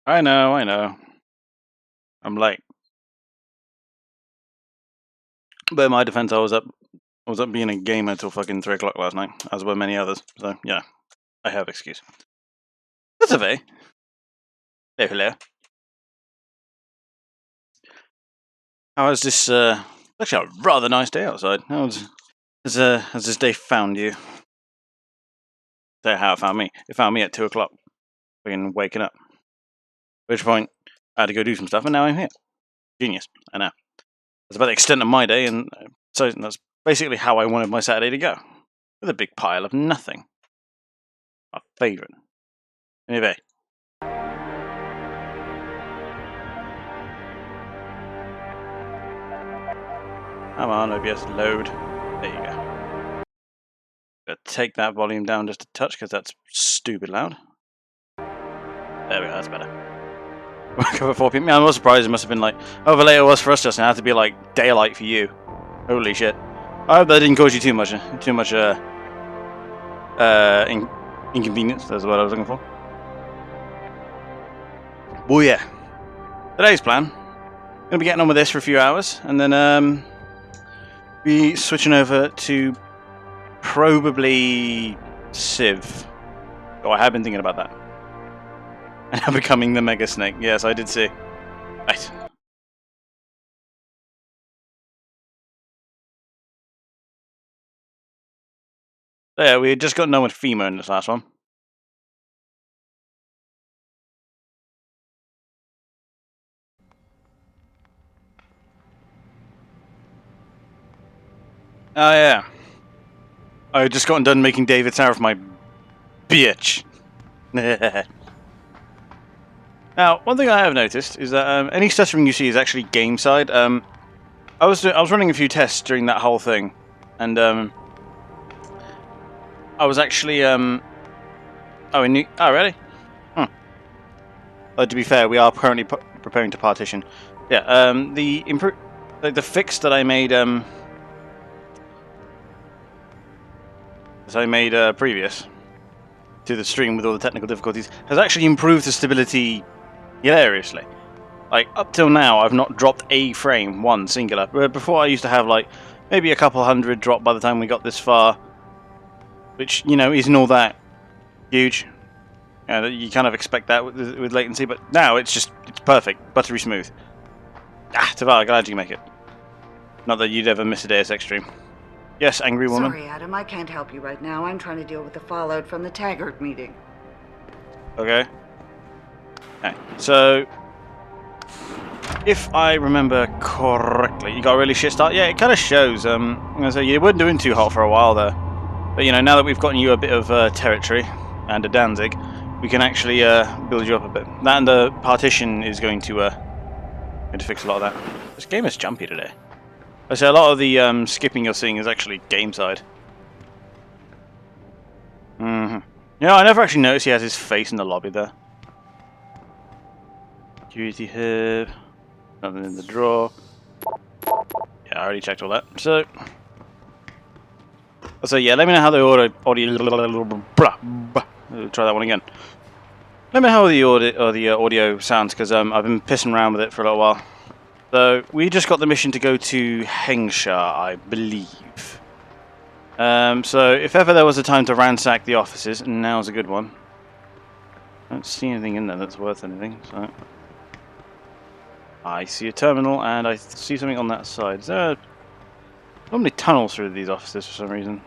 I know, I know. I'm late. But in my defense, I was up being a gamer till fucking 3 o'clock last night, as were many others. So yeah, I have excuse. That's okay. Hello, hello. How was this? Actually, a rather nice day outside. Has this day found you? So how it found me? It found me at 2 o'clock, fucking waking up. At which point, I had to go do some stuff, and now I'm here. Genius. I know. That's about the extent of my day, and so that's basically how I wanted my Saturday to go, with a big pile of nothing. My favourite. Anyway. Come on, OBS, load. There you go. Gotta take that volume down just a touch because that's stupid loud. There we go, that's better. Woke up at 4 p.m. I'm not surprised. It must have been like over late it was for us just now. It had to be like daylight for you. Holy shit! I hope that didn't cause you too much inconvenience. That's what I was looking for. Oh yeah. Today's plan. Gonna be getting on with this for a few hours, and then be switching over to probably Civ. Oh, I have been thinking about that. And I'm becoming the Mega Snake. Yes, I did see. Right. So yeah, we had just got done with FEMA in this last one. Oh yeah. I had just gotten done making David Tower for my bitch. Now, one thing I have noticed is that any stuttering you see is actually game side. I was running a few tests during that whole thing, and I was actually oh really? To be fair, we are currently preparing to partition. Yeah. The fix that I made previous to the stream with all the technical difficulties has actually improved the stability hilariously. Like, up till now, I've not dropped a frame, one singular. Before, I used to have, like, maybe a couple hundred drop by the time we got this far, which, you know, isn't all that huge. You kind of expect that with latency, but now it's perfect, buttery smooth. Tavar, glad you make it. Not that you'd ever miss a Deus Ex stream. Yes, angry woman. Sorry, Adam, I can't help you right now. I'm trying to deal with the fallout from the Taggart meeting. Okay. So, if I remember correctly, you got a really shit start. Yeah, it kind of shows. So you weren't doing too hot for a while there, but you know, now that we've gotten you a bit of territory and a Danzig, we can actually build you up a bit. That and the partition is going to fix a lot of that. This game is jumpy today. I say a lot of the skipping you're seeing is actually game side. Yeah, I never actually noticed he has his face in the lobby there. Security hub. Nothing in the drawer. Yeah, I already checked all that. So yeah, let me know how the audio. Try that one again. Let me know how the audio sounds, because I've been pissing around with it for a little while. So we just got the mission to go to Hengsha, I believe. So if ever there was a time to ransack the offices, now's a good one. I don't see anything in there that's worth anything. So I see a terminal, and I see something on that side. Is there normally tunnels through these offices for some reason?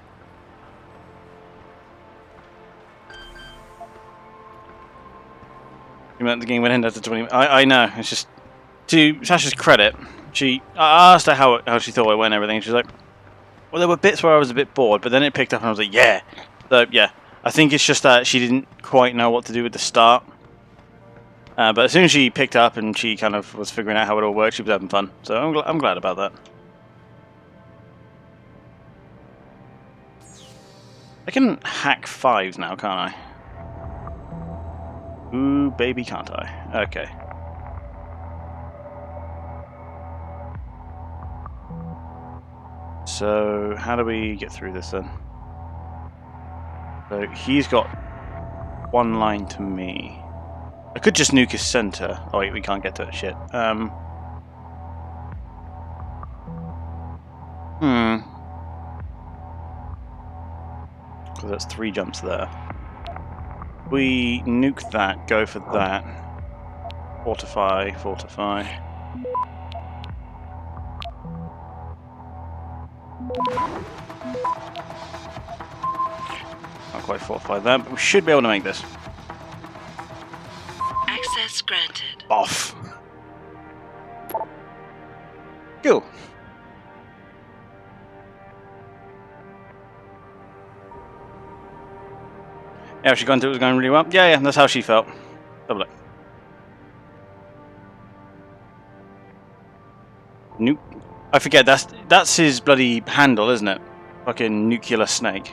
You meant the game went in after 20. I know. It's just, to Sasha's credit, I asked her how she thought it went and everything. She's like, well, there were bits where I was a bit bored, but then it picked up and I was like, yeah. So yeah, I think it's just that she didn't quite know what to do with the start. But as soon as she picked up and she kind of was figuring out how it all worked, she was having fun. So I'm glad about that. I can hack 5s now, can't I? Ooh, baby, can't I? Okay. So, how do we get through this then? So, he's got one line to me. I could just nuke his center. Oh wait, we can't get to it. Shit. Because that's 3 jumps there. We nuke that, go for that. Fortify, fortify. Not quite fortify that, but we should be able to make this. Access granted. Off. Cool. Yeah, she gone through it was going really well. Yeah, that's how she felt. Have a look. Nuke. I forget, that's his bloody handle, isn't it? Fucking nuclear snake.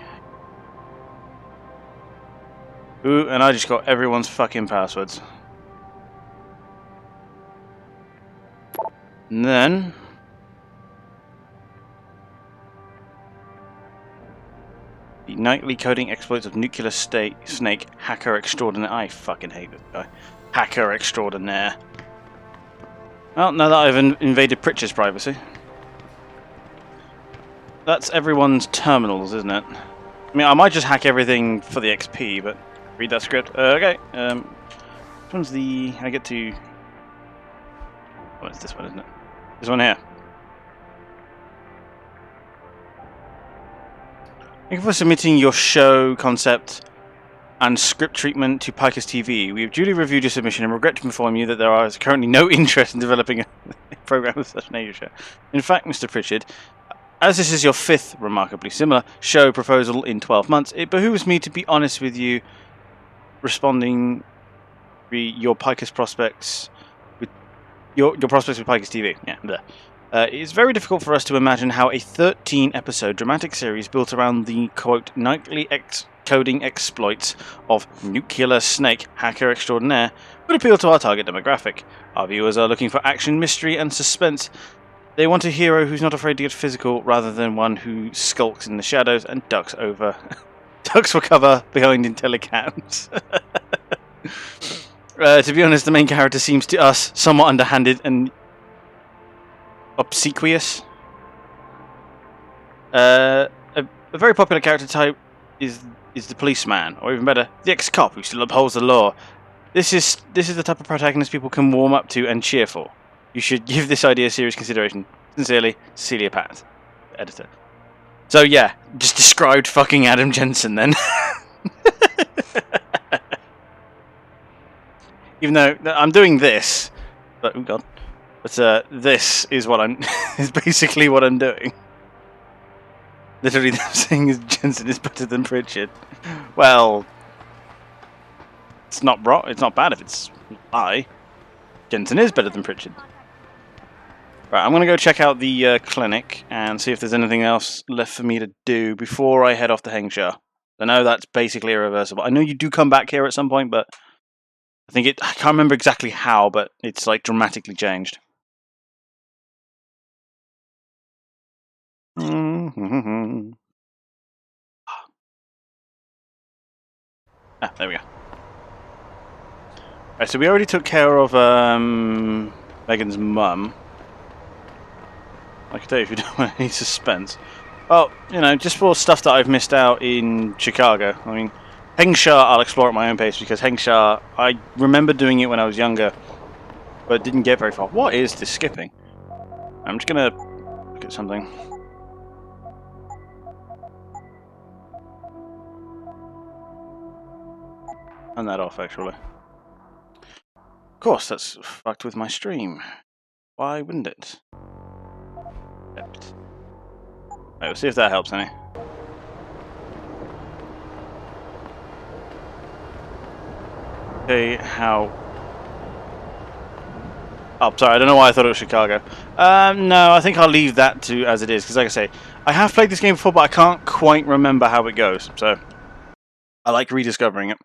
Ooh, and I just got everyone's fucking passwords. And then the nightly coding exploits of nuclear snake hacker extraordinaire. I fucking hate this guy. Hacker extraordinaire. Well, now that I've invaded Pritchard's privacy. That's everyone's terminals, isn't it? I mean, I might just hack everything for the XP, but read that script. Okay. Which one's the... I get to... Oh, it's this one, isn't it? This one here. Thank you for submitting your show concept and script treatment to Pikers TV. We have duly reviewed your submission and regret to inform you that there is currently no interest in developing a program of such nature. In fact, Mr. Pritchard, as this is your 5th remarkably similar show proposal in 12 months, it behooves me to be honest with you, responding your Pikers prospects with your prospects with Pikers TV. Yeah, there. It is very difficult for us to imagine how a 13-episode dramatic series built around the, quote, nightly coding exploits of nuclear snake hacker extraordinaire would appeal to our target demographic. Our viewers are looking for action, mystery, and suspense. They want a hero who's not afraid to get physical, rather than one who skulks in the shadows and ducks for cover behind IntelliCams. To be honest, the main character seems to us somewhat underhanded and obsequious. A very popular character type is the policeman, or even better, the ex-cop who still upholds the law. This is the type of protagonist people can warm up to and cheer for. You should give this idea serious consideration. Sincerely, Celia Pat, editor. So yeah, just described fucking Adam Jensen then. Even though I'm doing this, but oh god. But this is what I'm is basically what I'm doing. Literally, them saying Jensen is better than Pritchard. Well, it's not wrong. It's not bad if it's lie. Jensen is better than Pritchard. Right, I'm gonna go check out the clinic and see if there's anything else left for me to do before I head off to Hengsha. I know that's basically irreversible. I know you do come back here at some point, but I can't remember exactly how, but it's like dramatically changed. Ah, there we go. Right, so we already took care of Megan's mum. I can tell you if you don't want any suspense. Well, you know, just for stuff that I've missed out in Chicago. I mean, Hengsha I'll explore at my own pace, because Hengsha, I remember doing it when I was younger, but didn't get very far. What is this skipping? I'm just gonna look at something. Turn that off, actually. Of course, that's fucked with my stream. Why wouldn't it? Right, we'll see if that helps any. Okay, how... Oh, sorry, I don't know why I thought it was Chicago. No, I think I'll leave that to as it is, because like I say, I have played this game before, but I can't quite remember how it goes, so I like rediscovering it.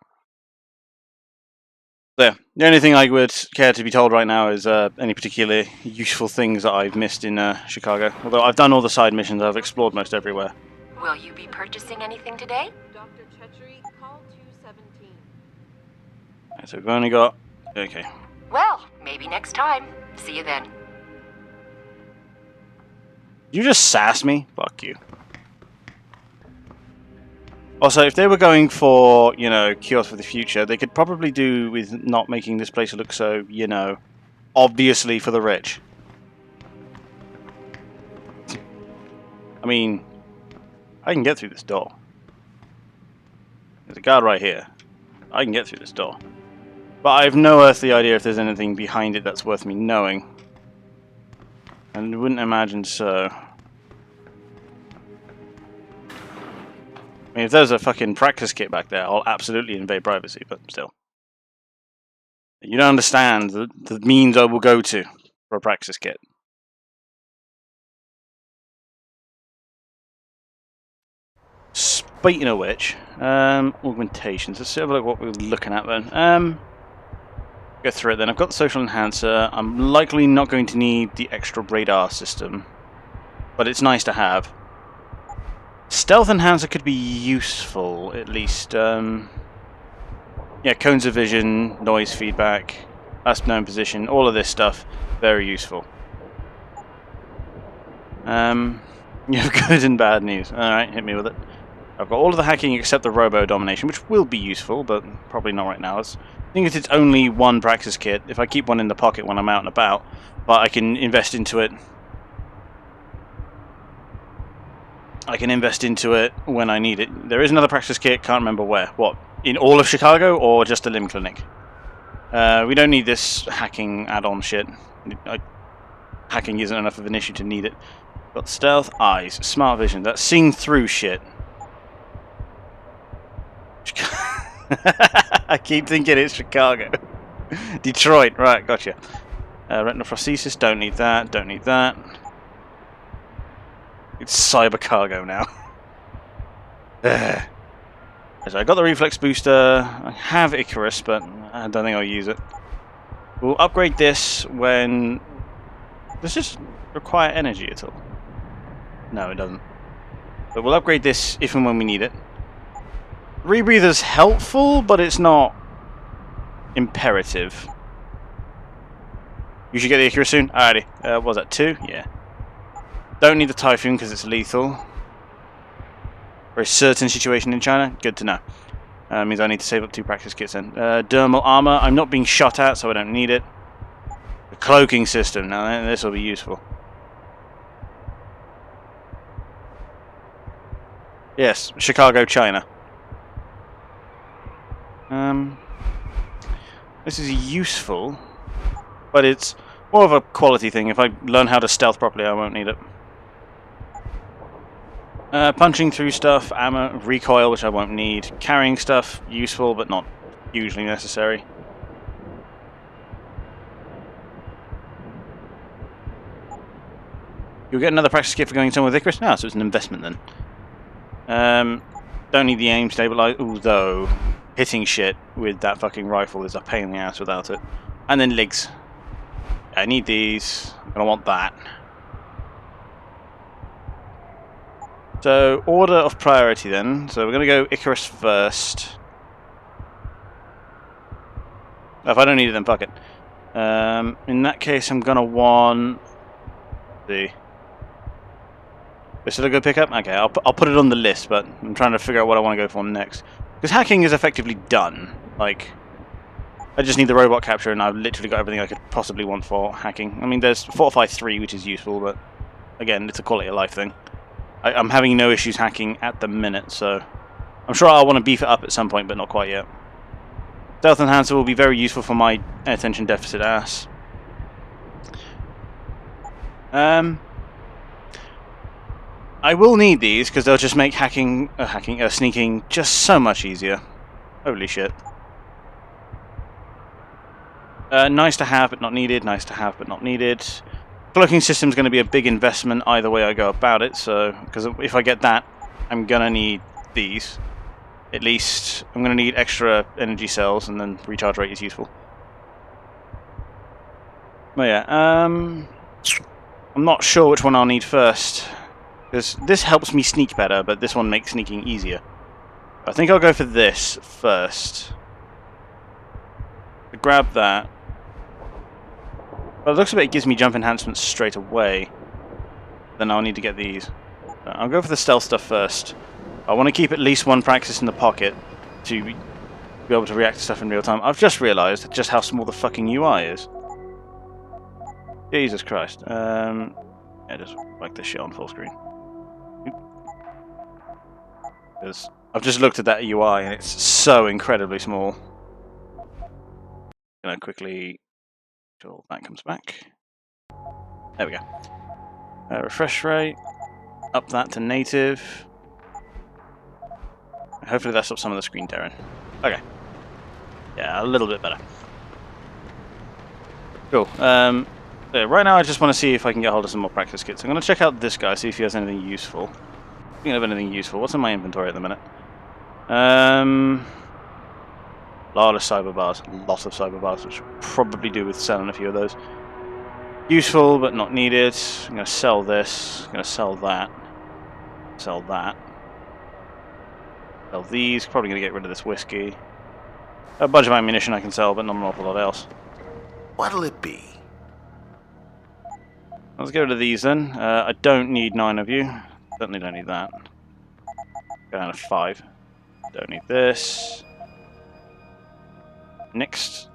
There. The only thing I would care to be told right now is any particular useful things that I've missed in Chicago. Although I've done all the side missions, I've explored most everywhere. Will you be purchasing anything today? Dr. Chetchery, call 217. Right, so we've only got Okay. Well, maybe next time. See you then. You just sass me? Fuck you. Also, if they were going for, you know, cures for the future, they could probably do with not making this place look so, you know, obviously for the rich. I mean, I can get through this door. There's a guard right here. I can get through this door. But I have no earthly idea if there's anything behind it that's worth me knowing. And wouldn't imagine so. I mean, if there's a fucking practice kit back there, I'll absolutely invade privacy, but still. You don't understand the means I will go to for a practice kit. Speaking of which, augmentations. Let's have a look what we're looking at then. Go through it then. I've got the social enhancer. I'm likely not going to need the extra radar system, but it's nice to have. Stealth enhancer could be useful, at least. Yeah, cones of vision, noise feedback, last known position, all of this stuff, very useful. You have good and bad news. Alright, hit me with it. I've got all of the hacking except the robo domination, which will be useful, but probably not right now. I think it's only one practice kit. If I keep one in the pocket when I'm out and about, but I can invest into it. I can invest into it when I need it. There is another practice kit, can't remember where. What, in all of Chicago or just a limb clinic? We don't need this hacking add-on shit. Hacking isn't enough of an issue to need it. Got stealth, eyes, smart vision. That's seeing through shit. I keep thinking it's Chicago. Detroit, right, gotcha. Retinal prosthesis, don't need that, don't need that. It's cyber cargo now. So I got the reflex booster. I have Icarus, but I don't think I'll use it. We'll upgrade this when... Does this require energy at all? No, it doesn't. But we'll upgrade this if and when we need it. Rebreather's helpful, but it's not imperative. You should get the Icarus soon. Alrighty. What was that, 2? Yeah. Don't need the Typhoon because it's lethal. For a certain situation in China, good to know. Means I need to save up 2 practice kits then. Dermal armor, I'm not being shot at, so I don't need it. The cloaking system, now this will be useful. Yes, Chicago, China. This is useful, but it's more of a quality thing. If I learn how to stealth properly, I won't need it. Punching through stuff, ammo, recoil, which I won't need. Carrying stuff, useful, but not hugely necessary. You'll get another practice kit for going somewhere with Icarus? No, so it's an investment then. Don't need the aim stabilizer, although hitting shit with that fucking rifle is a pain in the ass without it. And then legs. I need these. I'm gonna want that. So, order of priority then. So we're gonna go Icarus first. Oh, if I don't need it, then fuck it. In that case, I'm gonna want... Let's see. Is it a good pickup? Okay, I'll put it on the list, but I'm trying to figure out what I want to go for next. Because hacking is effectively done. Like, I just need the robot capture, and I've literally got everything I could possibly want for hacking. I mean, there's Fortify 3, which is useful, but again, it's a quality of life thing. I'm having no issues hacking at the minute, so I'm sure I'll want to beef it up at some point, but not quite yet. Stealth Enhancer will be very useful for my attention deficit ass. I will need these because they'll just make sneaking just so much easier. Holy shit. Nice to have, but not needed. Nice to have, but not needed. Cloaking system is going to be a big investment either way I go about it. So, because if I get that, I'm going to need these. At least, I'm going to need extra energy cells, and then recharge rate is useful. But yeah, I'm not sure which one I'll need first. Because this helps me sneak better, but this one makes sneaking easier. I think I'll go for this first. grab that. Well, it looks like it gives me jump enhancements straight away. Then I'll need to get these. I'll go for the stealth stuff first. I want to keep at least one practice in the pocket to be able to react to stuff in real time. I've just realised just how small the fucking UI is. Jesus Christ. Yeah, just whack this shit on full screen. Because I've just looked at that UI and it's so incredibly small. Gonna quickly until that comes back. There we go. Refresh rate. Up that to native. Hopefully that stops some of the screen tearing. Okay. Yeah, a little bit better. Cool. So right now I just want to see if I can get hold of some more practice kits. I'm going to check out this guy, see if he has anything useful. Speaking of anything useful, what's in my inventory at the minute? Lot of cyber bars. Lots of cyber bars, which will probably do with selling a few of those. Useful, but not needed. I'm going to sell this. I'm going to sell that. Sell that. Sell these. Probably going to get rid of this whiskey. A bunch of ammunition I can sell, but not an awful lot else. What'll it be? Let's get rid of these then. I don't need 9 of you. Certainly don't need that. Go down to 5. Don't need this. Next.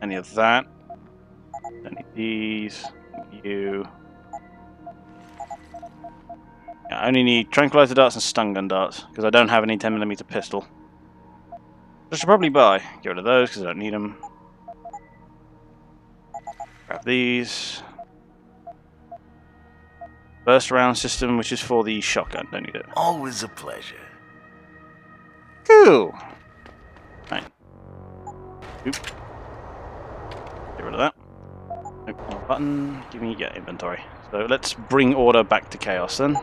Any of that. Don't need these. You. Yeah, I only need tranquilizer darts and stun gun darts because I don't have any 10mm pistol. I should probably buy. Get rid of those because I don't need them. Grab these. Burst round system, which is for the shotgun. Don't need it. Always a pleasure. Cool. Right. Oop. Get rid of that. Nope, no button. Give me your inventory. So let's bring order back to chaos then.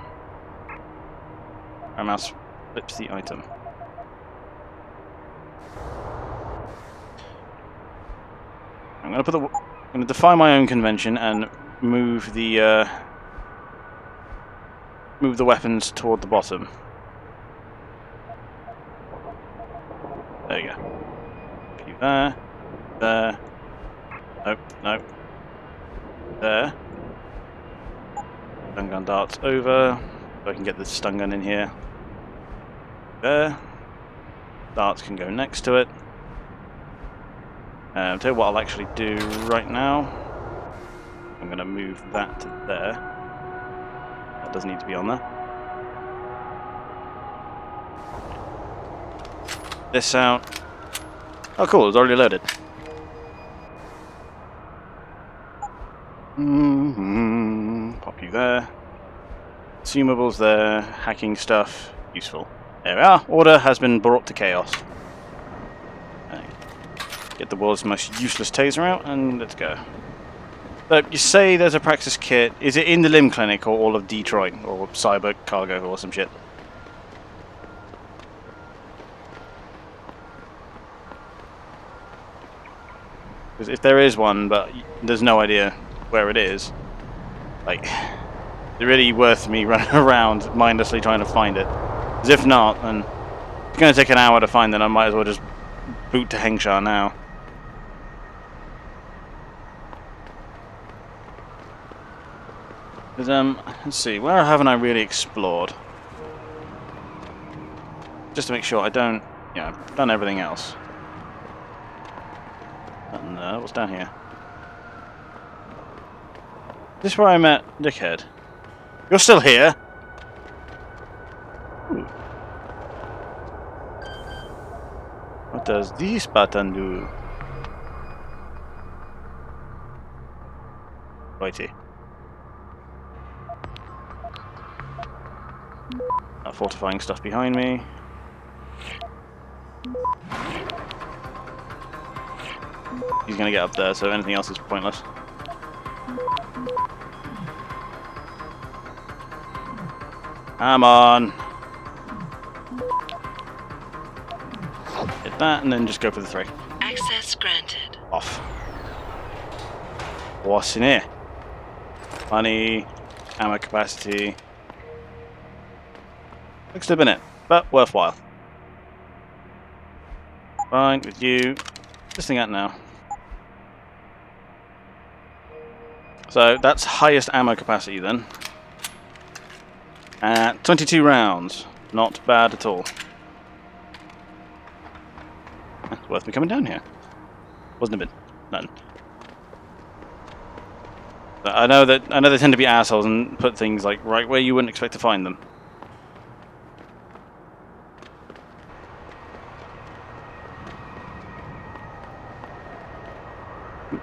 Our mouse flips the item. I'm gonna defy my own convention and move the weapons toward the bottom. There you go. A few there. There. Nope, nope. There. Stun gun darts over. So I can get the stun gun in here. There. Darts can go next to it. I'll tell you what I'll actually do right now. I'm going to move that to there. That doesn't need to be on there. This out. Oh cool, it's already loaded. Pop you there. Consumables there. Hacking stuff. Useful. There we are. Order has been brought to chaos. Get the world's most useless taser out, and let's go. So, you say there's a practice kit. Is it in the Limb Clinic, or all of Detroit, or Cyber Cargo, or some shit? Because if there is one, but there's no idea where it is, like, it's really worth me running around mindlessly trying to find it. Because if not, then it's going to take an hour to find it, I might as well just boot to Hengsha now. Because, let's see, where haven't I really explored? Just to make sure I don't, yeah, I've done everything else. And, what's down here? Is this where I met Dickhead? You're still here? Ooh. What does this button do? Righty. Fortifying stuff behind me. He's gonna get up there, so anything else is pointless. Come on. Hit that and then just go for the 3. Access granted. Off. What's in here? Money, ammo capacity. Looks to have been it, but worthwhile. Fine with you. This thing out now. So that's highest ammo capacity then. 22 rounds. Not bad at all. It's worth me coming down here. Wasn't a bit. None. But I know they tend to be assholes and put things like right where you wouldn't expect to find them.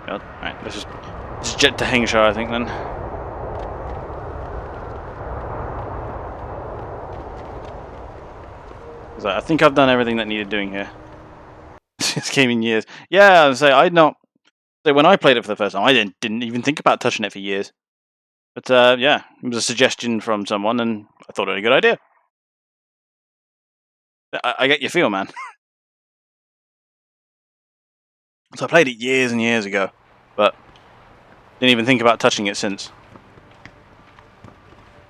Alright, let's just jet to Hengshire, I think then. I think I've done everything that needed doing here. This game in years. Yeah, I say I'd not. So when I played it for the first time, I didn't even think about touching it for years. But yeah, it was a suggestion from someone, and I thought it was a good idea. I get your feel, man. So I played it years and years ago, but didn't even think about touching it since.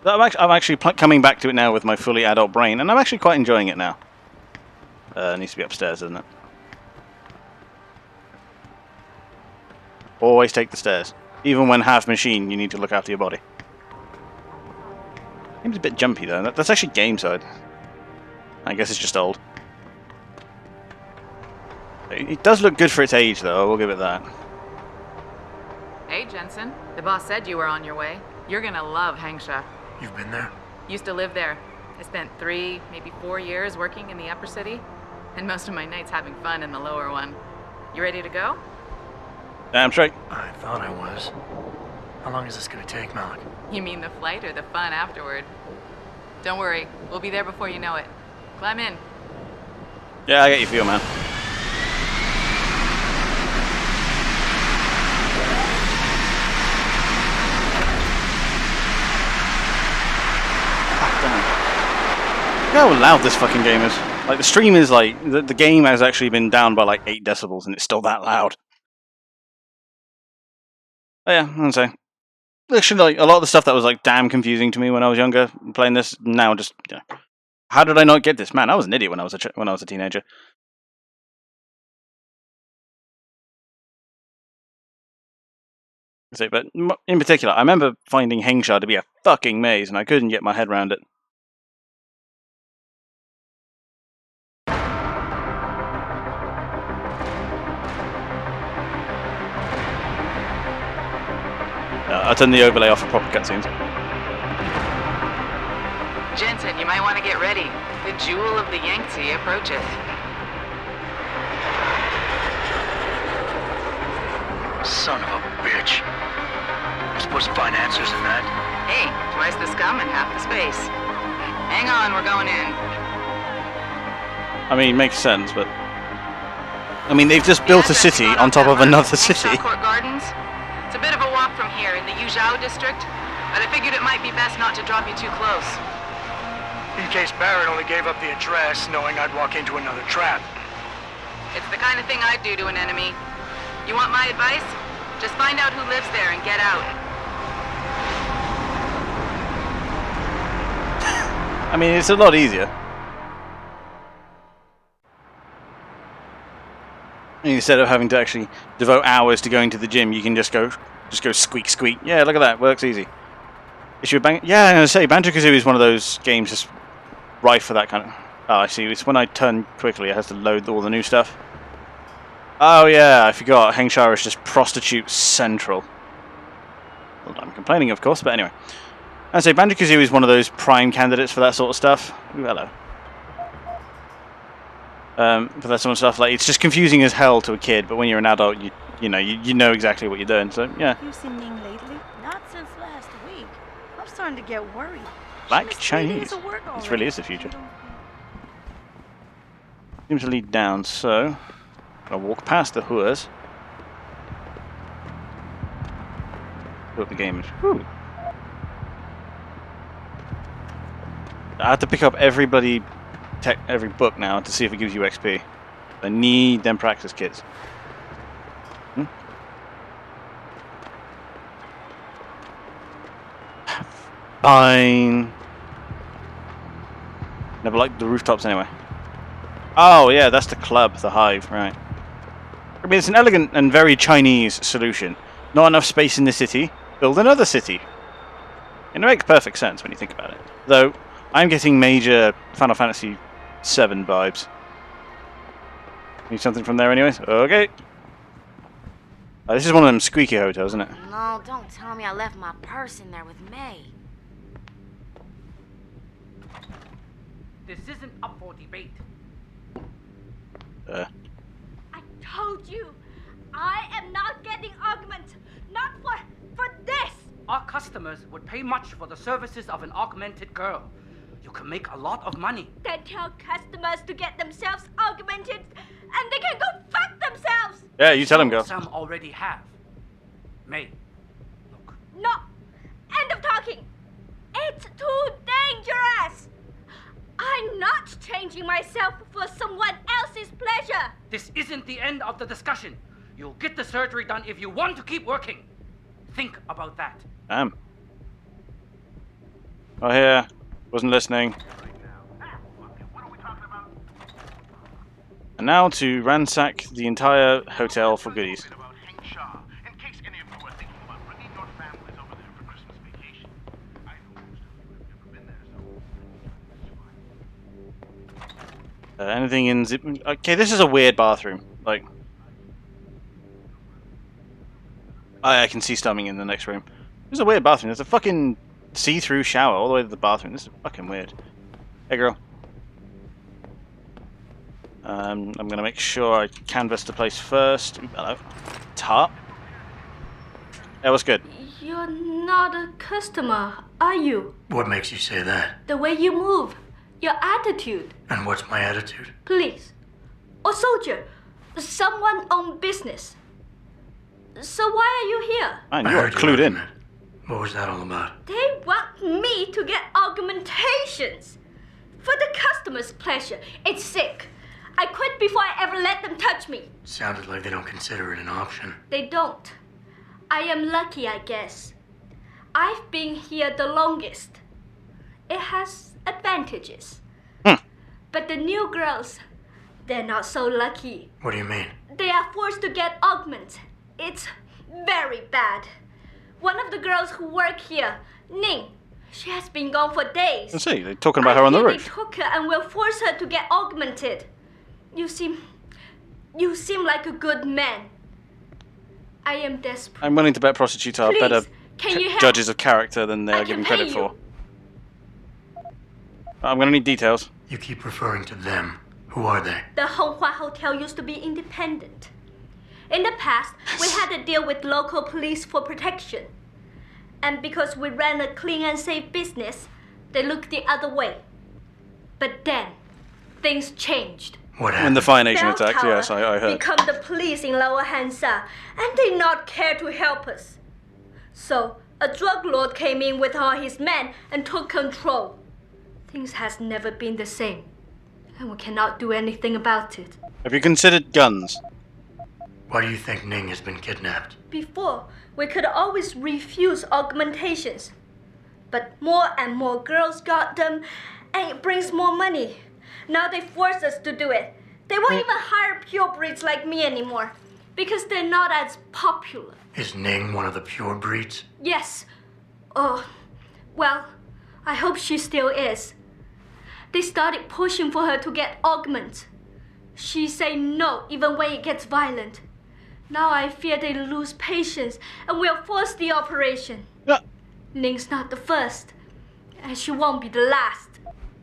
I'm actually coming back to it now with my fully adult brain, and I'm actually quite enjoying it now. It needs to be upstairs, doesn't it? Always take the stairs. Even when half machine, you need to look after your body. Game's a bit jumpy though. That's actually game side. I guess it's just old. It does look good for its age though, I will give it that. Hey, Jensen. The boss said you were on your way. You're gonna love Hangsha. You've been there? Used to live there. I spent 3, maybe 4 years working in the upper city, and most of my nights having fun in the lower one. You ready to go? Damn straight. I thought I was. How long is this gonna take, Malik? You mean the flight or the fun afterward? Don't worry, we'll be there before you know it. Climb in. Yeah, I get your feel, man. Look how loud this fucking game is. Like, the stream is like... The game has actually been down by like 8 decibels and it's still that loud. Oh yeah, I'd say. Actually, like, a lot of the stuff that was like damn confusing to me when I was younger, playing this, now just... You know, how did I not get this? Man, I was an idiot when I was a teenager. But in particular, I remember finding Hengshire to be a fucking maze and I couldn't get my head around it. I'll turn the overlay off for proper cutscenes. Jensen, you might want to get ready. The jewel of the Yangtze approaches. Son of a bitch. We're supposed to find answers in that. Hey, twice the scum and half the space. Hang on, we're going in. I mean, it makes sense, but... I mean, they've just built a city on top of another city. Court Gardens. It's a bit of a walk from here in the Yuzhou district, but I figured it might be best not to drop you too close. In case Barrett only gave up the address, knowing I'd walk into another trap. It's the kind of thing I'd do to an enemy. You want my advice? Just find out who lives there and get out. I mean, it's a lot easier. Instead of having to actually devote hours to going to the gym, you can just go squeak squeak. Yeah, look at that, works easy. Issue of yeah, I'm gonna say Banjo-Kazooie is one of those games that's rife for that kind of. Oh, I see. It's when I turn quickly, it has to load all the new stuff. Oh yeah, I forgot. Hengshire is just prostitute central. Well, I'm complaining, of course, but anyway. I'd say Banjo-Kazooie is one of those prime candidates for that sort of stuff. Ooh, hello. For that sort of stuff, like, it's just confusing as hell to a kid, but when you're an adult, you know exactly what you're doing. So yeah. You seen Ning lately? Not since last week. I'm starting to get worried. Black Chinese. This really is the future. Seems to lead down, so I'll walk past the Huas. What the game is. Whew. I have to pick up every book now to see if it gives you XP. I need them practice kits. Fine. Never liked the rooftops anyway. Oh yeah, that's the club, the hive, right. I mean, it's an elegant and very Chinese solution. Not enough space in the city, build another city. And it makes perfect sense when you think about it. Though, I'm getting major Final Fantasy VII vibes. Need something from there anyways? Okay. This is one of them squeaky hotels, isn't it? No, don't tell me I left my purse in there with May. This isn't up for debate. I told you, I am not getting augment. Not for this. Our customers would pay much for the services of an augmented girl. You can make a lot of money. Then tell customers to get themselves augmented, and they can go fuck themselves. Yeah, you tell him, girl. Some already have. May, look. No, end of talking. It's too dangerous. I'm not changing myself for someone else's pleasure. This isn't the end of the discussion. You'll get the surgery done if you want to keep working. Think about that. Damn. Oh, yeah. Wasn't listening. And now to ransack the entire hotel for goodies. Anything in zip? Okay, this is a weird bathroom. Like, I can see Stumming in the next room. This is a weird bathroom. There's a fucking see-through shower all the way to the bathroom. This is fucking weird. Hey, girl. I'm gonna make sure I canvas the place first. Ooh, hello. Tarp. Yeah, what's good? You're not a customer, are you? What makes you say that? The way you move, your attitude. And what's my attitude? Police. Or soldier. Someone on business. So why are you here? Man, I you are heard your clued in. argument. What was that all about? They want me to get augmentations. For the customer's pleasure. It's sick. I quit before I ever let them touch me. Sounded like they don't consider it an option. They don't. I am lucky, I guess. I've been here the longest. It has advantages. But the new girls, they're not so lucky. What do you mean? They are forced to get augments. It's very bad. One of the girls who work here, Ning, she has been gone for days. I see, they're talking about her on the They roof. took her and will force her to get augmented. You seem like a good man. I am desperate. I'm willing to bet prostitutes are Please, better can you help? judges of character than I they're can given pay credit you. for. I'm gonna need details. You keep referring to them. Who are they? The Honghua Hotel used to be independent. In the past, we had to deal with local police for protection. And because we ran a clean and safe business, they looked the other way. But then, things changed. What When happened? the Fire Nation Bell attacked, Tower yes, I heard. become the police in Lower Hansa, and they not care to help us. So, a drug lord came in with all his men and took control. Things has never been the same, and we cannot do anything about it. Have you considered guns? Why do you think Ning has been kidnapped? Before, we could always refuse augmentations. But more and more girls got them, and it brings more money. Now they force us to do it. They won't even hire purebreds like me anymore, because they're not as popular. Is Ning one of the pure breeds? Yes. Oh, well, I hope she still is. They started pushing for her to get augments. She say no even when it gets violent. Now I fear they lose patience and will force the operation. Yeah. Ning's not the first, and she won't be the last.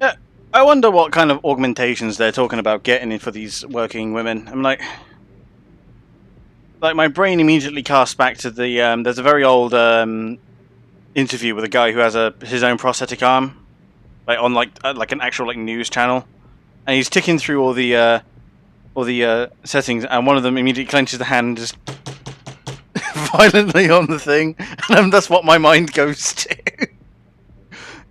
Yeah. I wonder what kind of augmentations they're talking about getting in for these working women. I'm like my brain immediately casts back to the there's a very old interview with a guy who has his own prosthetic arm, like on like an actual news channel, and he's ticking through all the settings, and one of them immediately clenches the hand and just violently on the thing, and that's what my mind goes to.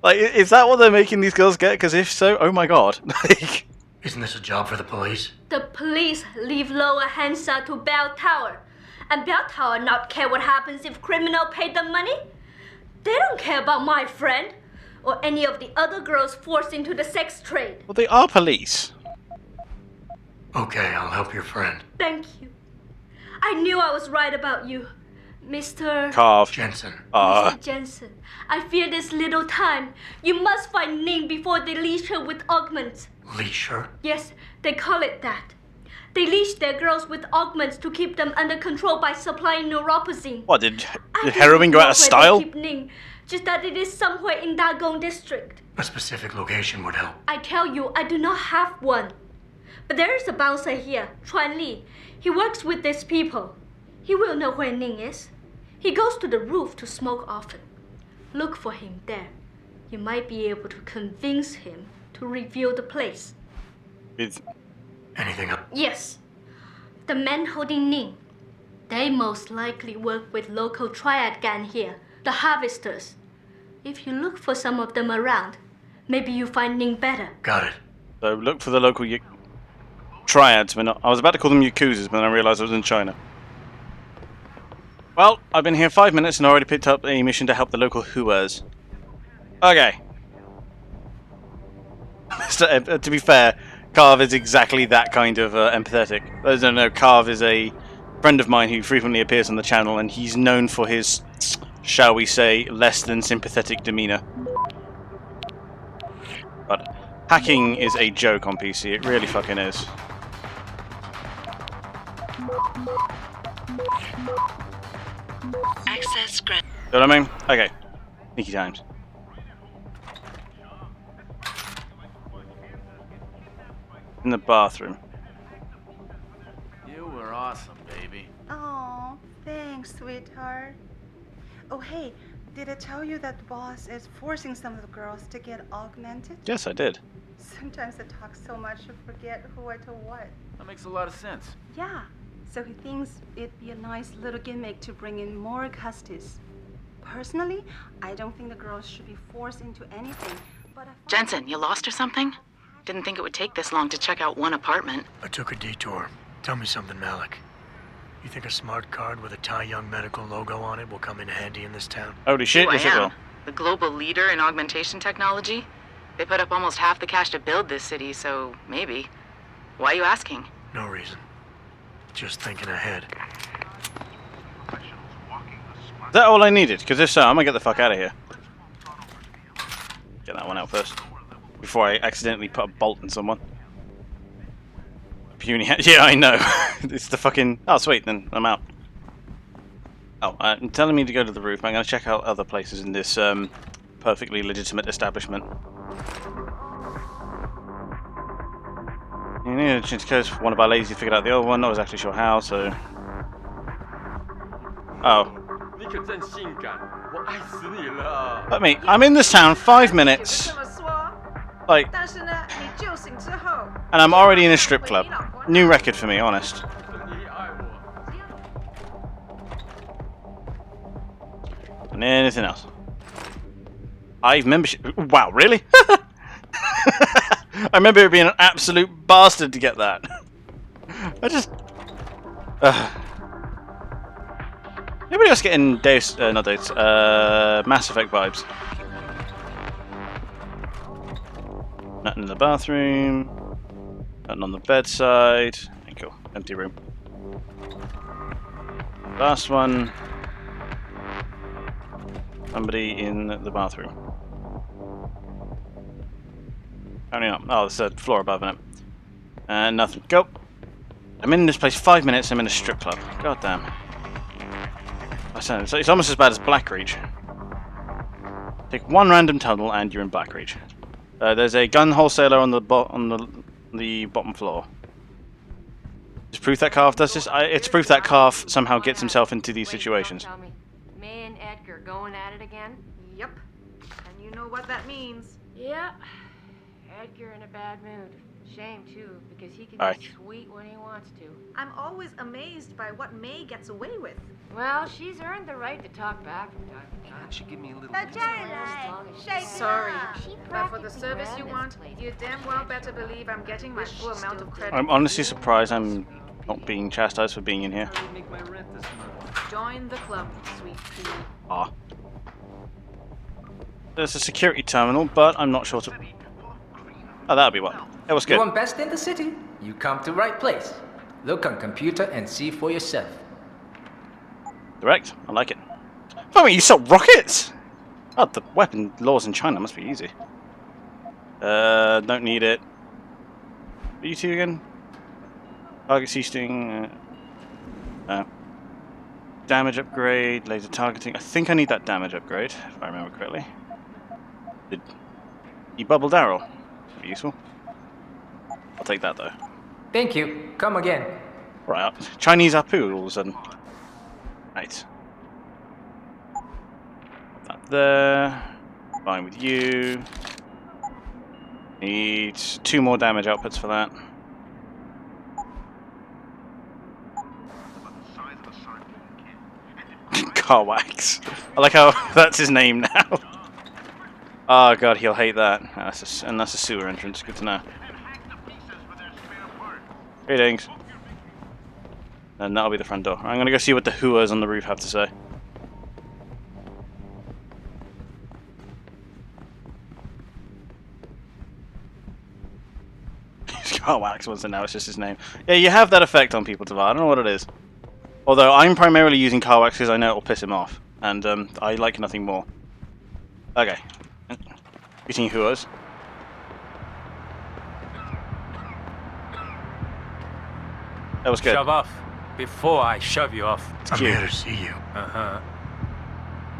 Like, is that what they're making these girls get? Because if so, oh my god. Like, Isn't this a job for the police? The police leave Lower Hansa to Bell Tower, and Bell Tower not care what happens if criminal pay them money. They don't care about my friend or any of the other girls forced into the sex trade. well, they are police. Okay, I'll help your friend. Thank you. I knew I was right about you. Mr. Carve. Jensen. Mr. Jensen, I fear there's little time. You must find Ning before they leash her with augments. Leash her? Yes, they call it that. They leash their girls with augments to keep them under control by supplying neuropazine. What, did I heroin go don't out of know where style? they keep Ning, just that it is somewhere in Dagong district. A specific location would help. I tell you, I do not have one. But there is a bouncer here, Chuan Li. He works with these people. He will know where Ning is. He goes to the roof to smoke often. Look for him there. You might be able to convince him to reveal the place. With Anything else? Yes. The men holding Ning. They most likely work with local triad gang here, the Harvesters. If you look for some of them around, maybe you find Ning better. Got it. So look for the local triads. I was about to call them Yakuzas, but then I realised I was in China. Well, I've been here 5 minutes and already picked up a mission to help the local Huas. Okay. To be fair, Carve is exactly that kind of empathetic. Those who don't know, Carve is a friend of mine who frequently appears on the channel, and he's known for his, shall we say, less than sympathetic demeanour. But hacking is a joke on PC, it really fucking is. Access granted. You know what I mean? Okay. Sneaky times. In the bathroom. You were awesome, baby. Oh, thanks, sweetheart. Oh, hey, did I tell you that the boss is forcing some of the girls to get augmented? Yes, I did. Sometimes I talk so much I forget who I told what. That makes a lot of sense. Yeah, so he thinks it'd be a nice little gimmick to bring in more customers. Personally, I don't think the girls should be forced into anything, but I find Jensen, you lost or something? Didn't think it would take this long to check out one apartment. I took a detour. Tell me something, Malik. You think a smart card with a Tai Young Medical logo on it will come in handy in this town? Holy shit, Who I yes it will. am, the global leader in augmentation technology. They put up almost half the cash to build this city, so maybe. Why are you asking? No reason. Just thinking ahead. Is that all I needed? Because if so, I'm gonna get the fuck out of here. Get that one out first. Before I accidentally put a bolt in someone. Puny yeah, I know. It's the fucking... Oh, sweet, then I'm out. Oh, I'm telling me to go to the roof. I'm gonna check out other places in this perfectly legitimate establishment. You need to change the codes for one of our ladies who figured out the other one. Not exactly sure how, so... Oh. Let me... I'm in this town 5 minutes. Like... And I'm already in a strip club. New record for me, honest. And anything else? I've membership... Wow, really? I remember it being an absolute bastard to get that. I just... Anybody else getting Mass Effect vibes? Nothing in the bathroom. Nothing on the bedside. Okay, cool. Empty room. Last one. Somebody in the bathroom. Apparently not. Oh, there's a floor above in it. And nothing. Go. I'm in this place 5 minutes. I'm in a strip club. God damn. It's almost as bad as Blackreach. Take one random tunnel and you're in Blackreach. There's a gun wholesaler on the bottom floor. It's proof that Carve does this. It's proof that Carve somehow gets himself into these situations. Tell me, May and Edgar going at it again? Yep. And you know what that means. Yeah. Edgar in a bad mood. Shame, too, because he can Alright. be sweet when he wants to. I'm always amazed by what May gets away with. Well, she's earned the right to talk back from time to time. She give me a little. Sorry, but for the service you want, you damn well better believe I'm getting my full amount of credit. I'm honestly surprised I'm not being chastised for being in here. Make my rent this month. Join the club, sweet pea. Ah. There's a security terminal, but I'm not sure to... Oh, that'll be what. That was good. You want best in the city? You come to right place. Look on computer and see for yourself. Direct. I like it. I mean, you sell rockets? Oh, the weapon laws in China must be easy. Don't need it. What are you two again? Target ceasing. Damage upgrade, laser targeting. I think I need that damage upgrade, if I remember correctly. Bubble Darrel. Be useful. I'll take that though. Thank you. Come again. Right, Chinese Apu all of a sudden. Right. That there. Fine with you. Need 2 more damage outputs for that. Carwax. I like how that's his name now. Oh god, he'll hate that. And that's a sewer entrance. Good to know. Greetings. And that'll be the front door. I'm gonna go see what the hooers on the roof have to say. Carwax wants to know it's just his name. Yeah, you have that effect on people, Tavar. I don't know what it is. Although I'm primarily using Carwax because I know it will piss him off. And I like nothing more. Okay. Getting hooers. That was good. Shove off before I shove you off. I'm here to see you. Uh-huh.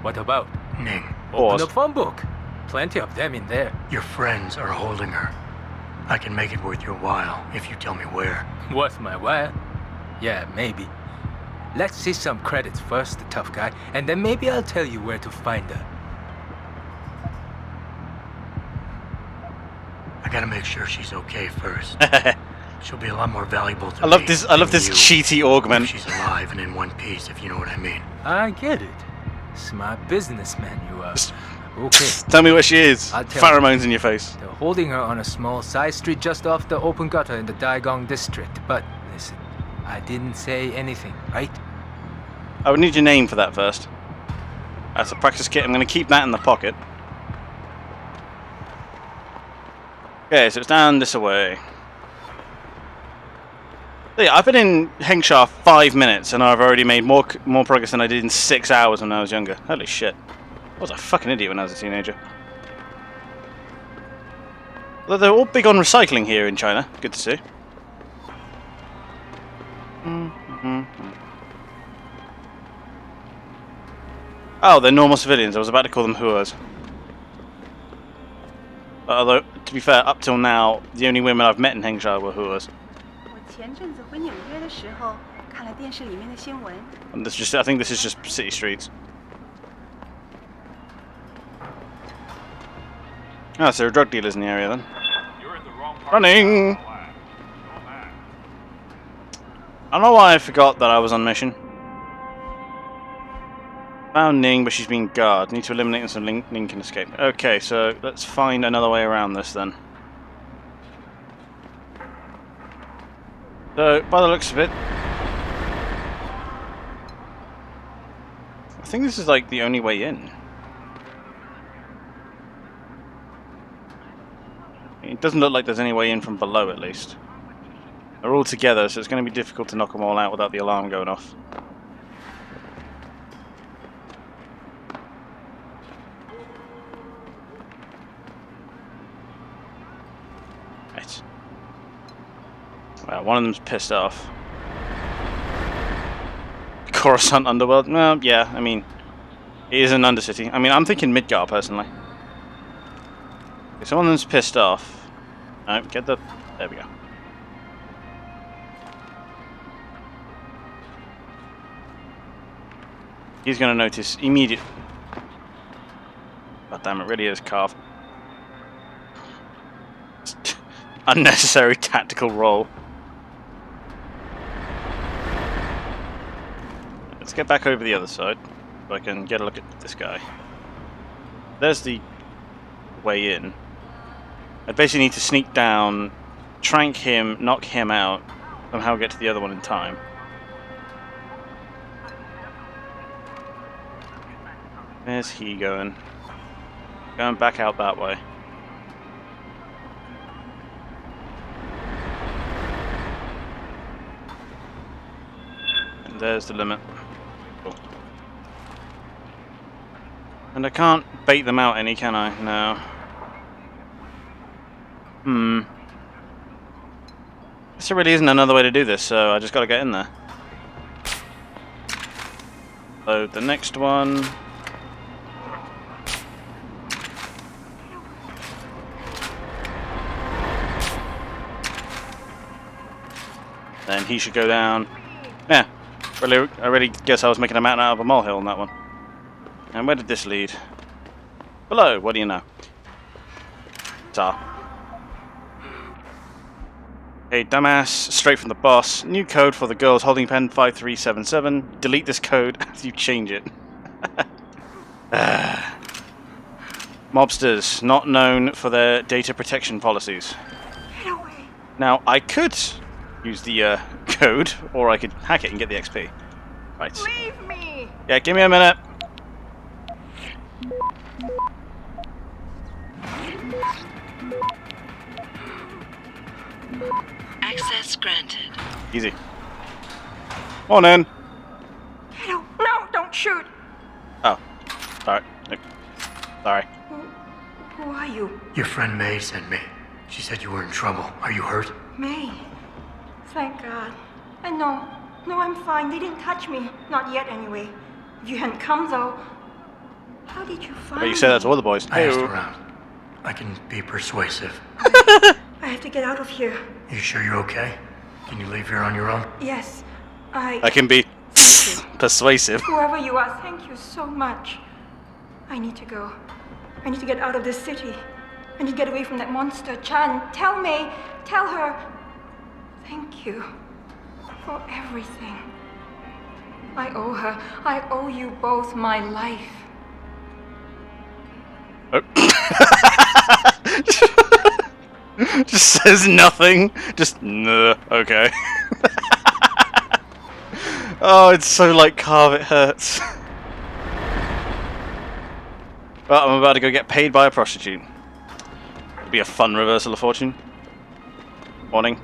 What about? Ning. Open the phone book. Plenty of them in there. Your friends are holding her. I can make it worth your while if you tell me where. Worth my while? Yeah, maybe. Let's see some credits first, the tough guy, and then maybe I'll tell you where to find her. I gotta make sure she's okay first. She'll be a lot more valuable to me. I love this cheaty augment. If she's alive and in one piece, if you know what I mean. I get it. Smart businessman you are. Okay. Tell me where she is. I'll tell Pheromones in your face. They're holding her on a small side street just off the open gutter in the Daigong district. But listen, I didn't say anything, right? I would need your name for that first. That's a practice kit. I'm going to keep that in the pocket. Okay, so it's down this way. So yeah, I've been in Hengsha 5 minutes, and I've already made more progress than I did in 6 hours when I was younger. Holy shit. I was a fucking idiot when I was a teenager. Although they're all big on recycling here in China. Good to see. Oh, they're normal civilians. I was about to call them hooers. Although, to be fair, up till now, the only women I've met in Hengsha were hooers. 我前阵子回纽约的时候，看了电视里面的新闻。And I think this is just city streets. Ah, so there are drug dealers in the area then. Running! I don't know why I forgot that I was on mission. Found Ning, but she's been guarded. Need to eliminate them so Ning can escape. Okay, so let's find another way around this then. So, by the looks of it, I think this is like the only way in. It doesn't look like there's any way in from below, at least. They're all together, so it's going to be difficult to knock them all out without the alarm going off. Right. Well, one of them's pissed off. Coruscant Underworld? Well, yeah, I mean, it is an Undercity. I mean, I'm thinking Midgar, personally. Okay, so one of them's pissed off. No, get the... There we go. He's going to notice immediately. God damn, it really is carved. Unnecessary tactical roll. Let's get back over the other side so I can get a look at this guy. There's the way in. I basically need to sneak down, trank him, knock him out, somehow get to the other one in time. Where's he going? Going back out that way. And there's the limit. Cool. And I can't bait them out any, can I? No. Guess there really isn't another way to do this, so I just gotta get in there. Load the next one. Then he should go down. Yeah. Really, I really guess I was making a mountain out of a molehill on that one. And where did this lead? Below, what do you know? Ta. Hey, dumbass, straight from the boss. New code for the girls holding pen 5377. Delete this code after you change it. Mobsters, not known for their data protection policies. Get away. Now, I could use the code, or I could hack it and get the XP. Right. Leave me. Yeah, give me a minute. Access granted. Easy. On in. Get away. No, don't shoot. Oh. Sorry. Nope. Sorry. Who are you? Your friend May sent me. She said you were in trouble. Are you hurt? May. Thank God. And no, I'm fine. They didn't touch me. Not yet, anyway. If you hadn't come, though, how did you find But you say that to all the boys. I asked Hey-o. around. I can be persuasive. I have to get out of here. You sure you're okay? Can you leave here on your own? Yes, I can be persuasive. Whoever you are, thank you so much. I need to go. I need to get out of this city. I need to get away from that monster, Chan. Tell May, tell her. Thank you for everything. I owe her. I owe you both my life. Oh. Just says nothing. Just okay. Oh, it's so like Carve, it hurts. Well, I'm about to go get paid by a prostitute. It'll be a fun reversal of fortune. Warning.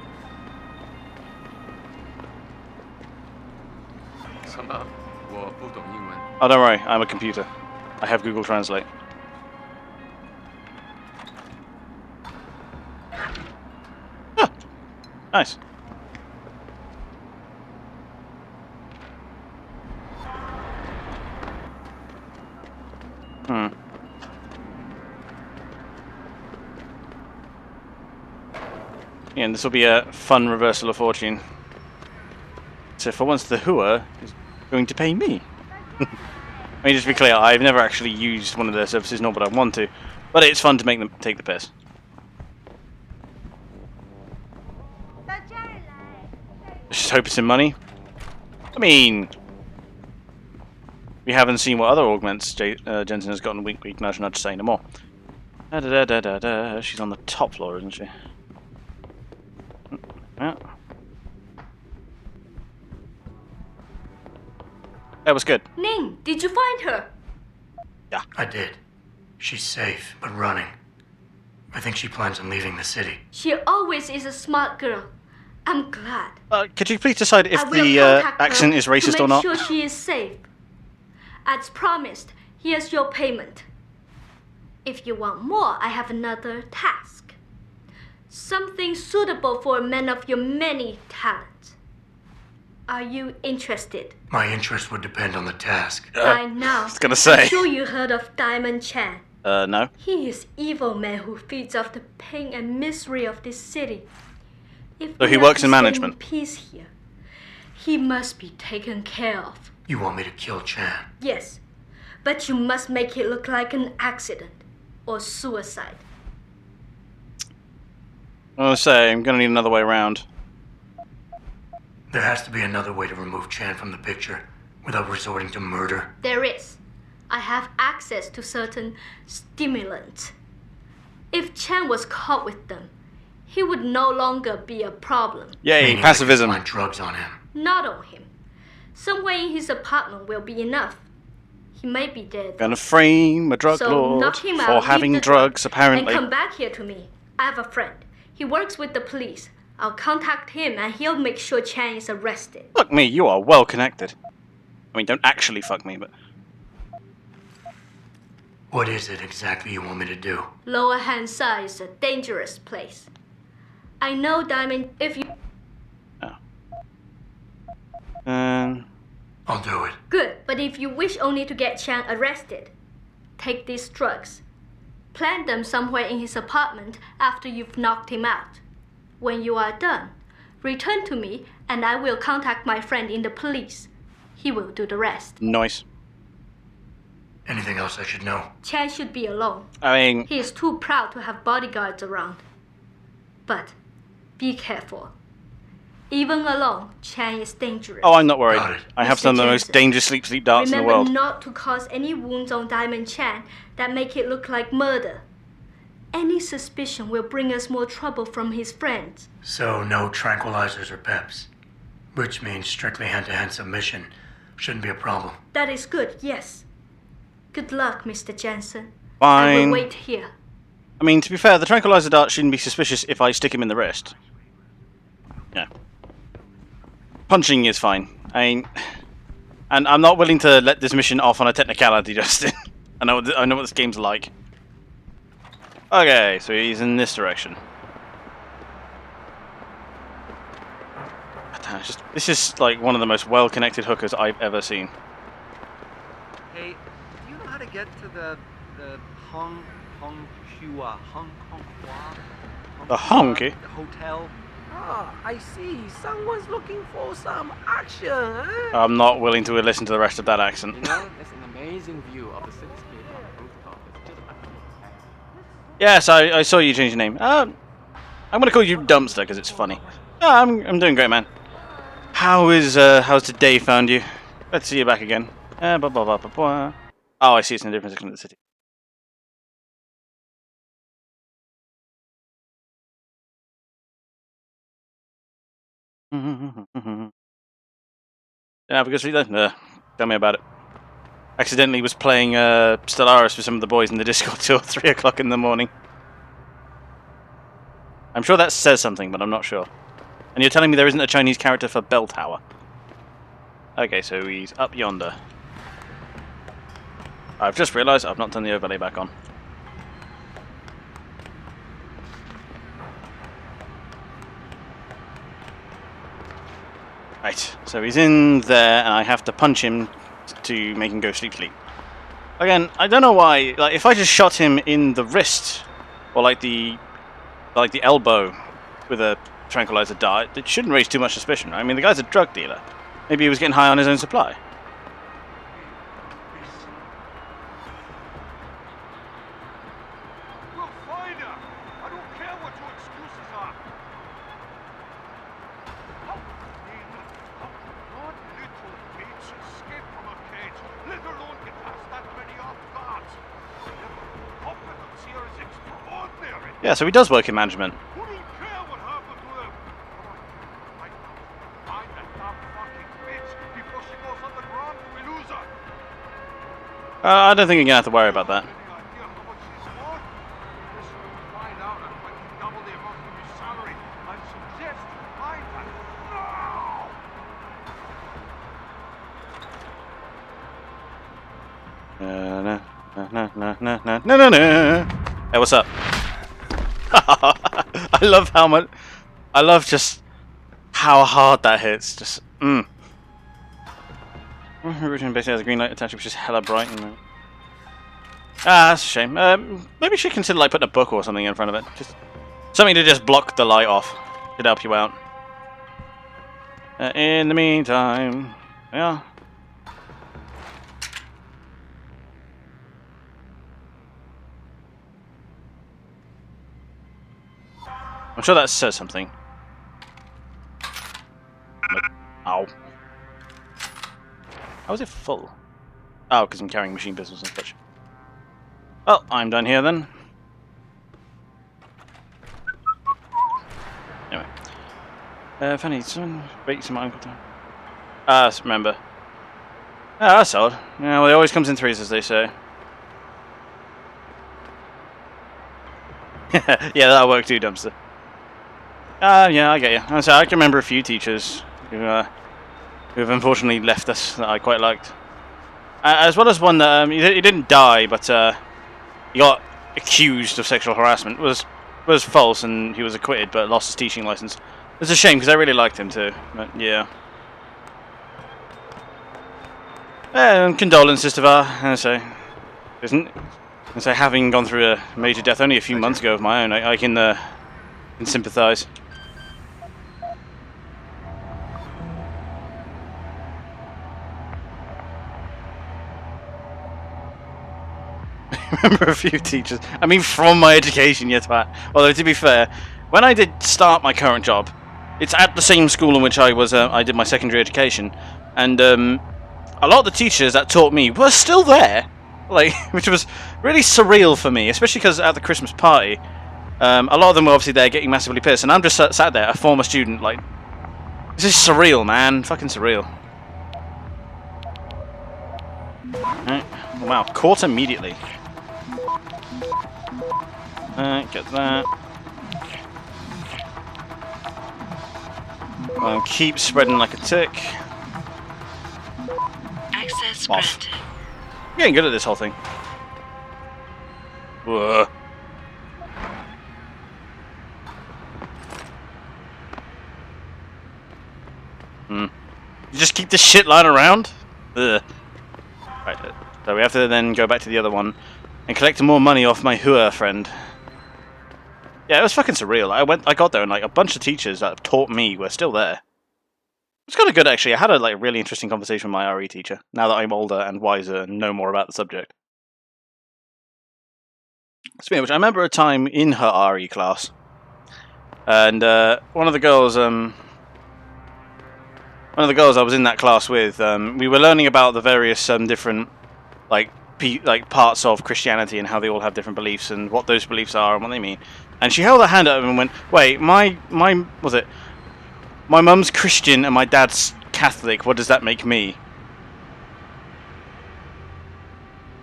Oh, don't worry, I'm a computer. I have Google Translate. Ah, nice. Yeah, and this will be a fun reversal of fortune. So for once the Hua is going to pay me. I mean, just to be clear, I've never actually used one of their services, nor would I want to. But it's fun to make them take the piss. Just hope it's in money. I mean, we haven't seen what other augments Jensen has gotten. Wink, wink, nudge, nudge, say no more. Da da da da da. She's on the top floor, isn't she? Yeah. That was good. Ning, did you find her? Yeah. I did. She's safe, but running. I think she plans on leaving the city. She always is a smart girl. I'm glad. Could you please decide if I will the contact her accent is racist to or not? make sure she is safe. As promised, here's your payment. If you want more, I have another task. Something suitable for a man of your many talents. Are you interested? My interest would depend on the task. By now, I was gonna say. I'm sure you heard of Diamond Chan. No. He is evil man who feeds off the pain and misery of this city. If So he we are works to in stay management. peace here, he must be taken care of. You want me to kill Chan? Yes, but you must make it look like an accident or suicide. I was say I'm gonna need another way around. There has to be another way to remove Chan from the picture without resorting to murder. There is. I have access to certain stimulants. If Chan was caught with them, he would no longer be a problem. Yay, Meaning pacifism. I could find drugs on him. Not on him. Somewhere in his apartment will be enough. He may be dead. Gonna frame a drug So lord knock him out, for leave having the drugs, drug, apparently. And come back here to me. I have a friend. He works with the police. I'll contact him and he'll make sure Chan is arrested. Fuck me, you are well connected. I mean, don't actually fuck me, but... What is it exactly you want me to do? Lower Hansai is a dangerous place. I know, Diamond, if you... I'll do it. Good, but if you wish only to get Chan arrested, take these drugs. Plant them somewhere in his apartment after you've knocked him out. When you are done, return to me and I will contact my friend in the police. He will do the rest. Nice. Anything else I should know? Chan should be alone. I mean... He is too proud to have bodyguards around. But be careful. Even alone, Chan is dangerous. Oh, I'm not worried. I have Mr. some of the most Jensen, dangerous sleep darts in the world. Remember not to cause any wounds on Diamond Chan that make it look like murder. Any suspicion will bring us more trouble from his friends. So no tranquilizers or peps. Which means strictly hand-to-hand submission. Shouldn't be a problem. That is good, yes. Good luck, Mr. Jensen. Fine. I will wait here. I mean, to be fair, the tranquilizer dart shouldn't be suspicious if I stick him in the wrist. Yeah. Punching is fine. And I'm not willing to let this mission off on a technicality, Justin. I know what this game's like. Okay, so he's in this direction. This is like one of the most well-connected hookers I've ever seen. Hey, do you know how to get to the Hong Kong The honky? The hotel? Ah, I see. Someone's looking for some action, eh? I'm not willing to listen to the rest of that accent. You know, there's an amazing view of the cityscape on the rooftop. It's just Yes, I saw you change your name. I'm gonna call you Dumpster because it's funny. I'm doing great, man. How's today found you? Glad to see you back again. Oh, I see it's in a different section of the city. Have a good sleep then? Tell me about it. Accidentally was playing Stellaris with some of the boys in the Discord till 3 o'clock in the morning. I'm sure that says something, but I'm not sure. And you're telling me there isn't a Chinese character for Bell Tower? Okay, so he's up yonder. I've just realised I've not turned the overlay back on. Right, so he's in there, and I have to punch him to make him go sleep. Again, I don't know why. Like, if I just shot him in the wrist, or like the elbow, with a tranquilizer dart, it shouldn't raise too much suspicion. I mean, the guy's a drug dealer. Maybe he was getting high on his own supply. Yeah, so he does work in management. I don't think you're going to have to worry about that. No. Hey, what's up? I love how much. I love just how hard that hits. Just Originally basically has a green light attached, which is hella bright. That's a shame. Maybe you should consider like putting a book or something in front of it. Just something to just block the light off. Should help you out. In the meantime, yeah. I'm sure that says something. Ow. How is it full? Oh, because I'm carrying machine pistols and such. Well, I'm done here then. Anyway. If I need some, wait some uncle time. Remember. Ah, that's odd. Yeah, well, it always comes in threes, as they say. Yeah, that'll work too, Dumpster. Yeah, I get you. So I can remember a few teachers who've unfortunately left us that I quite liked. As well as one that he didn't die, but he got accused of sexual harassment. Was false, and he was acquitted, but lost his teaching license. It's a shame because I really liked him too. But yeah. Condolences to Var. Having gone through a major death only a few months ago of my own, I can sympathise. I remember a few teachers. I mean, from my education, yes, Pat. Although to be fair, when I did start my current job, it's at the same school in which I was. I did my secondary education, and a lot of the teachers that taught me were still there, like, which was really surreal for me, especially because at the Christmas party, a lot of them were obviously there getting massively pissed, and I'm just sat there, a former student, like, this is surreal, man, fucking surreal. Right. Wow, caught immediately. Get that. Keep spreading like a tick. Access Off. granted. I'm getting good at this whole thing. Whoa. You just keep this shit lying around? Ugh. Right, so we have to then go back to the other one and collect more money off my Hua friend. Yeah, it was fucking surreal. I got there and like a bunch of teachers that taught me were still there. It's kind of good actually. I had a like really interesting conversation with my RE teacher. Now that I'm older and wiser and know more about the subject. Speaking of which, I remember a time in her RE class, and one of the girls I was in that class with, we were learning about the various different like parts of Christianity and how they all have different beliefs and what those beliefs are and what they mean. And she held her hand up and went, "Wait, my mum's Christian and my dad's Catholic. What does that make me?"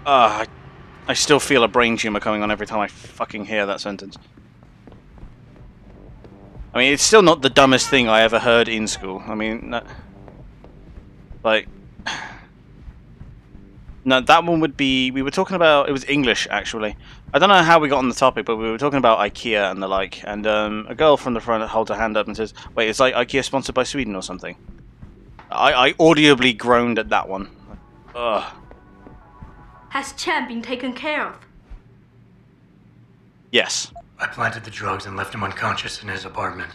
I still feel a brain tumor coming on every time I fucking hear that sentence. I mean, it's still not the dumbest thing I ever heard in school. I mean, like, no, that one would be. We were talking about. It was English, actually. I don't know how we got on the topic, but we were talking about IKEA and the like. And a girl from the front holds her hand up and says, "Wait, is like IKEA sponsored by Sweden or something?" I audibly groaned at that one. Ugh. Has Chan been taken care of? Yes. I planted the drugs and left him unconscious in his apartment.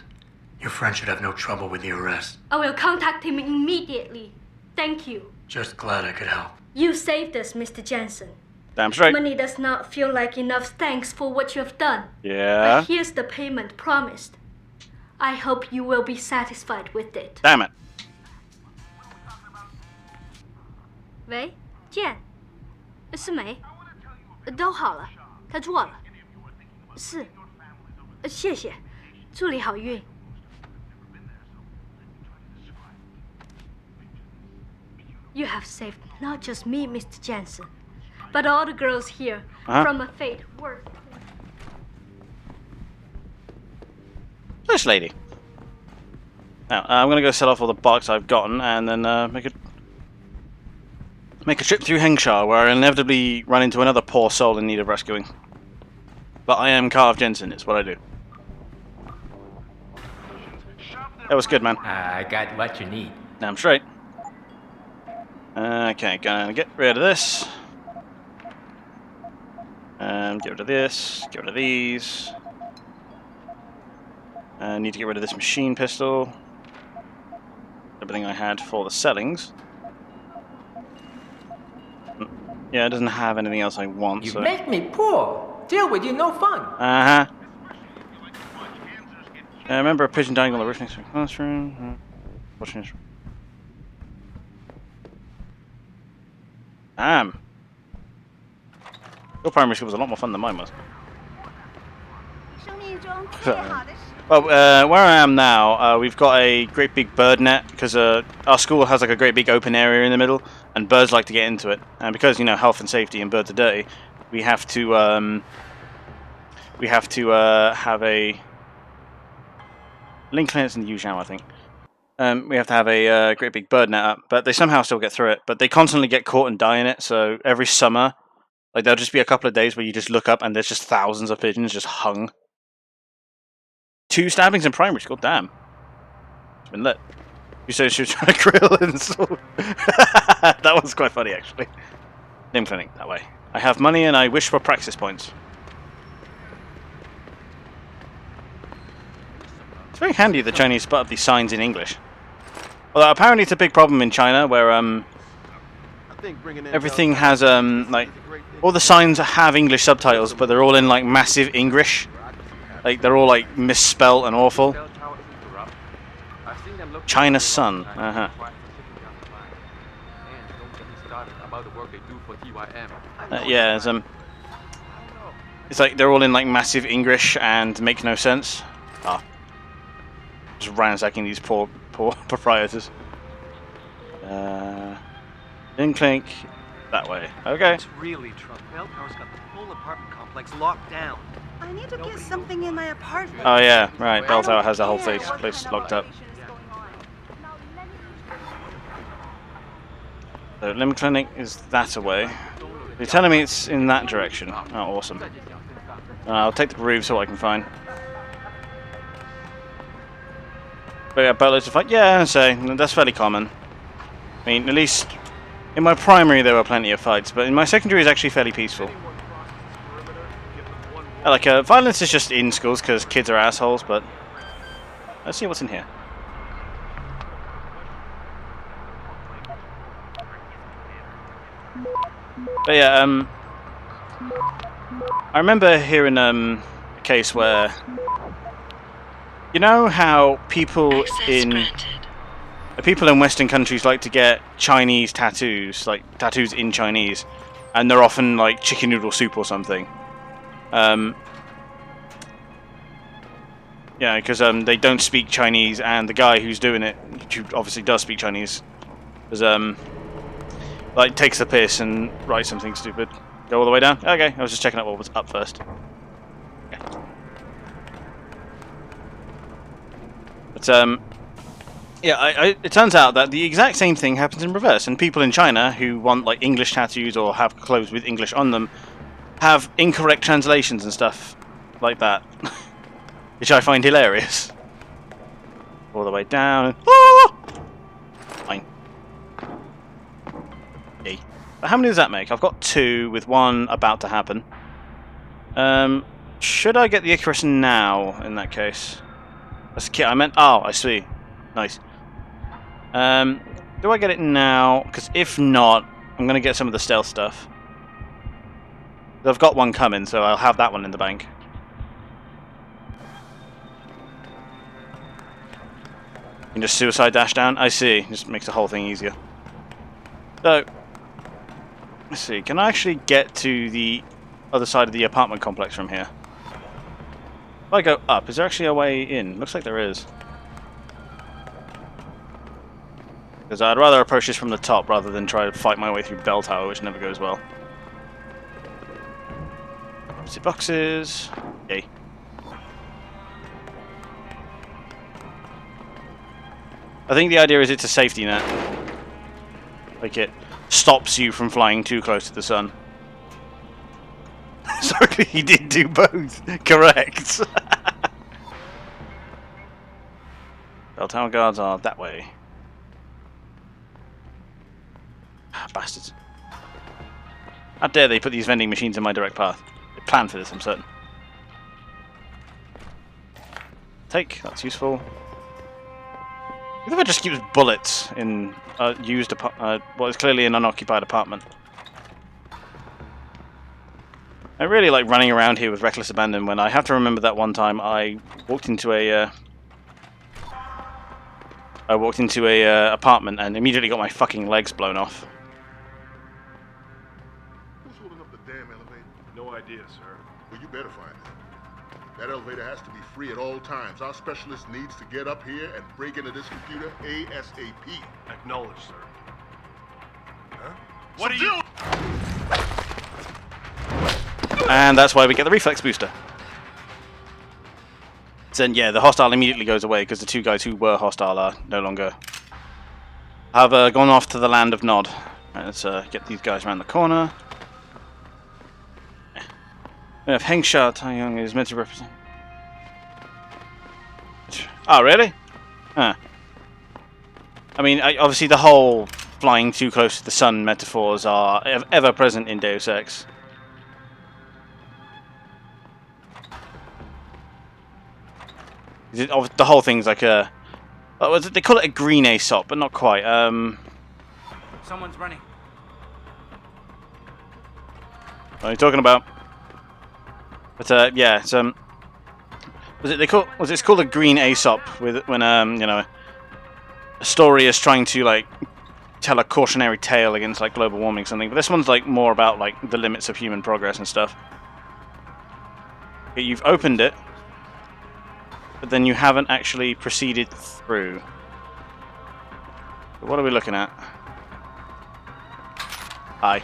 Your friend should have no trouble with the arrest. I will contact him immediately. Thank you. Just glad I could help. You saved us, Mr. Jensen. Damn straight. Money does not feel like enough thanks for what you have done. Yeah. But here's the payment promised. I hope you will be satisfied with it. Damn it. 喂，健，是梅，都好了，他做了，是，谢谢，祝你好运。You have saved not just me, Mr. Jensen, but all the girls here from a fate worse. This lady. Now, I'm going to go sell off all the box I've gotten and then make a trip through Hengsha, where I'll inevitably run into another poor soul in need of rescuing. But I am Carve Jensen, it's what I do. That was good, man. I got what you need. Damn straight. Okay, gonna get rid of this. Get rid of this. Get rid of these. Need to get rid of this machine pistol. Everything I had for the sellings. Yeah, it doesn't have anything else I want. You so. make me poor. Deal with you, no fun. Uh-huh. I remember a pigeon dying on the roof next to the classroom. Watching this. Damn. Your primary school was a lot more fun than mine was. Well, where I am now, we've got a great big bird net because our school has like a great big open area in the middle, and birds like to get into it. And because health and safety and birds are dirty, we have to have a link clearance in the usual, I think. We have to have a great big bird net up, but they somehow still get through it. But they constantly get caught and die in it. So every summer, Like, there'll just be a couple of days where you just look up and there's just thousands of pigeons just hung. 2 stabbings in primary school, damn. It's been lit. You said she was trying to grill and so that was quite funny, actually. Limb clinic, that way. I have money and I wish for praxis points. It's very handy the Chinese put up these signs in English. Although apparently it's a big problem in China where everything has like all the signs have English subtitles, but they're all in like massive English. Like they're all like misspelt and awful. China's Sun. Yeah, it's like they're all in like massive English and make no sense. Ah, just ransacking these poor proprietors. Clink that way. Okay. It's really trouble. Bell Tower's got the whole apartment complex locked down. I need to get something in my apartment. Oh yeah, right. Bell Tower has the whole place locked up. So Limb Clinic is that away. You're telling me it's in that direction. Oh, awesome. I'll take the roof so I can find. But yeah, boatloads to fight. Yeah, so that's fairly common. I mean, at least in my primary there were plenty of fights, but in my secondary it's actually fairly peaceful. Like, violence is just in schools because kids are assholes, but let's see what's in here. But yeah, I remember hearing a case where, you know how people in Western countries like to get Chinese tattoos, like tattoos in Chinese, and they're often like chicken noodle soup or something. Yeah, because they don't speak Chinese, and the guy who's doing it, who obviously does speak Chinese, is like takes the piss and writes something stupid. Go all the way down? Okay, I was just checking out what was up first. Okay. But yeah, it turns out that the exact same thing happens in reverse, and people in China who want like English tattoos or have clothes with English on them have incorrect translations and stuff like that, which I find hilarious. All the way down. Ah! Fine. Okay. But how many does that make? I've got 2 with 1 about to happen. Should I get the Icarus now in that case? That's the kit I meant. Oh, I see. Nice. Do I get it now? Because if not, I'm going to get some of the stealth stuff. I've got 1 coming, so I'll have that one in the bank. You can just suicide dash down. I see. Just makes the whole thing easier. So, let's see. Can I actually get to the other side of the apartment complex from here? If I go up, is there actually a way in? Looks like there is. Because I'd rather approach this from the top rather than try to fight my way through Bell Tower, which never goes well. Empty boxes. Yay. I think the idea is it's a safety net. Like it stops you from flying too close to the sun. Sorry, he did do both. Correct. Bell Tower guards are that way. Bastards. How dare they put these vending machines in my direct path? They planned for this, I'm certain. Take, that's useful. Whoever just keeps bullets in used what is clearly an unoccupied apartment. I really like running around here with reckless abandon when I have to remember that one time I walked into a apartment and immediately got my fucking legs blown off. Who's holding up the damn elevator? No idea, sir. Well, you better find it. That elevator has to be free at all times. Our specialist needs to get up here and break into this computer ASAP. Acknowledged, sir. Huh? What are you... And that's why we get the reflex booster. Then yeah, the hostile immediately goes away because the 2 guys who were hostile are no longer have gone off to the land of Nod. Right, let's get these guys around the corner. If Hengsha Taiyang is meant to represent. Oh, really? Huh. I mean, obviously the whole flying too close to the sun metaphors are ever present in Deus Ex. The whole thing's like a... They call it a green Aesop, but not quite. Someone's running. What are you talking about? But yeah, it's it's called a green Aesop when you know, a story is trying to like tell a cautionary tale against like global warming or something. But this one's like more about like the limits of human progress and stuff. Okay, you've opened it, but then you haven't actually proceeded through. What are we looking at? Hi.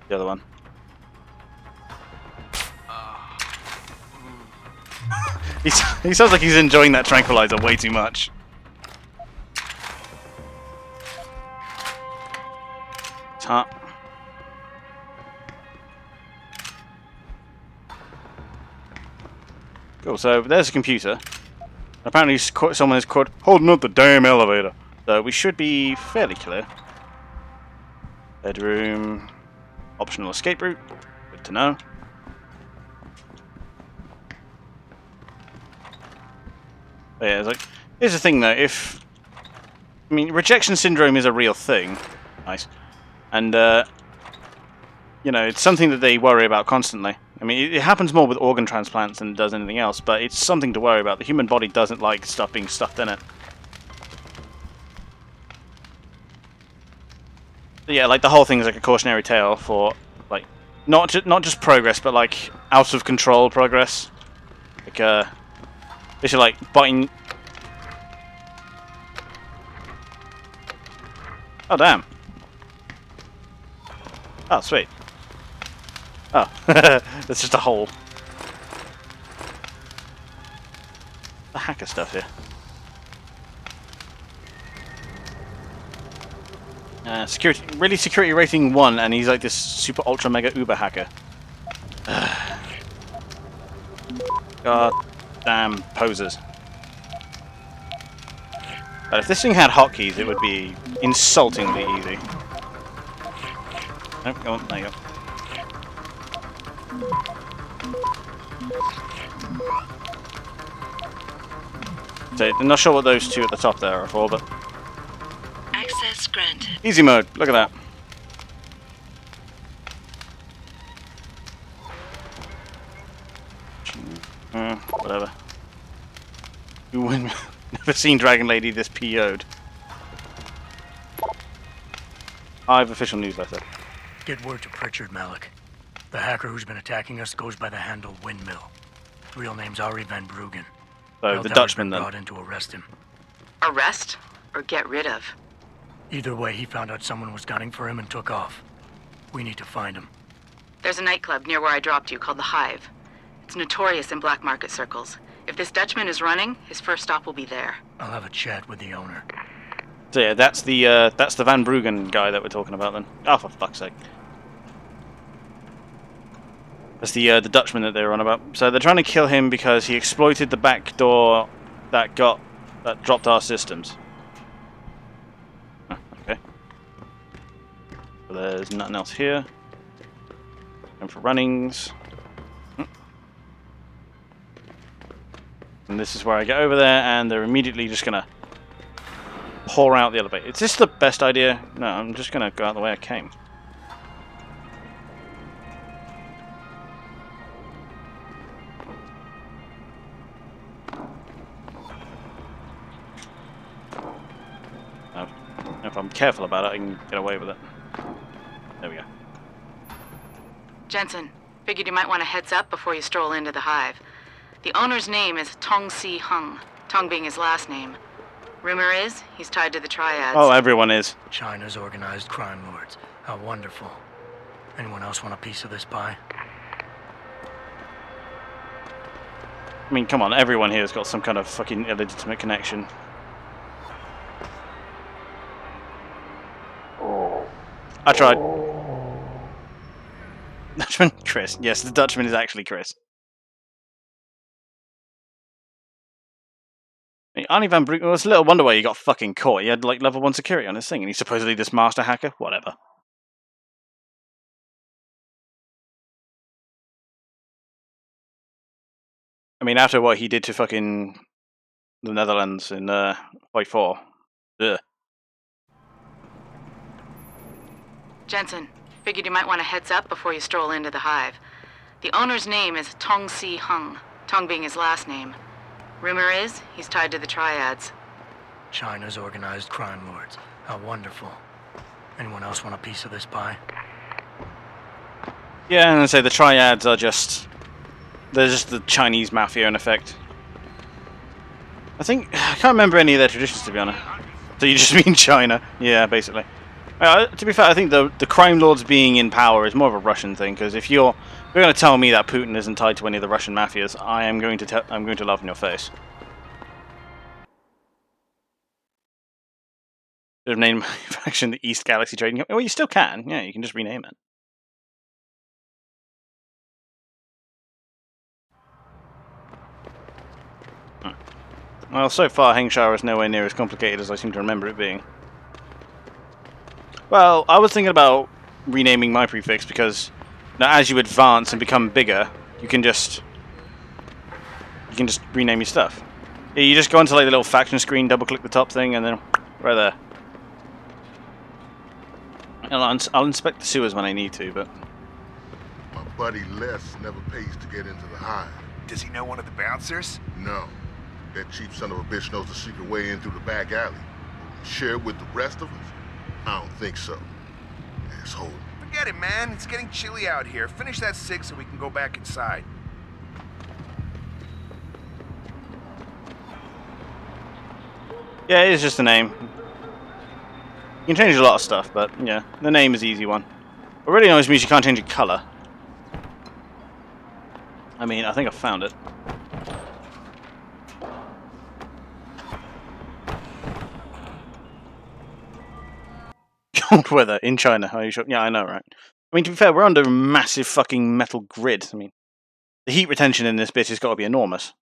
The other one. He sounds like he's enjoying that tranquilizer way too much. Huh. Cool, so there's a computer. Apparently someone is caught holding up the damn elevator. So we should be fairly clear. Bedroom. Optional escape route. Good to know. But yeah, it's like, here's the thing though, I mean, rejection syndrome is a real thing. Nice. And, you know, it's something that they worry about constantly. I mean, it happens more with organ transplants than it does anything else, but it's something to worry about. The human body doesn't like stuff being stuffed in it. But yeah, like the whole thing is like a cautionary tale for, like, not just progress, but like out of control progress. Like, basically like biting. Oh damn. Oh sweet. Oh, that's just a hole. The hacker stuff here. Security rating 1, and he's like this super ultra mega uber hacker. God damn posers. But if this thing had hotkeys, it would be insultingly easy. Nope, go on, there you go. So, I'm not sure what those two at the top there are for, but... Access granted. Easy mode, look at that. Whatever. You wouldn't... Never seen Dragon Lady this PO'd. Hive official newsletter. Get word to Pritchard, Malik. The hacker who's been attacking us goes by the handle Windmill. Real name's Ari Van Bruggen. So, the Dutchman then. Brought in to arrest him. Arrest? Or get rid of? Either way, he found out someone was gunning for him and took off. We need to find him. There's a nightclub near where I dropped you called the Hive. It's notorious in black market circles. If this Dutchman is running, his first stop will be there. I'll have a chat with the owner. So yeah, that's the Van Bruggen guy that we're talking about then. Oh, for fuck's sake. That's the Dutchman that they were on about. So they're trying to kill him because he exploited the back door that dropped our systems. Oh, okay. So there's nothing else here. And for runnings. And this is where I get over there, and they're immediately just gonna pour out the elevator. Is this the best idea? No, I'm just gonna go out the way I came. If I'm careful about it, I can get away with it. There we go. Jensen, figured you might want a heads up before you stroll into the Hive. The owner's name is Tong Si Hung, Tong being his last name. Rumor is, he's tied to the Triads. Oh, everyone is. China's organized crime lords. How wonderful. Anyone else want a piece of this pie? I mean, come on, everyone here has got some kind of fucking illegitimate connection. I tried. Dutchman? Chris. Yes, the Dutchman is actually Chris. I mean, Arnie Van Broek, well, it's a little wonder why he got fucking caught. He had like level 1 security on his thing, and he's supposedly this master hacker. Whatever. I mean, after what he did to fucking the Netherlands in Pt.4. Ugh. Jensen, figured you might want a heads up before you stroll into the hive. The owner's name is Tong-Si Hung, Tong being his last name. Rumor is he's tied to the triads. China's organized crime lords. How wonderful. Anyone else want a piece of this pie? Yeah, and I say the triads are just... They're just the Chinese mafia in effect. I can't remember any of their traditions, to be honest. So you just mean China? Yeah, basically. To be fair, I think the crime lords being in power is more of a Russian thing, because if you're going to tell me that Putin isn't tied to any of the Russian mafias, I'm going to laugh in your face. Should have named my faction the East Galaxy Trading Company. Well, you still can. Yeah, you can just rename it. Well, so far, Hengshire is nowhere near as complicated as I seem to remember it being. Well, I was thinking about renaming my prefix because now, as you advance and become bigger, you can just rename your stuff. Yeah, you just go into like the little faction screen, double-click the top thing, and then right there. And I'll inspect the sewers when I need to, but My buddy Les never pays to get into the hive. Does he know one of the bouncers? No. That cheap son of a bitch knows the secret way in through the back alley. Share it with the rest of us? I don't think so. Asshole. Forget it, man. It's getting chilly out here. Finish that cig so we can go back inside. yeah, it is just a name. You can change a lot of stuff, but yeah, the name is the easy one. What really annoys me is you can't change your colour. I mean, I think I found it. Cold weather in China. Are you sure? Yeah, I know, right? I mean, to be fair, we're under a massive fucking metal grid. I mean, the heat retention in this bit has got to be enormous.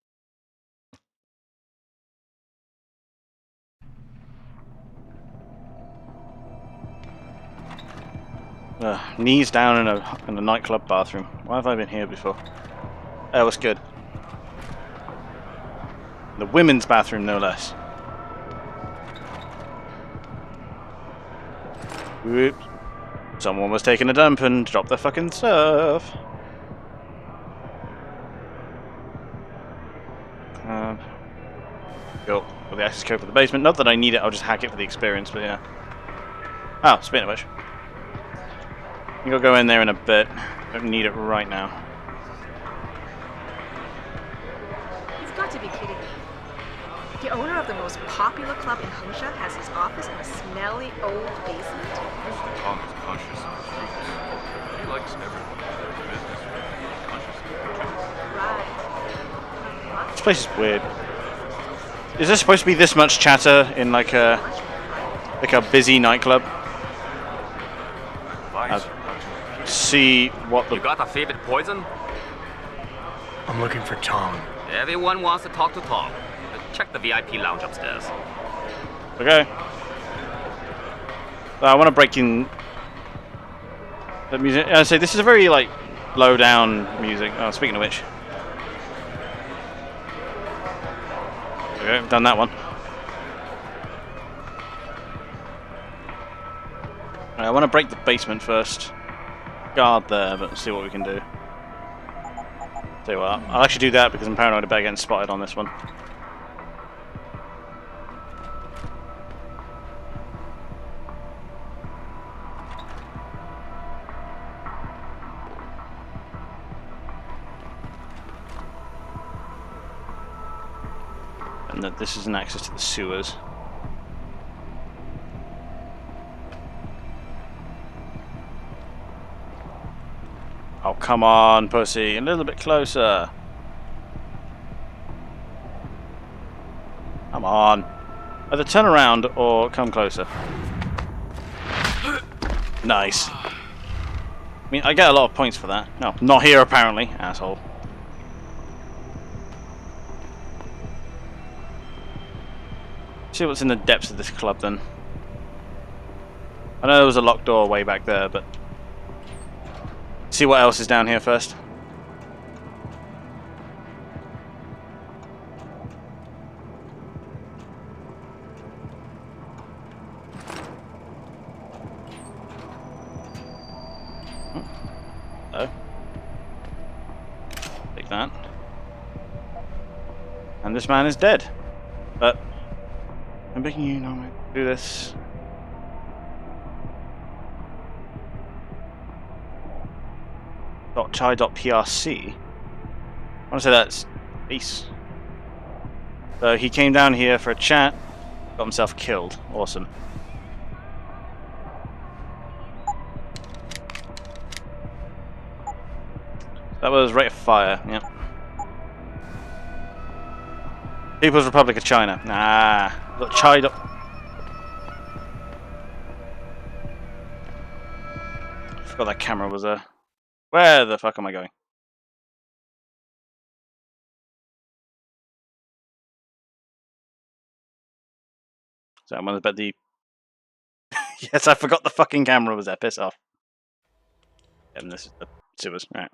Knees down in a nightclub bathroom. Why have I been here before? Oh, it's good. The women's bathroom, no less. Whoops. Someone was taking a dump and dropped their fucking stuff. Cool. Got the access code for the basement. Not that I need it, I'll just hack it for the experience, but yeah. Oh, speaking of which. I think I'll go in there in a bit. Don't need it right now. He's got to be kidding me. The owner of the most popular club in Hengsha has his office in a smelly old basement? Mr. Tom is conscious of his roots. He likes everyone in their business to be conscious of their roots. Right. This place is weird. Is there supposed to be this much chatter in like a busy nightclub? See what the... You got a favorite poison? I'm looking for Tong. Everyone wants to talk to Tom. Check the VIP lounge upstairs. Okay. I want to break in the music. I say this is a very like low down music. Oh, speaking of which. Okay, I've done that one. I want to break the basement first. Guard there, but see what we can do. Tell you what, I'll actually do that because I'm paranoid about getting spotted on this one. And that this is an access to the sewers. Oh, come on, pussy. A little bit closer. Come on. Either turn around or come closer. Nice. I mean, I get a lot of points for that. No, not here apparently, asshole. See what's in the depths of this club then. I know there was a locked door way back there, but see what else is down here first. Oh. Take that. And this man is dead. But I'm begging you not to do this. .chai.prc. I want to say that's peace. So he came down here for a chat, got himself killed. Awesome. That was rate of fire, yep. People's Republic of China. Nah. Chai. I forgot that camera was there. Where the fuck am I going? So I'm gonna bet the. Yes, I forgot the fucking camera was there. Piss off. And this is the sewers. Right.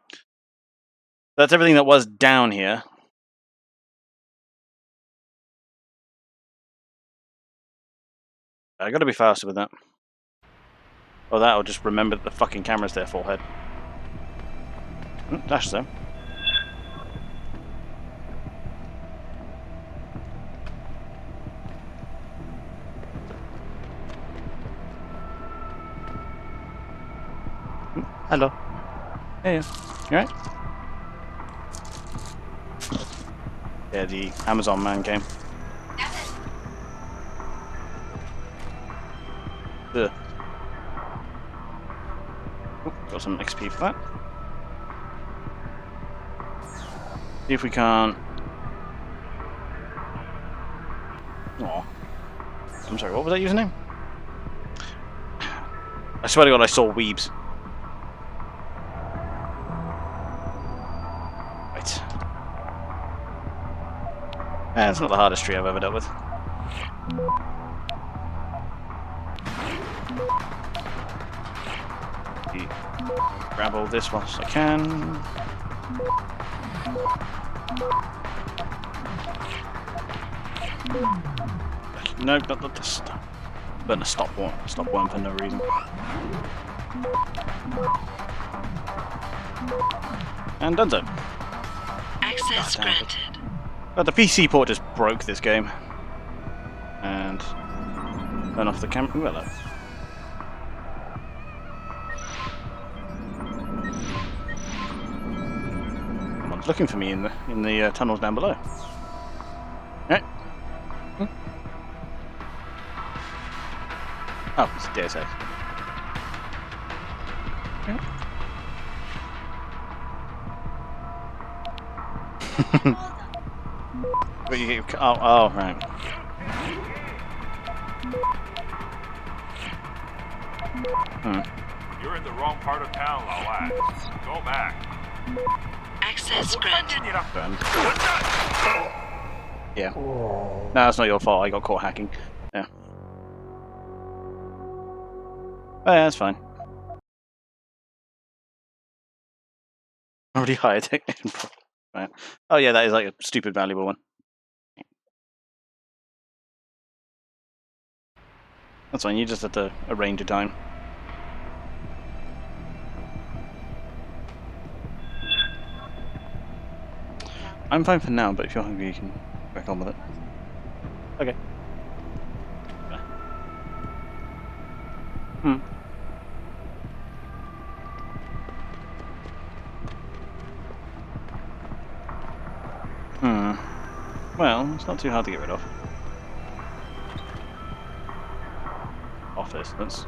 That's everything that was down here. I gotta be faster with that. Or that, or just remember that the fucking camera's there, forehead. Dash zone. Hello. Hey, you alright? Yeah, the Amazon man came. Ugh. Oh, got some XP for that. See if we can't. Oh, I'm sorry. What was that username? I swear to God, I saw Weebs. Right. It's not the hardest tree I've ever dealt with. Grab all this whilst I can. No, not this. Burn a stopworm for no reason. And done so. Access granted. But the PC port just broke this game. And turn off the camera. Ooh, hello. Someone's looking for me in the tunnels down below. Right. Oh, it's a DSA. Oh, right. You're in the wrong part of town, Lawad. Go back. Access granted. Yeah. No, that's not your fault. I got caught hacking. Yeah. Oh, yeah, that's fine. Already hired technician. Right. Oh yeah, that is like a stupid valuable one. That's fine, you just have to arrange a time. I'm fine for now, but if you're hungry you can crack on with it. Okay. Well, it's not too hard to get rid of. Office, let's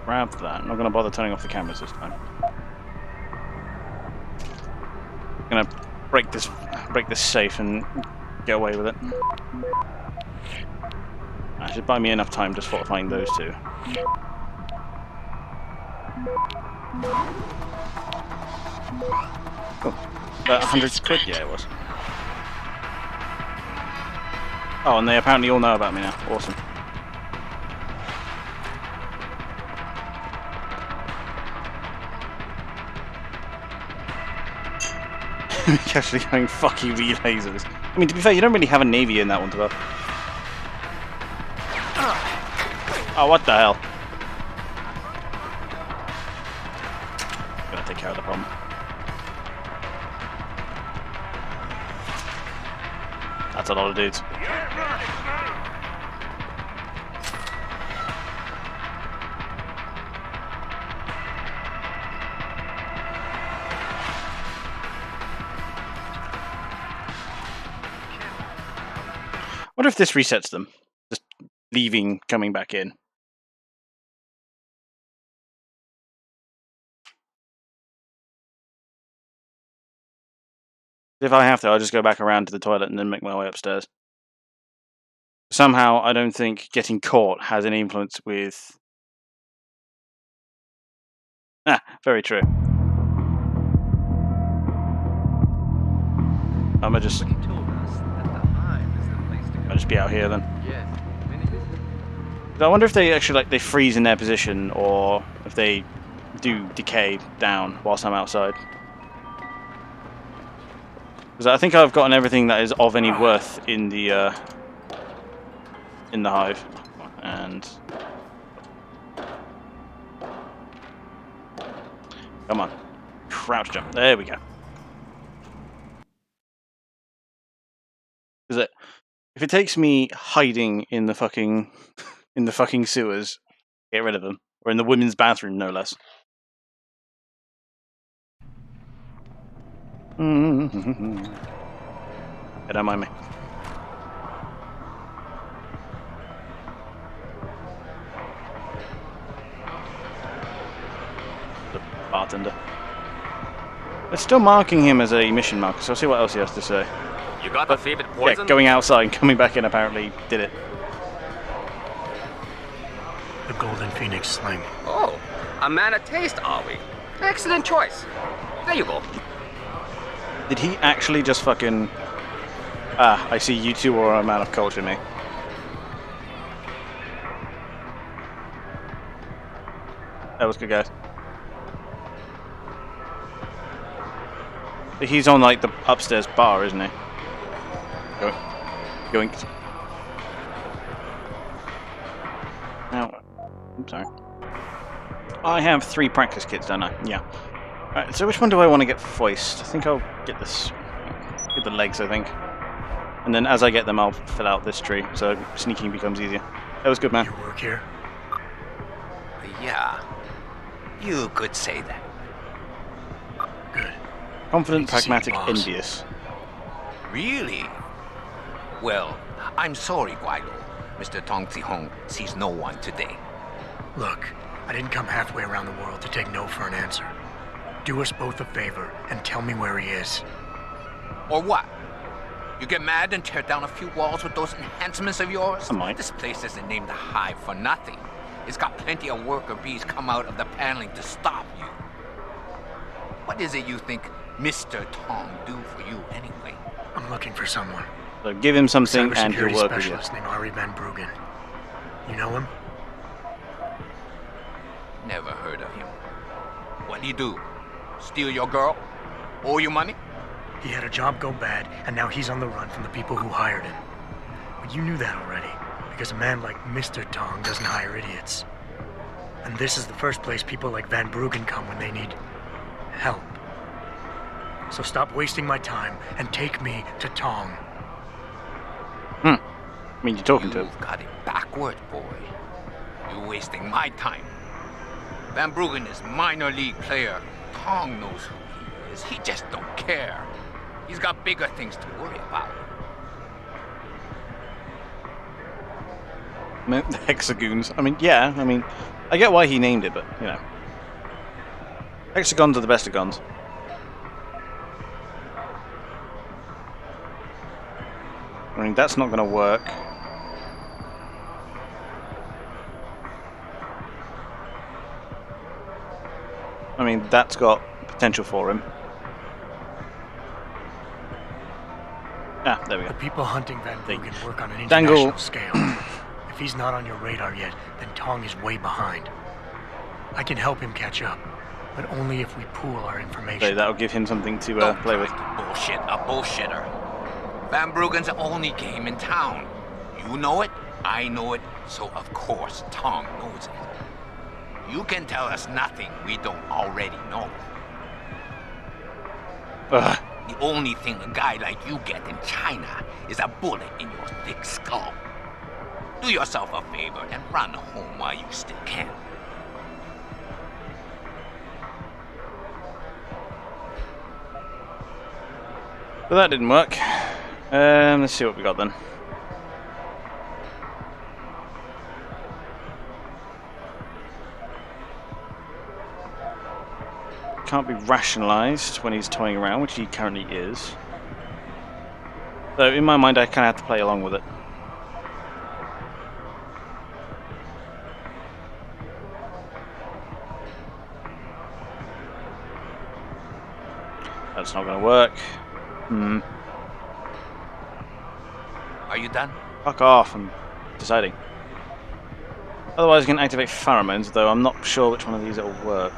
grab that. I'm not going to bother turning off the cameras this time. I'm going to break this safe and get away with it. That should buy me enough time just fortifying those two. Cool. 100 quid? Yeah, it was. Oh, and they apparently all know about me now. Awesome. Actually going fucking lasers. I mean, to be fair, you don't really have a navy in that one, to go. Oh, what the hell? Gonna take care of the problem. That's a lot of dudes. What if this resets them? Just leaving, coming back in. If I have to, I'll just go back around to the toilet and then make my way upstairs. Somehow, I don't think getting caught has any influence with... Ah, very true. I'll just be out here then. I wonder if they actually they freeze in their position, or if they do decay down whilst I'm outside. Because I think I've gotten everything that is of any worth in the hive, and come on, crouch jump. There we go. Because if it takes me hiding in the fucking sewers, get rid of them, or in the women's bathroom, no less. Yeah, don't mind me. The bartender. They're still marking him as a mission marker, so I'll see what else he has to say. You got the favorite poison? Yeah, going outside and coming back in apparently did it. The Golden Phoenix sling. Oh, a man of taste, are we? Excellent choice. There you go. Did he actually just fucking... Ah, I see you two are a man of culture, me. That was good, guys. He's on, like, the upstairs bar, isn't he? Going. Now, I'm sorry. I have 3 practice kits, don't I? Yeah. Alright, so which one do I want to get foist? I think I'll get this. Get the legs, I think. And then as I get them, I'll fill out this tree, so sneaking becomes easier. That was good, man. You work here? Yeah. You could say that. Good. Confident, pragmatic, envious. Really? Well, I'm sorry, Guido. Mr. Tong Zihong sees no one today. Look, I didn't come halfway around the world to take no for an answer. Do us both a favor and tell me where he is. Or what? You get mad and tear down a few walls with those enhancements of yours? I might. This place isn't named the Hive for nothing. It's got plenty of worker bees come out of the paneling to stop you. What is it you think Mr. Tong do for you anyway? I'm looking for someone. So give him something and he'll work with you. Specialist named Ari Van Bruggen. You know him? Never heard of him. What'd he do? Steal your girl? Owe you money? He had a job go bad, and now he's on the run from the people who hired him. But you knew that already, because a man like Mr. Tong doesn't hire idiots. And this is the first place people like Van Bruggen come when they need help. So stop wasting my time and take me to Tong. I mean, you're talking to him. You've got it backward, boy. You're wasting my time. Van Bruggen is minor league player. Tong knows who he is. He just don't care. He's got bigger things to worry about. The hexagons. I mean, yeah, I get why he named it, but, you know. Hexagons are the best of guns. I mean, that's not going to work. I mean, that's got potential for him. Ah, there we go. The people hunting Van Bruggen work on an Dangle. international scale. If he's not on your radar yet, then Tong is way behind. I can help him catch up, but only if we pool our information. So that'll give him something to play with. Bullshit, a bullshitter. Van Bruggen's the only game in town. You know it, I know it, so of course Tong knows it. You can tell us nothing we don't already know. Ugh. The only thing a guy like you get in China is a bullet in your thick skull. Do yourself a favor and run home while you still can. But that didn't work. Let's see what we got then. Can't be rationalized when he's toying around, which he currently is. So in my mind, I kind of have to play along with it. That's not going to work. Are you done? Fuck off, I'm deciding. Otherwise I can activate pheromones, though I'm not sure which one of these it'll work.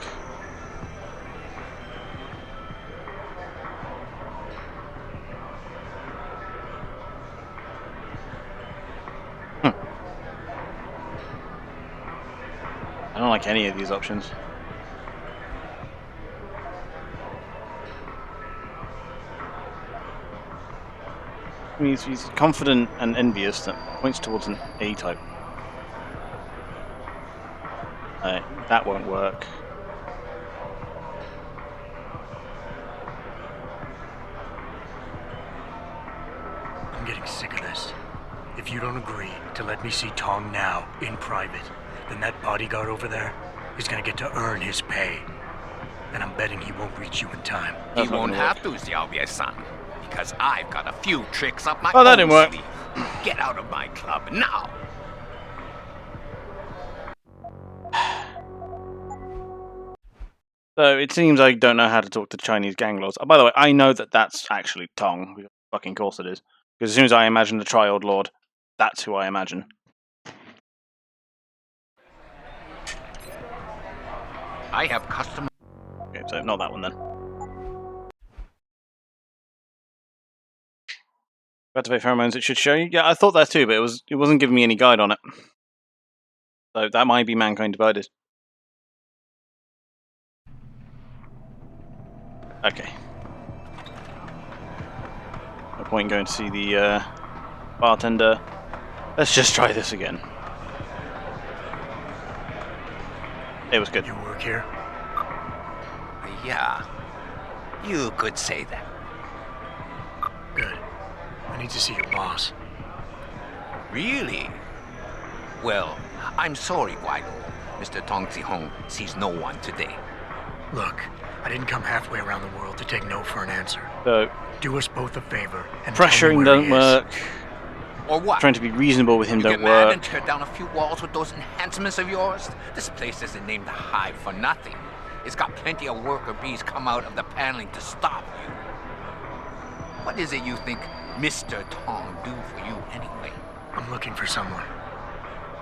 I don't like any of these options. I mean, he's confident and envious. That points towards an A-type. That won't work. I'm getting sick of this. If you don't agree to let me see Tong now, in private, then that bodyguard over there is gonna get to earn his pay. And I'm betting he won't reach you in time. He won't have to, Xiaobian-san, because I've got a few tricks up my Oh, that own didn't work. sleeve. Get out of my club now. So it seems I don't know how to talk to Chinese gang lords. Oh, by the way, I know that that's actually Tong. Fucking course it is. Because as soon as I imagine the Triod Lord, that's who I imagine. I have custom. Okay, so not that one then. Activate pheromones. It should show you. Yeah, I thought that too, but it wasn't giving me any guide on it. So that might be Mankind Divided. Okay. No point going to see the bartender. Let's just try this again. It was good. You work here? Yeah, you could say that. Good. I need to see your boss. Really? Well, I'm sorry, Guido. Mr. Tong Zihong sees no one today. Look, I didn't come halfway around the world to take no for an answer. So, do us both a favor and pressuring tell me don't where he work. Or what? Trying to be reasonable with him You don't get mad work. and tear down a few walls with those enhancements of yours? This place isn't named the Hive for nothing. It's got plenty of worker bees come out of the paneling to stop you. What is it you think Mr. Tong do for you anyway? I'm looking for someone.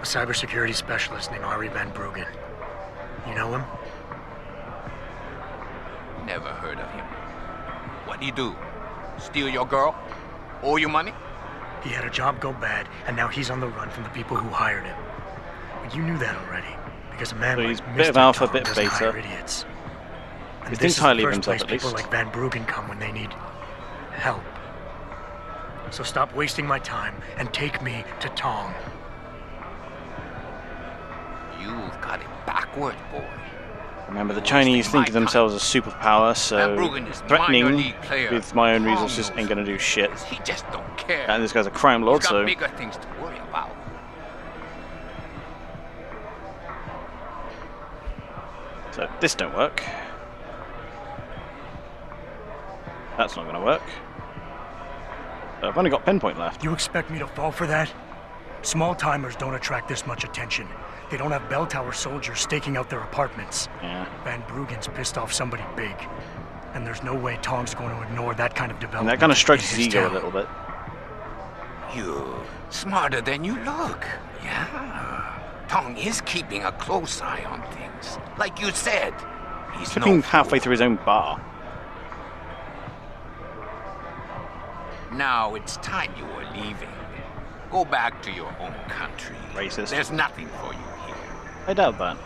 A cybersecurity specialist named Ari Van Bruggen. You know him? Never heard of him. What'd he do? Steal your girl? Owe you money? He had a job go bad, and now he's on the run from the people who hired him. But you knew that already, because a man So like he's a Mr. bit of alpha, Tong bit of doesn't beta. hire idiots. And He this thinks is highly the of first himself, place at people least. like Van Bruggen come when they need help. So stop wasting my time and take me to Tong. You've got it backward, boy. Remember, the Chinese think of themselves as superpower, so Van Bruggen is minor threatening league player. with my own Tong resources knows ain't gonna do shit. He just don't care. And this guy's a crime lord, He's got so bigger things to worry about. this don't work. That's not gonna work. I've only got pinpoint left. You expect me to fall for that? Small-timers don't attract this much attention. They don't have bell tower soldiers staking out their apartments. Yeah. Van Bruggen's pissed off somebody big. And there's no way Tong's going to ignore that kind of And development. that kind of strokes in his ego a town. little bit. You smarter than you look. Yeah. Tong is keeping a close eye on things. Like you said, he's Flipping halfway through his own bar. Now it's time you were leaving. Go back to your own country. Racist. There's nothing for you here. I doubt that.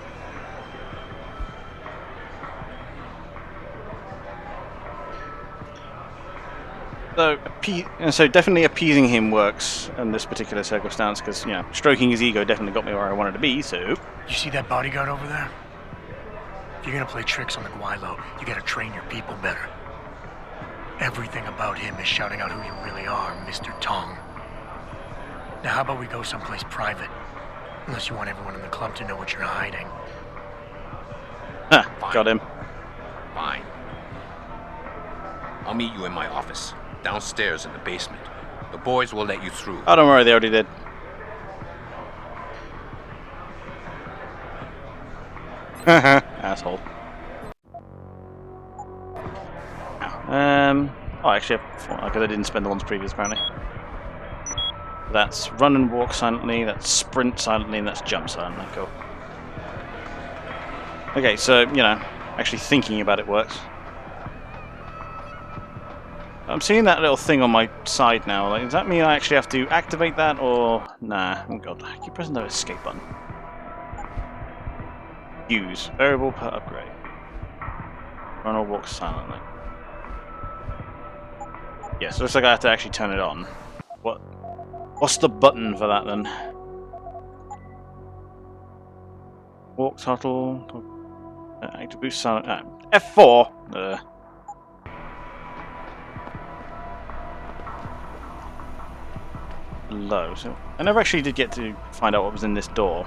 So definitely appeasing him works in this particular circumstance because, you know, stroking his ego definitely got me where I wanted to be, so... You see that bodyguard over there? If you're gonna play tricks on the Guaylo, you gotta train your people better. Everything about him is shouting out who you really are, Mr. Tong. Now how about we go someplace private? Unless you want everyone in the club to know what you're hiding. Got him. Fine. I'll meet you in my office, downstairs in the basement. The boys will let you through. Oh, don't worry, they already did. Asshole. Oh, actually, because I didn't spend the ones previous, apparently. That's run and walk silently, that's sprint silently, and that's jump silently. Cool. Okay, so, you know, actually thinking about it works. I'm seeing that little thing on my side now. Like, does that mean I actually have to activate that, or... Nah, oh god, I keep pressing the escape button. Use. Variable per upgrade. Run or walk silently. Yes, looks like I have to actually turn it on. What's the button for that then? Walk throttle. Active boost silent. F4. Low. So I never actually did get to find out what was in this door.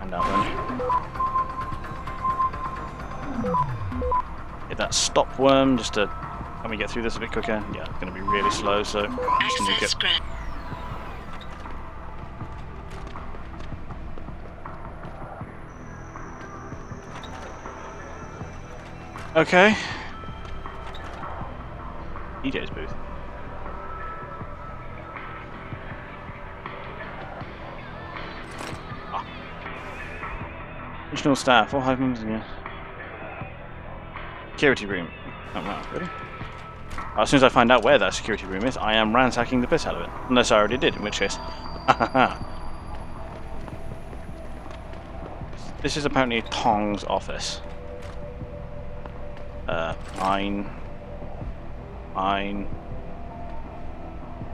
And out then. Hit that stop worm just to let me get through this a bit quicker. Yeah, it's going to be really slow, so I'm just going to get... Okay. DJ's booth. Additional staff, all hive members, yeah. Security room. Oh wow, really? As soon as I find out where that security room is, I am ransacking the piss out of it. Unless I already did, in which case. This is apparently Tong's office. Fine.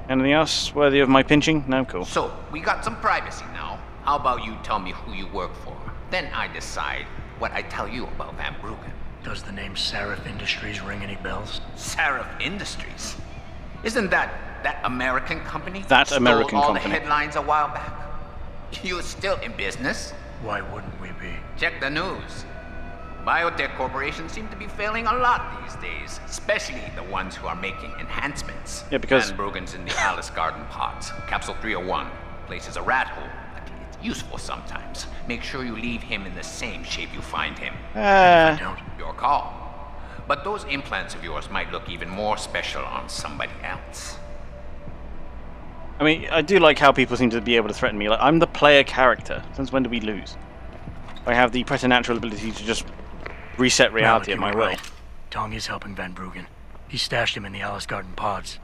Anything else worthy of my pinching? No, cool. So, we got some privacy now. How about you tell me who you work for? Then I decide what I tell you about Van Bruggen. Does the name Seraph Industries ring any bells? Seraph Industries? Isn't that American company? That American all company. The headlines a while back. You're still in business? Why wouldn't we be? Check the news. Biotech corporations seem to be failing a lot these days, especially the ones who are making enhancements. Yeah, because... Van Bruggen's in the Alice Garden pods. Capsule 301. Place is a rat hole, but it's useful sometimes. Make sure you leave him in the same shape you find him. Your call. But those implants of yours might look even more special on somebody else. I mean, I do like how people seem to be able to threaten me. Like, I'm the player character. Since when do we lose? I have the preternatural ability to just reset reality at my will. Right. Tong is helping Van Bruggen. He stashed him in the Alice Garden pods.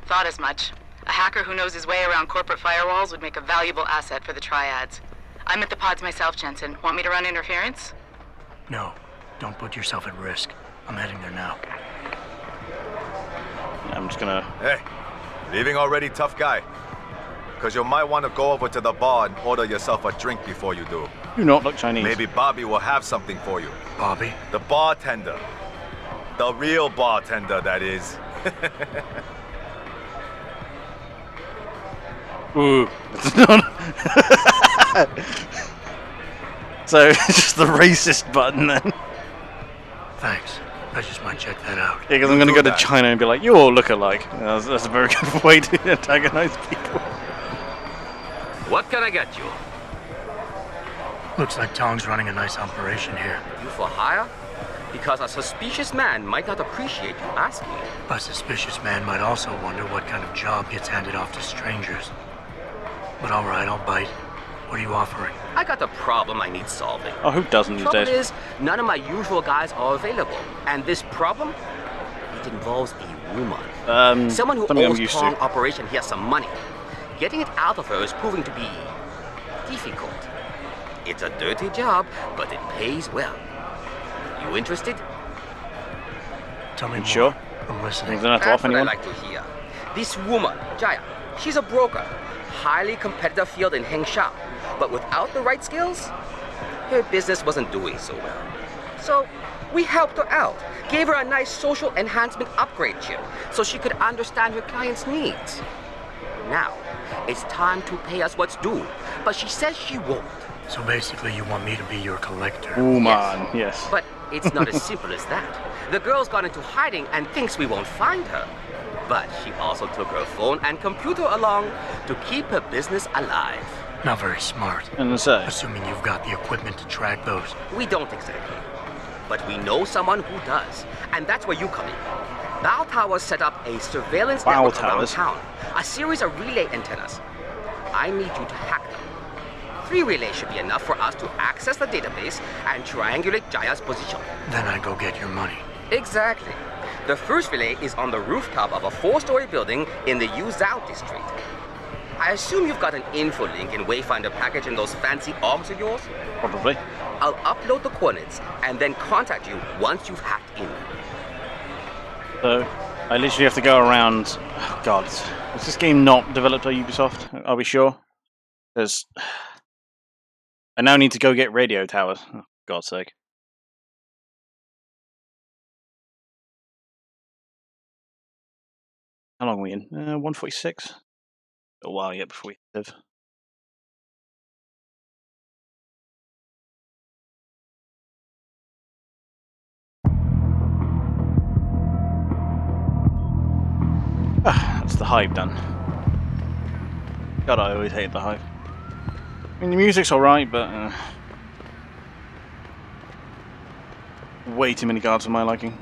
Thought as much. A hacker who knows his way around corporate firewalls would make a valuable asset for the triads. I'm at the pods myself, Jensen. Want me to run interference? No. Don't put yourself at risk. I'm heading there now. I'm just gonna... Hey, leaving already, tough guy? Because you might want to go over to the bar and order yourself a drink before you do. Do not look Chinese. Maybe Bobby will have something for you. Bobby? The bartender. The real bartender, that is. Ooh. It's not... So, just the racist button then. Thanks. I just might check that out. Yeah, because I'm going to go to China and be like, you all look alike. That's a very good way to antagonize people. What can I get you? Looks like Tong's running a nice operation here. You for hire? Because a suspicious man might not appreciate you asking. A suspicious man might also wonder what kind of job gets handed off to strangers. But alright, I'll bite. What are you offering? I got a problem I need solving. Oh, who doesn't these Trouble days? is, none of my usual guys are available. And this problem, it involves a woman. Someone who something I'm owns used Tong to. operation has some money. Getting it out of her is proving to be difficult. It's a dirty job, but it pays well. You interested? Tell me more. Sure. I'm listening. You don't have to That's offer what I anyone. like to hear. This woman, Jaya, she's a broker. Highly competitive field in Hengsha. But without the right skills, her business wasn't doing so well. So we helped her out. Gave her a nice social enhancement upgrade chip so she could understand her clients' needs. Now, it's time to pay us what's due. But she says she won't. So basically you want me to be your collector? Oh man, yes. But it's not as simple as that. The girl's gone into hiding and thinks we won't find her. But she also took her phone and computer along to keep her business alive. Not very smart. And so, assuming you've got the equipment to track those. We don't exactly. But we know someone who does. And that's where you come in. Bow Towers set up a surveillance Bow network around Towers? town. A series of relay antennas. I need you to hack them. 3 relays should be enough for us to access the database and triangulate Jaya's position. Then I go get your money. Exactly. The first relay is on the rooftop of a 4-story building in the Yuzhou district. I assume you've got an info link in Wayfinder package in those fancy arms of yours? Probably. I'll upload the coordinates and then contact you once you've hacked in. So, I literally have to go around... Oh, God, is this game not developed by Ubisoft? Are we sure? Because... I now need to go get radio towers. Oh, for God's sake. How long are we in? 146? A while yet before we live. Ah, that's the Hive done. God, I always hate the Hive. I mean, the music's alright, but... way too many guards for my liking.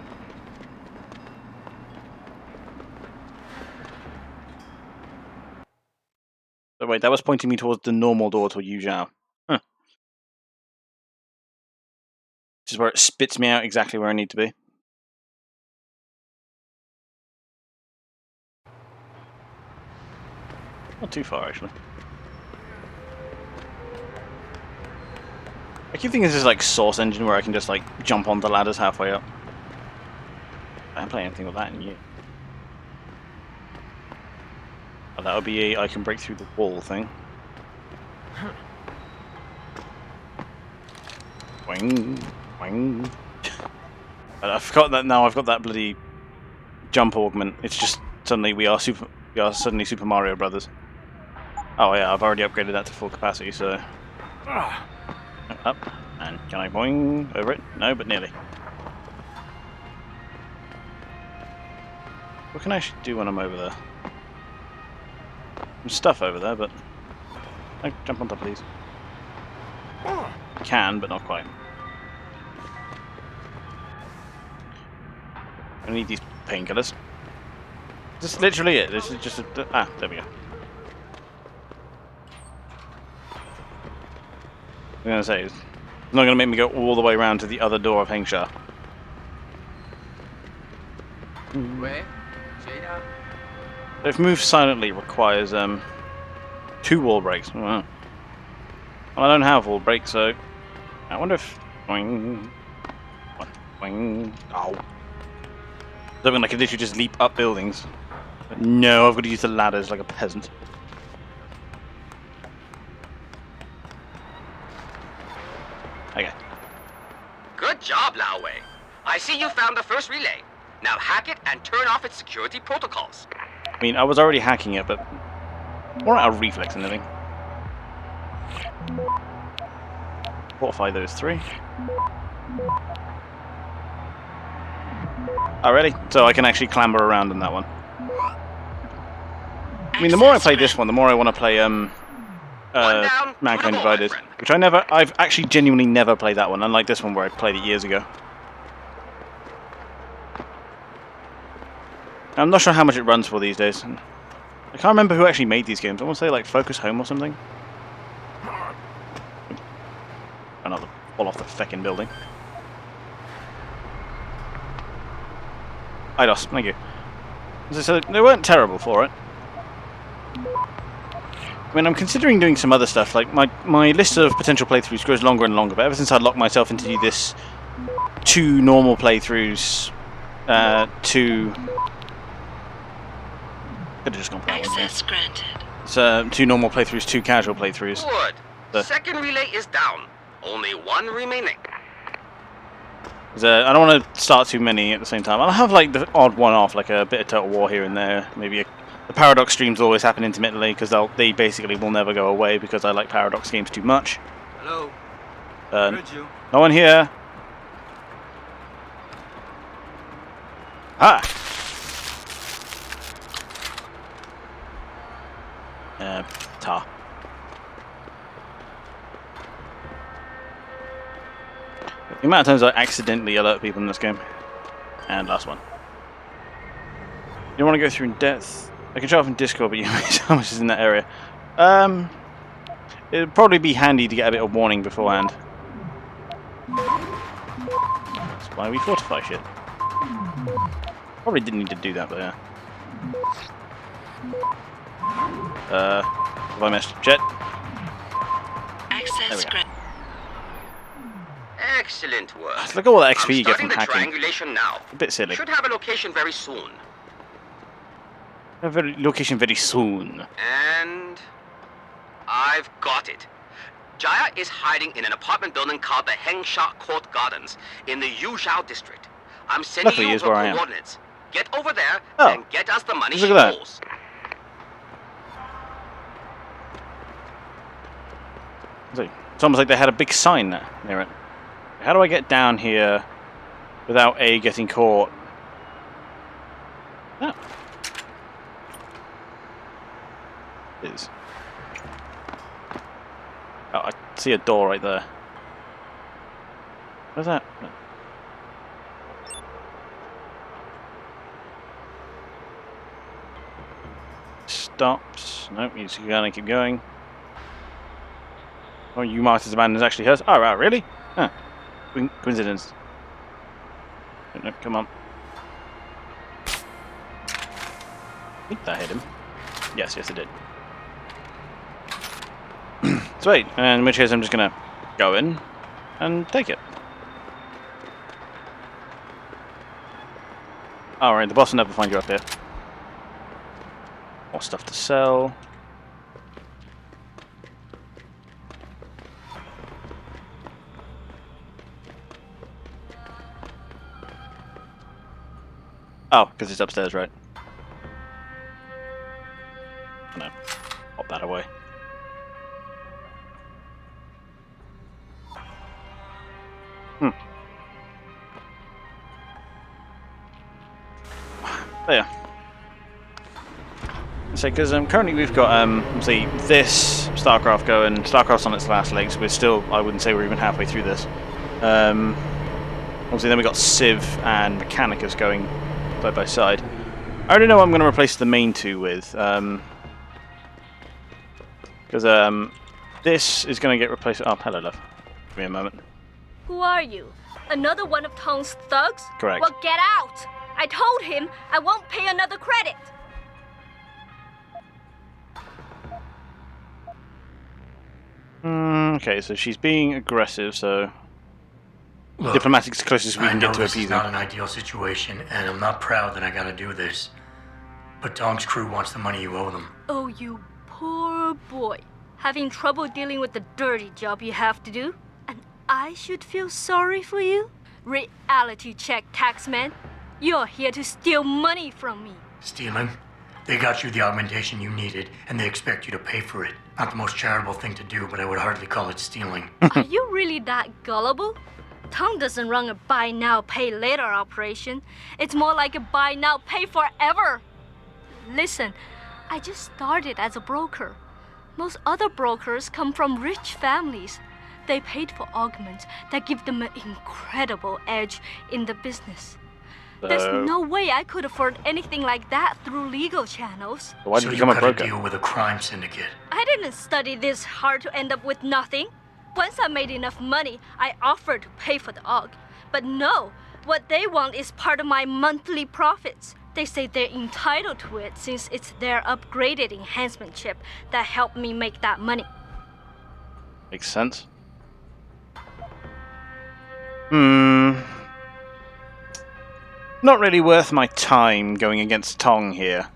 So wait, that was pointing me towards the normal door to Yuzhou. Huh. Which is where it spits me out exactly where I need to be. Not too far, actually. I keep thinking this is like Source Engine where I can just like jump onto ladders halfway up. I haven't played anything with that in years. Oh, that would be a I can break through the wall thing. Wing, wing. I forgot that now. I've got that bloody jump augment. It's just suddenly we are suddenly Super Mario Brothers. Oh yeah, I've already upgraded that to full capacity, so. Up, and can I boing over it? No, but nearly. What can I actually do when I'm over there? There's stuff over there, but... No, jump on top of these. Can, but not quite. I need these painkillers. This is literally it. This is just a... Ah, there we go. I was going to say, it's not going to make me go all the way around to the other door of Hengsha. If move silently requires 2 wall breaks. Well, I don't have wall breaks, so I wonder if boing, boing. Oh, something like I could literally just leap up buildings. But no, I've got to use the ladders like a peasant. Okay. Good job, Lao Wei. I see you found the first relay. Now hack it and turn off its security protocols. I mean, I was already hacking it, but more out of reflex than anything. Fortify those 3. Oh, really? So I can actually clamber around in that one. I mean, the more I play this one, the more I want to play Mankind Divided, which I've actually genuinely never played that one, unlike this one where I played it years ago. I'm not sure how much it runs for these days. I can't remember who actually made these games. I want to say like Focus Home or something. Another fall off the feckin' building. IDOS, thank you. So they weren't terrible for it. I mean, I'm considering doing some other stuff. Like my list of potential playthroughs grows longer and longer. But ever since I locked myself into this 2 normal playthroughs, 2. Could have just gone for that Access granted. So 2 normal playthroughs, 2 casual playthroughs. Good. Second relay is down. Only 1 remaining. I don't want to start too many at the same time. I'll have like the odd one off, like a bit of Total War here and there. Maybe the Paradox streams always happen intermittently because they basically will never go away because I like Paradox games too much. Hello. Heard you. No one here. Ah. Tar. The amount of times I accidentally alert people in this game. And last one. You don't want to go through in depth. I can show off in Discord, but you know how much is in that area. It'd probably be handy to get a bit of warning beforehand. That's why we fortify shit. Probably didn't need to do that, but yeah. Have I missed? Jet? Access granted. Excellent work. Look at all the XP you get starting from the hacking. triangulation now. A bit silly. Should have a location very soon. Location very soon. And I've got it. Jaya is hiding in an apartment building called the Hengsha Court Gardens in the Yuzhou district. I'm sending Luckily, you is her where I am. coordinates. Get over there Oh. and get us the money Look she at that. owes. It's almost like they had a big sign there near it. How do I get down here without getting caught? Oh. Is. Oh, I see a door right there. Where's that? Stops. Nope, you just gotta keep going. Oh, you marked as a man is actually hers. Oh, right, really? Huh. Coincidence. No, come on. I think that hit him. Yes, it did. Sweet. In which case, I'm just gonna go in and take it. Alright, the boss will never find you up here. More stuff to sell. Oh, because it's upstairs, right? No. Pop that away. There. So, because currently we've got see this StarCraft going. StarCraft's on its last legs. We're still, I wouldn't say we're even halfway through this. Obviously, then we got Civ and Mechanicus going side by side. I already know what I'm going to replace the main 2 with. Because this is going to get replaced. Oh, hello, love. Give me a moment. Who are you? Another one of Tong's thugs? Correct. Well, get out! I told him I won't pay another credit. Okay, so she's being aggressive, so diplomatic's the closest we can get to this is appeasing. not an ideal situation, and I'm not proud that I gotta do this. But Tong's crew wants the money you owe them. Oh, you poor boy. Having trouble dealing with the dirty job you have to do? And I should feel sorry for you? Reality check, taxman. You're here to steal money from me. Stealing? They got you the augmentation you needed, and they expect you to pay for it. Not the most charitable thing to do, but I would hardly call it stealing. Are you really that gullible? Tong doesn't run a buy now, pay later operation. It's more like a buy now, pay forever. Listen, I just started as a broker. Most other brokers come from rich families. They paid for augments that give them an incredible edge in the business. There's no way I could afford anything like that through legal channels. Why did you become a broker? Deal with a crime syndicate. I didn't study this hard to end up with nothing. Once I made enough money, I offered to pay for the aug. But no, what they want is part of my monthly profits. They say they're entitled to it since it's their upgraded enhancement chip that helped me make that money. Makes sense. Not really worth my time going against Tong here.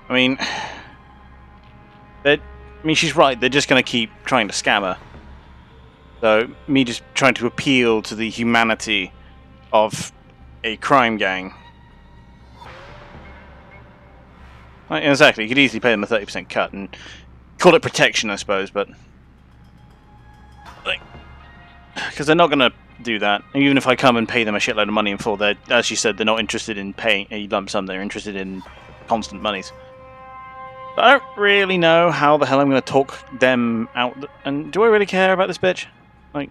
I mean, she's right. They're just going to keep trying to scam her. So, me just trying to appeal to the humanity of a crime gang. Exactly, you could easily pay them a 30% cut and call it protection, I suppose, but... because they're not going to do that. Even if I come and pay them a shitload of money in full, they're, as you said, they're not interested in paying a lump sum, they're interested in constant monies. But I don't really know how the hell I'm going to talk them out. And do I really care about this bitch? Like,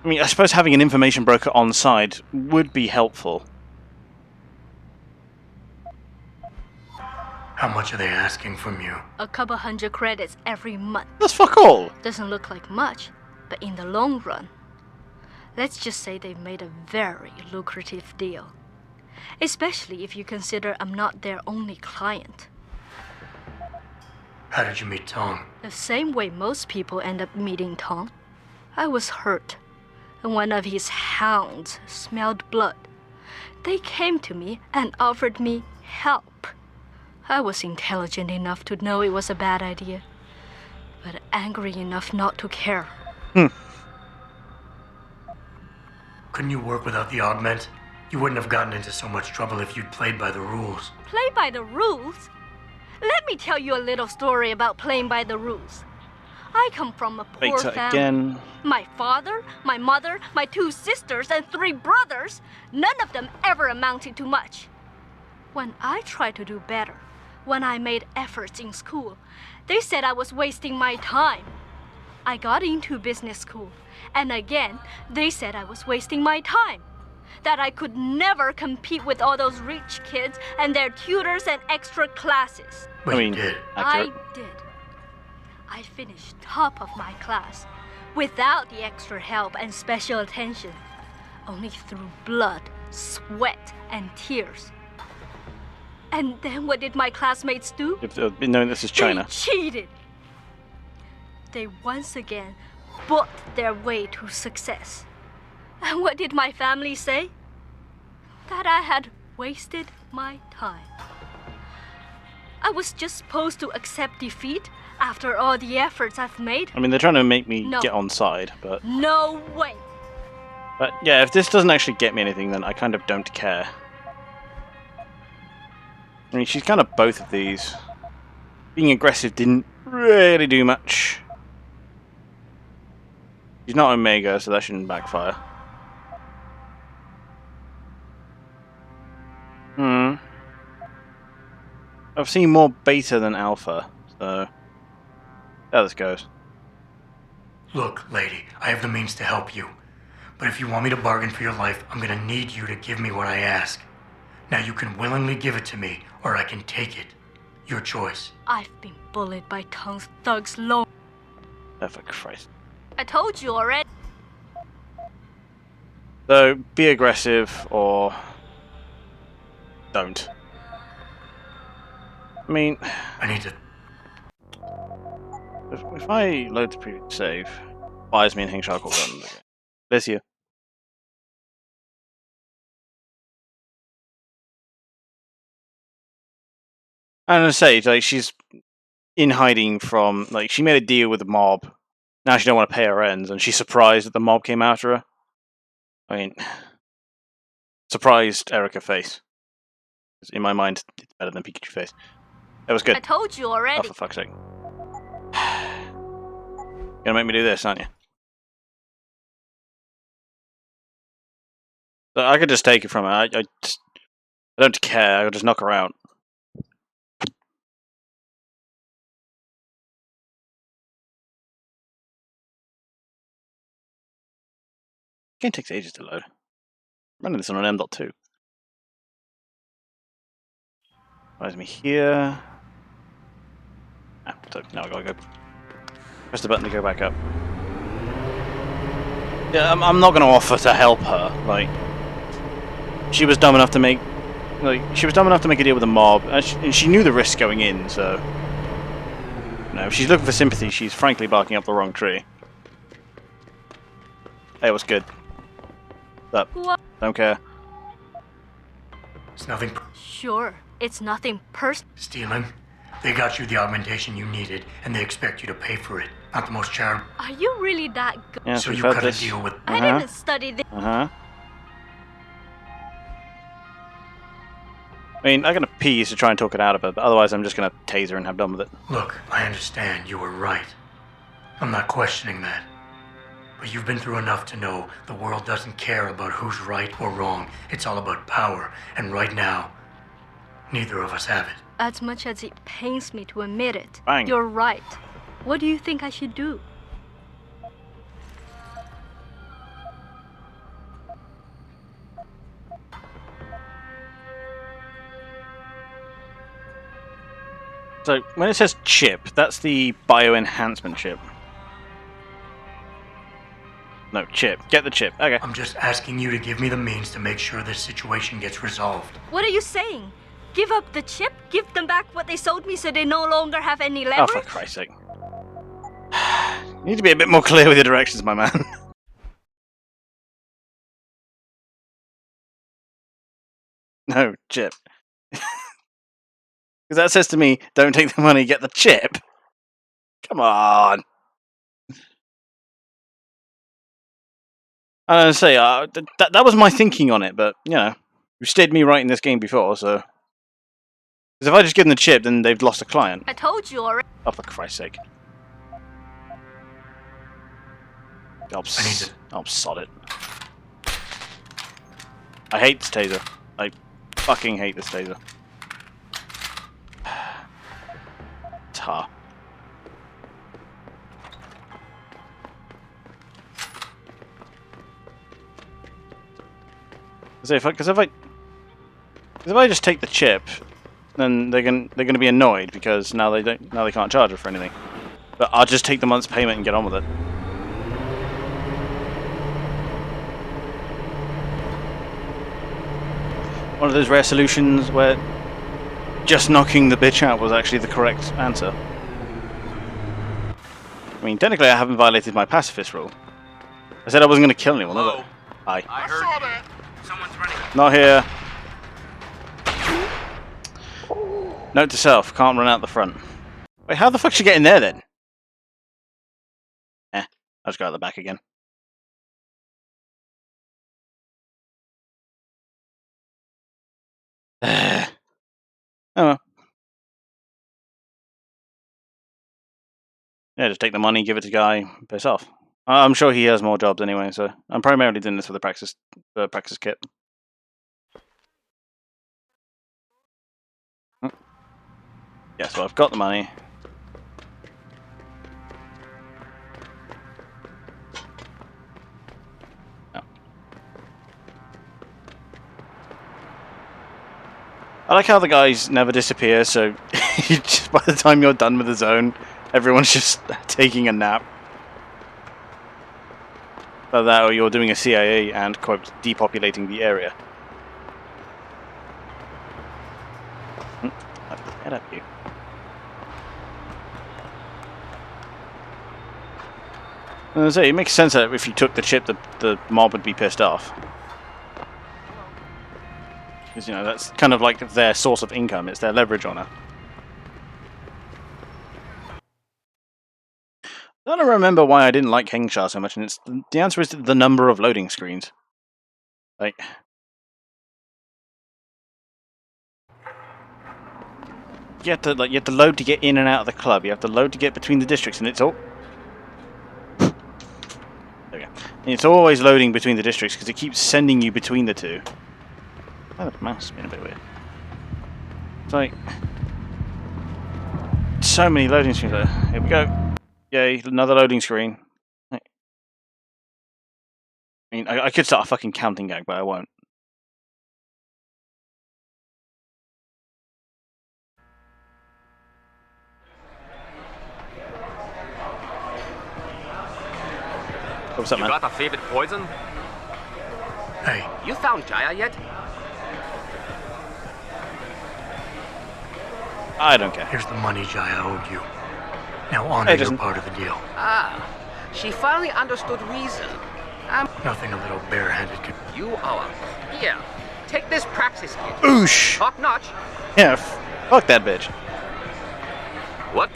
I mean, I suppose having an information broker on side would be helpful. How much are they asking from you? A couple hundred credits every month. That's fuck all! Doesn't look like much, but in the long run, let's just say they've made a very lucrative deal. Especially if you consider I'm not their only client. How did you meet Tong? The same way most people end up meeting Tong. I was hurt, and one of his hounds smelled blood. They came to me and offered me help. I was intelligent enough to know it was a bad idea, but angry enough not to care. Couldn't you work without the augment? You wouldn't have gotten into so much trouble if you'd played by the rules. Play by the rules? Let me tell you a little story about playing by the rules. I come from a poor family. Again. My father, my mother, my 2 sisters, and 3 brothers, none of them ever amounted to much. When I tried to do better, when I made efforts in school, they said I was wasting my time. I got into business school, and again, they said I was wasting my time. That I could never compete with all those rich kids and their tutors and extra classes. But you did. I did. I finished top of my class, without the extra help and special attention, only through blood, sweat, and tears. And then what did my classmates do? Knowing this is China. They cheated. They once again bought their way to success. And what did my family say? That I had wasted my time. I was just supposed to accept defeat after all the efforts I've made? I mean, they're trying to make me get on side, but... No way! But yeah, if this doesn't actually get me anything, then I kind of don't care. I mean, she's kind of both of these. Being aggressive didn't really do much. She's not Omega, so that shouldn't backfire. I've seen more beta than alpha, so there this goes. Look, lady, I have the means to help you. But if you want me to bargain for your life, I'm gonna need you to give me what I ask. Now you can willingly give it to me, or I can take it. Your choice. I've been bullied by Tong's thugs long. Oh, for Christ. I told you already. So, be aggressive, or... don't. I mean... I need to... If I load the previous save, buys me and Heng Shark will run again. Bless you. I'm gonna say, like, she's in hiding from, like, she made a deal with the mob. Now she don't want to pay her ends, and she's surprised that the mob came after her. I mean, surprised Erica face. In my mind, it's better than Pikachu face. It was good. I told you Oh, already. for fuck's sake. You're gonna make me do this, aren't you? So I could just take it from her. I don't care. I'll just knock her out. Game takes ages to load. I'm running this on an M.2. Where's me here? Ah, so now I gotta go. Press the button to go back up. Yeah, I'm not gonna offer to help her. Like, she was dumb enough to make, a deal with the mob, and she knew the risk going in. So, if she's looking for sympathy, she's frankly barking up the wrong tree. Hey, what's good? What's up? Don't care. It's nothing. Sure, it's nothing personal. Stealing. They got you the augmentation you needed, and they expect you to pay for it. Not the most charitable. Are you really that good? Yeah, So you gotta deal with. I didn't study this. I mean, I'm gonna pee to try and talk it out of her, but otherwise I'm just gonna tase her and have done with it. Look, I understand you were right. I'm not questioning that. But you've been through enough to know the world doesn't care about who's right or wrong. It's all about power, and right now, neither of us have it. As much as it pains me to admit it, Bang. You're right. What do you think I should do? So, when it says chip, that's the bio-enhancement chip. No, chip. Get the chip. Okay. I'm just asking you to give me the means to make sure this situation gets resolved. What are you saying? Give up the chip? Give them back what they sold me so they no longer have any Oh, leverage? for Christ's sake. You need to be a bit more clear with your directions, my man. No, chip. Because that says to me, don't take the money, get the chip. Come on. I was say, that was my thinking on it, but, you steered me right in this game before, so... Because if I just give them the chip, then they've lost a client. I told you already. Oh, for Christ's sake. I'll sod it. I hate this taser. I fucking hate this taser. Tar. Because if I just take the chip, then they're gonna be annoyed because now they can't charge her for anything. But I'll just take the month's payment and get on with it. One of those rare solutions where just knocking the bitch out was actually the correct answer. I mean, technically I haven't violated my pacifist rule. I said I wasn't going to kill anyone, was I? Hi. I heard that. Someone's running. Not here. Note to self, can't run out the front. Wait, how the fuck should you get in there then? I'll just go out the back again. Oh well. Yeah, just take the money, give it to the guy, piss off. I'm sure he has more jobs anyway, so I'm primarily doing this for the praxis kit. Yeah, so I've got the money. Oh. I like how the guys never disappear, so by the time you're done with the zone, everyone's just taking a nap. Either that or you're doing a CIA and, quote, depopulating the area. Head up, you. I was say, it makes sense that if you took the chip, the mob would be pissed off. Because, that's kind of like their source of income. It's their leverage on her. I don't remember why I didn't like Hengsha so much, and the answer is the number of loading screens. Like... you have to load to get in and out of the club. You have to load to get between the districts, and it's all. There we go. And it's always loading between the districts because it keeps sending you between the two. Oh, the mouse has been a bit weird. It's like so many loading screens there. Here we go. Yay, another loading screen. I mean, I could start a fucking counting gag, but I won't. What's up, You man? got a favorite poison? Hey. You found Jaya yet? I don't care. Here's the money Jaya owed you. Now honor your part of the deal. Ah, she finally understood reason. Nothing a little barehanded could. You are. Here, take this praxis kit. Oosh! Top notch. Yeah, fuck that bitch. What?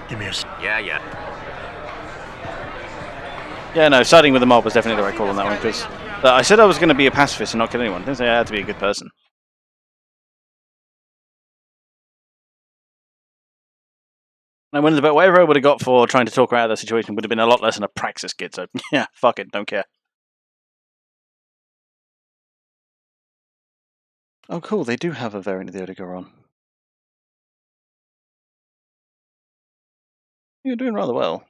Give me a. Yeah. Yeah, no, siding with the mob was definitely the right call on that one, because I said I was going to be a pacifist and not kill anyone. I didn't say I had to be a good person. I wondered about whatever I would have got for trying to talk her out of the situation would have been a lot less than a praxis kit, so yeah, fuck it, don't care. Oh cool, they do have a variant of the Odegaron. You're doing rather well.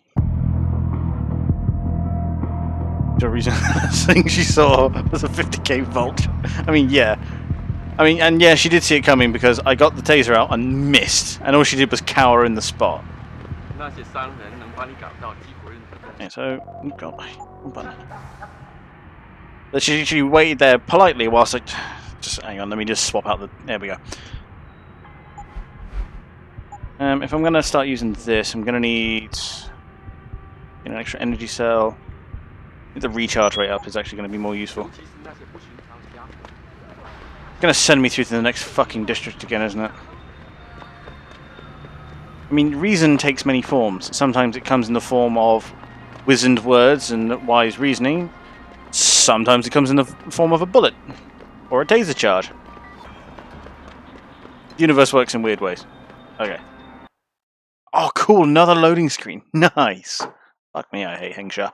The reason thing she saw was a 50k vulture. I mean, yeah. And yeah, she did see it coming because I got the taser out and missed, and all she did was cower in the spot. Yeah, so, oh god, one button. But she waited there politely whilst I... Just hang on, let me just swap out the... There we go. If I'm going to start using this, I'm going to need an extra energy cell. The recharge rate up is actually going to be more useful. It's going to send me through to the next fucking district again, isn't it? I mean, reason takes many forms. Sometimes it comes in the form of wizened words and wise reasoning. Sometimes it comes in the form of a bullet. Or a taser charge. The universe works in weird ways. Okay. Oh, cool, another loading screen. Nice. Fuck me, I hate Hengsha.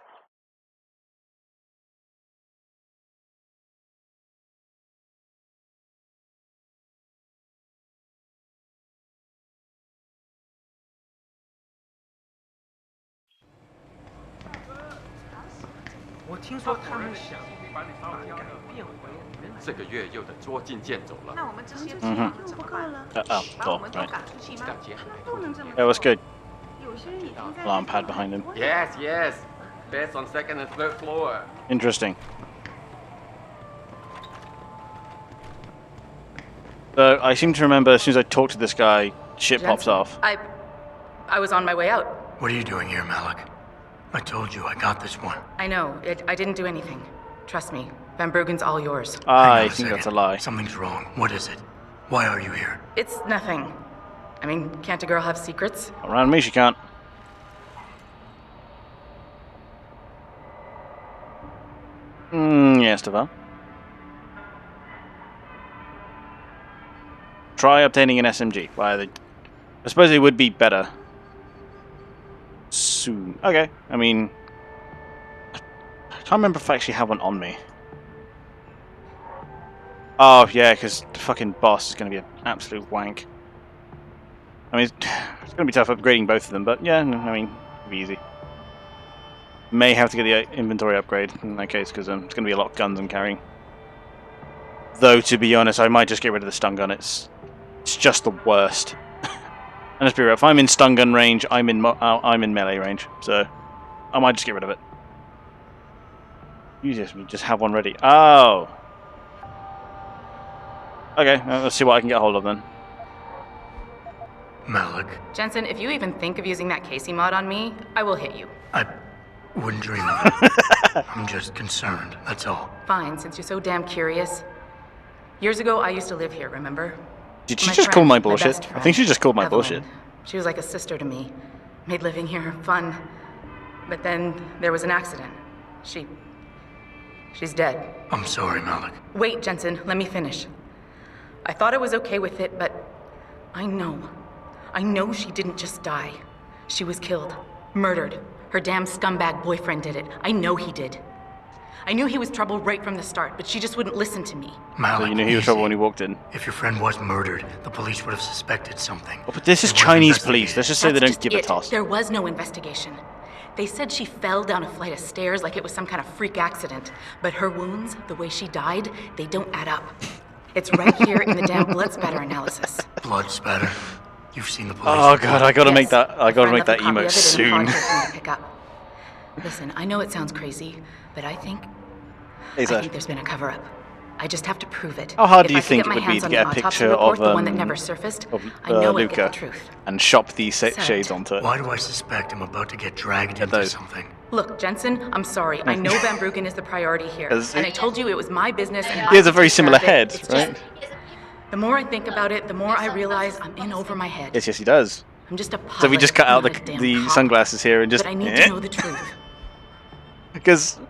That was good. Alarm pad behind him. Yes. Beds on second and third floor. Interesting. So I seem to remember as soon as I talk to this guy, shit pops off. I was on my way out. What are you doing here, Malik? I told you I got this one. I know. I didn't do anything. Trust me. Van Bruggen's all yours. I think that's a lie. Something's wrong. What is it? Why are you here? It's nothing. I mean, can't a girl have secrets? Around me she can't. Yes, Deval. Try obtaining an SMG. I suppose it would be better soon. Okay, I mean, I can't remember if I actually have one on me. Oh yeah, because the fucking boss is going to be an absolute wank. I mean, it's going to be tough upgrading both of them, but yeah, I mean, it'll be easy. May have to get the inventory upgrade in that case, because it's going to be a lot of guns I'm carrying. Though, to be honest, I might just get rid of the stun gun. It's just the worst. And let's be real, if I'm in stun gun range, I'm in melee range, so I might just get rid of it. You just have one ready. Oh! Okay, let's see what I can get hold of then. Malik. Jensen, if you even think of using that Casey mod on me, I will hit you. I wouldn't dream of it. I'm just concerned, that's all. Fine, since you're so damn curious. Years ago, I used to live here, remember? Did she just call my bullshit? I think she just called my bullshit. She was like a sister to me. Made living here fun. But then there was an accident. She's dead. I'm sorry, Malik. Wait, Jensen, let me finish. I thought I was okay with it, but I know she didn't just die. She was killed. Murdered. Her damn scumbag boyfriend did it. I know he did. I knew he was trouble right from the start, but she just wouldn't listen to me. Malik, so you knew he was trouble when he walked in. If your friend was murdered, the police would have suspected something. Oh, but this is Chinese police. Let's just say they don't give a toss. There was no investigation. They said she fell down a flight of stairs like it was some kind of freak accident. But her wounds, the way she died, they don't add up. It's right here in the damn blood spatter analysis. Blood spatter? You've seen the police. Oh god, I gotta make that emote soon. Listen, I know it sounds crazy, but I think there's been a cover-up. I just have to prove it. How hard do you think it would be to get a picture of the one that never surfaced? Luca and shop these shades onto it? Why do I suspect I'm about to get dragged into something? Look, Jensen, I'm sorry. I know Van Bruggen is the priority here, and I told you it was my business. And he has a very similar head, right? The more I think about it, the more I realize I'm in over my head. Yes, he does. I'm just a pilot. So we just cut out the sunglasses here and just. But I need to know the truth. Because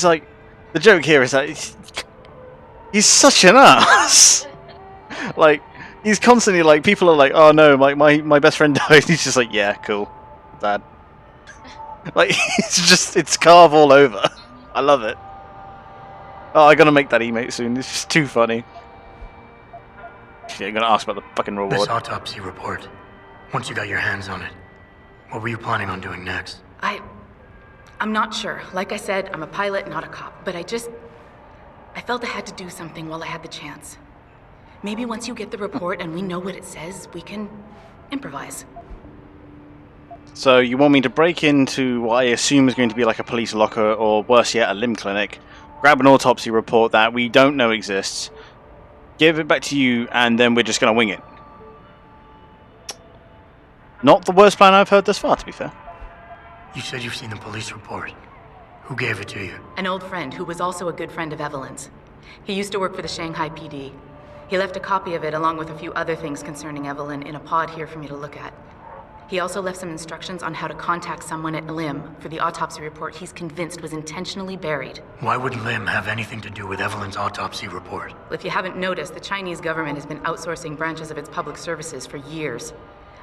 like the joke here is that he's such an ass. Like he's constantly like people are like, oh no, my best friend died. He's just like, yeah, cool, sad. Like it's carve all over. I love it. Oh, I gotta make that emote soon. It's just too funny. Yeah, I'm gonna ask about the fucking reward. This autopsy report. Once you got your hands on it, what were you planning on doing next? I'm not sure. Like I said, I'm a pilot, not a cop. But I felt I had to do something while I had the chance. Maybe once you get the report and we know what it says, we can improvise. So you want me to break into what I assume is going to be like a police locker, or worse yet, a limb clinic, grab an autopsy report that we don't know exists, give it back to you, and then we're just going to wing it. Not the worst plan I've heard thus far, to be fair. You said you've seen the police report. Who gave it to you? An old friend who was also a good friend of Evelyn's. He used to work for the Shanghai PD. He left a copy of it along with a few other things concerning Evelyn in a pod here for me to look at. He also left some instructions on how to contact someone at LIM for the autopsy report he's convinced was intentionally buried. Why would LIM have anything to do with Evelyn's autopsy report? If you haven't noticed, the Chinese government has been outsourcing branches of its public services for years.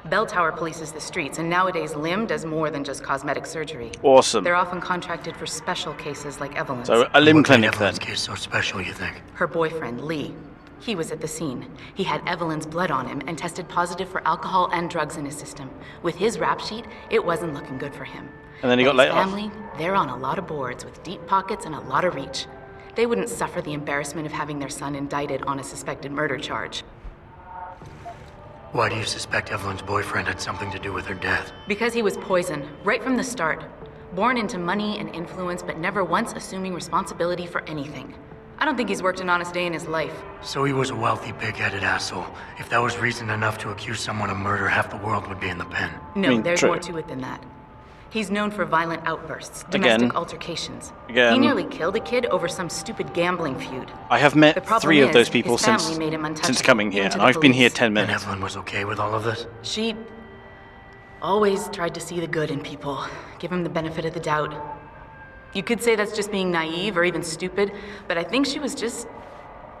Bell Tower polices the streets, and nowadays LIM does more than just cosmetic surgery. Awesome. They're often contracted for special cases like Evelyn's. So a limb clinic then. Evelyn's case so special, you think? Her boyfriend, Lee. He was at the scene. He had Evelyn's blood on him and tested positive for alcohol and drugs in his system. With his rap sheet, it wasn't looking good for him. And then he got let off. Family, they're on a lot of boards with deep pockets and a lot of reach. They wouldn't suffer the embarrassment of having their son indicted on a suspected murder charge. Why do you suspect Evelyn's boyfriend had something to do with her death? Because he was poison, right from the start. Born into money and influence, but never once assuming responsibility for anything. I don't think he's worked an honest day in his life. So he was a wealthy, big-headed asshole. If that was reason enough to accuse someone of murder, half the world would be in the pen. No, there's more to it than that. He's known for violent outbursts, domestic altercations. He nearly killed a kid over some stupid gambling feud. I have met 3 of those people since coming here, and I've been here 10 minutes. And Evelyn was okay with all of this? She always tried to see the good in people, give him the benefit of the doubt. You could say that's just being naive or even stupid, but I think she was just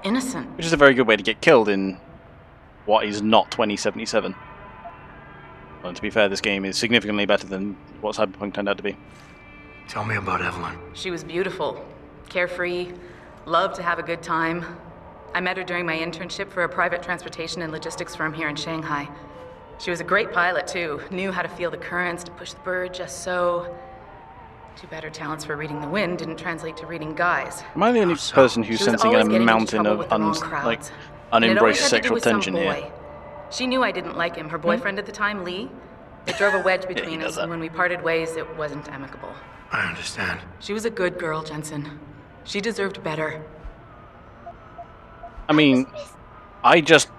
innocent. Which is a very good way to get killed in what is not 2077. And to be fair, this game is significantly better than what Cyberpunk turned out to be. Tell me about Evelyn. She was beautiful, carefree, loved to have a good time. I met her during my internship for a private transportation and logistics firm here in Shanghai. She was a great pilot, too. Knew how to feel the currents, to push the bird just so. Too bad her talents for reading the wind didn't translate to reading guys. Am I the only person who's sensing a mountain of unembraced sexual tension here? She knew I didn't like him. Her boyfriend at the time, Lee, it drove a wedge between us, and when we parted ways, it wasn't amicable. I understand. She was a good girl, Jensen. She deserved better. I mean, I just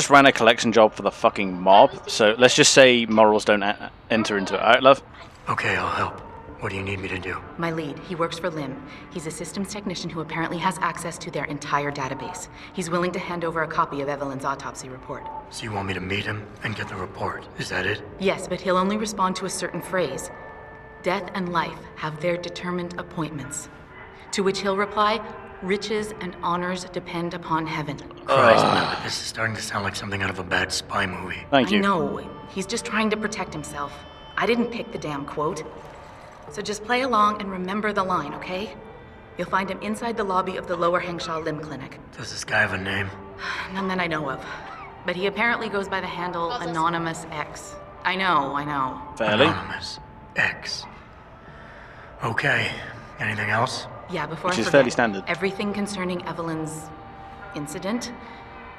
ran a collection job for the fucking mob, so let's just say morals don't enter into it. Alright, love? Okay, I'll help. What do you need me to do? My lead. He works for LIM. He's a systems technician who apparently has access to their entire database. He's willing to hand over a copy of Evelyn's autopsy report. So you want me to meet him and get the report? Is that it? Yes, but he'll only respond to a certain phrase. Death and life have their determined appointments. To which he'll reply, Riches and honors depend upon heaven. Christ, Lambert, this is starting to sound like something out of a bad spy movie. Thank you. I know. He's just trying to protect himself. I didn't pick the damn quote. So just play along and remember the line, okay? You'll find him inside the lobby of the Lower Hengsha Limb Clinic. Does this guy have a name? None that I know of. But he apparently goes by the handle Anonymous X. I know. Fairly. Anonymous X. Okay. Anything else? Yeah, before Which I is forget, fairly standard. everything concerning Evelyn's incident,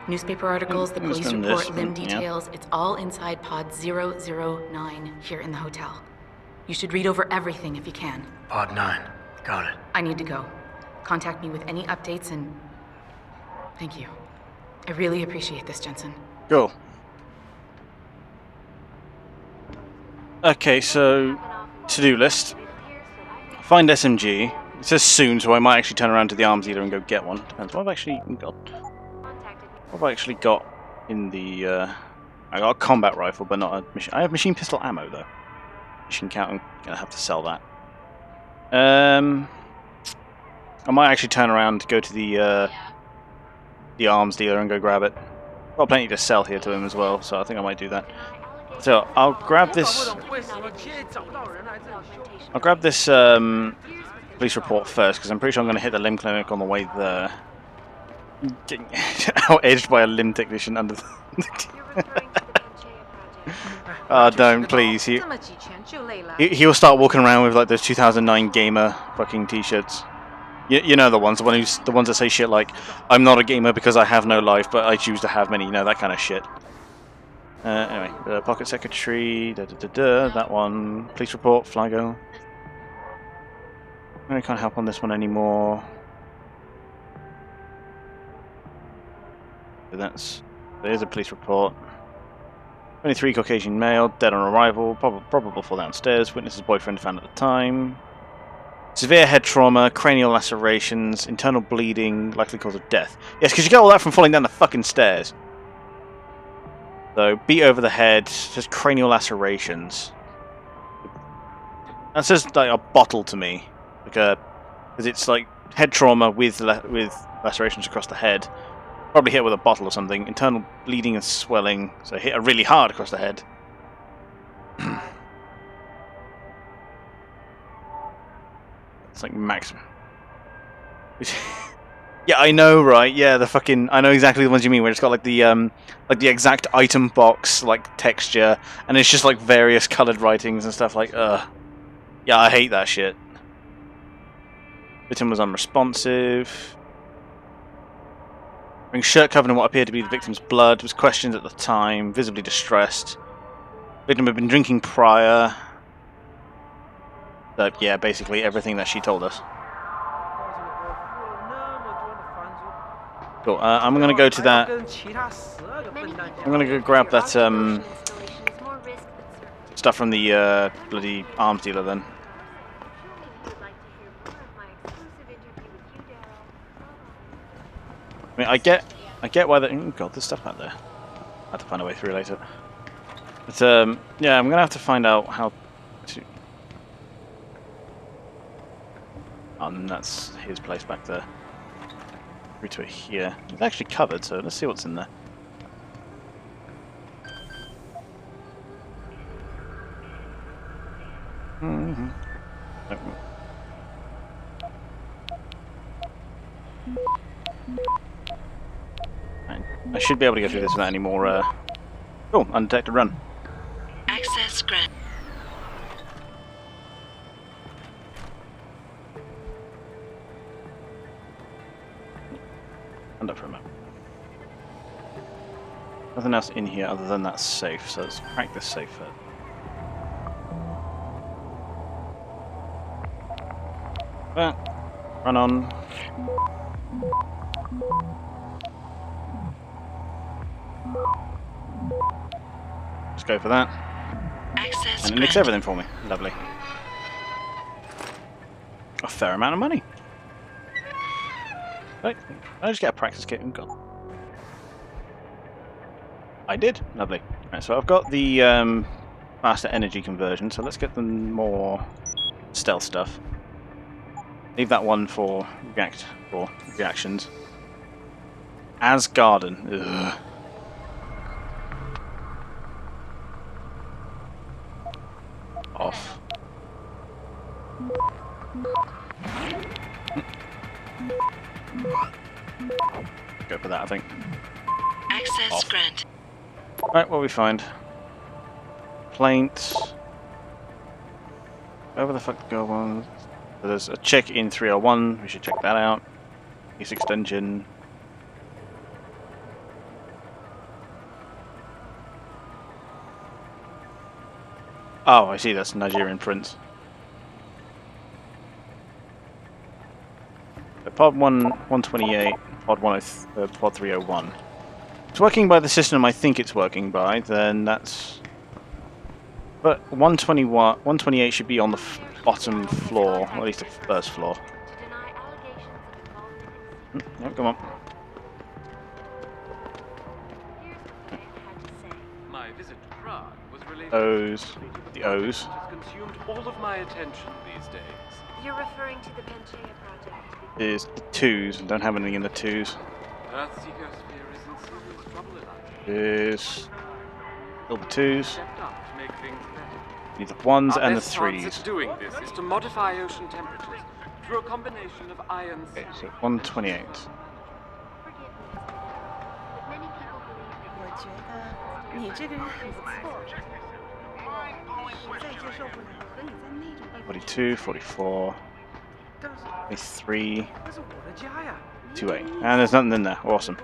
newspaper articles, the It was police from report, this, limb yeah. details, it's all inside pod 009 here in the hotel. You should read over everything if you can. Pod 9. Got it. I need to go. Contact me with any updates and... Thank you. I really appreciate this, Jensen. Cool. Okay, so to-do list. Find SMG. It says soon, so I might actually turn around to the arms dealer and go get one. Depends. What have I actually got? What have I actually got in the? I got a combat rifle, but not a machine. I have machine pistol ammo though. Machine count. I'm gonna have to sell that. I might actually turn around, go to the arms dealer and go grab it. Got plenty to sell here to him as well, so I think I might do that. So I'll grab this. I'll grab this police report first because I'm pretty sure I'm going to hit the limb clinic on the way there. Getting out-edged by a limb technician under the... Oh, don't, please. He'll start walking around with like those 2009 gamer fucking t-shirts. You know the ones, the ones that say shit like, "I'm not a gamer because I have no life, but I choose to have many." You know, that kind of shit. Anyway, pocket secretary, that one. Police report, Flygo. I can't help on this one anymore. There's a police report. 23 Caucasian male, dead on arrival, probable fall downstairs. Witness's boyfriend found at the time. Severe head trauma, cranial lacerations, internal bleeding, likely cause of death. Yes, because you get all that from falling down the fucking stairs. So, beat over the head, just cranial lacerations. That says like a bottle to me, because it's like head trauma with lacerations across the head. Probably hit with a bottle or something. Internal bleeding and swelling, so hit her really hard across the head. It's like maximum. Yeah, I know, right? Yeah, the fucking... I know exactly the ones you mean, where it's got like the exact item box, like, texture, and it's just like various coloured writings and stuff like, ugh. Yeah, I hate that shit. Victim was unresponsive. Wearing shirt covered in what appeared to be the victim's blood, was questioned at the time, visibly distressed. Victim had been drinking prior. So, yeah, basically everything that she told us. Cool. I'm gonna go to that. I'm gonna go grab that stuff from the bloody arms dealer then. I mean, I get why that. Oh god, there's stuff out there. I have to find a way through later. But yeah, I'm gonna have to find out how to. And that's his place back there. Through to it here. It's actually covered, so let's see what's in there. I should be able to go through this without any more. Oh, undetected run. Access granted. Stand up for a moment. Nothing else in here other than that safe, so let's crack this safe first. Run on. Let's go for that. Access and it nicks everything for me. Lovely. A fair amount of money. Right. I just get a practice kit and go. I did. Lovely. Right, so I've got the faster energy conversion, so let's get the more stealth stuff. Leave that one for reactions. Asgarden. Ugh. Off. Go for that, I think. Access Off. granted. Right, what we find? Plaint. Where the fuck to go on? So there's a check in 301. We should check that out. East extension. Oh, I see. That's Nigerian Prince. So pod 128, pod 301. It's working by the system I think it's working by. Then that's. But 128 should be on the bottom floor, or at least the first floor. No, come on. My visit to Prague was related O's. The O's. has consumed all of my attention these days. You're referring to the Panchaea project. Is the 2s. Don't have anything in the 2s. Earthseeker sphere is in serious trouble, Elijah. Is still the 2s. Stepped up to make things better. Need the 1s Our and the best chance 3s. at doing this is to modify ocean temperatures through a combination of ion. Okay, so 128. $42, $44, $23, $28. And there's nothing in there. Awesome.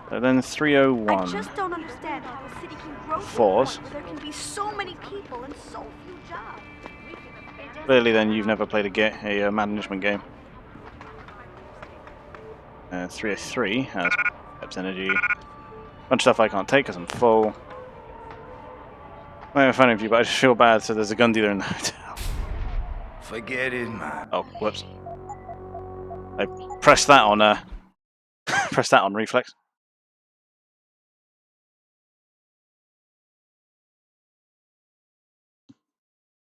So then 301. I just don't understand how a city can grow Fours. where there can be so many people and so few jobs. Clearly then you've never played a management game. 303 has Pep's energy. Bunch of stuff I can't take because I'm full. I'm fine with you, but I just feel bad, so there's a gun dealer in the hotel. Forget it, man. Oh, whoops. I pressed that on pressed that on reflex.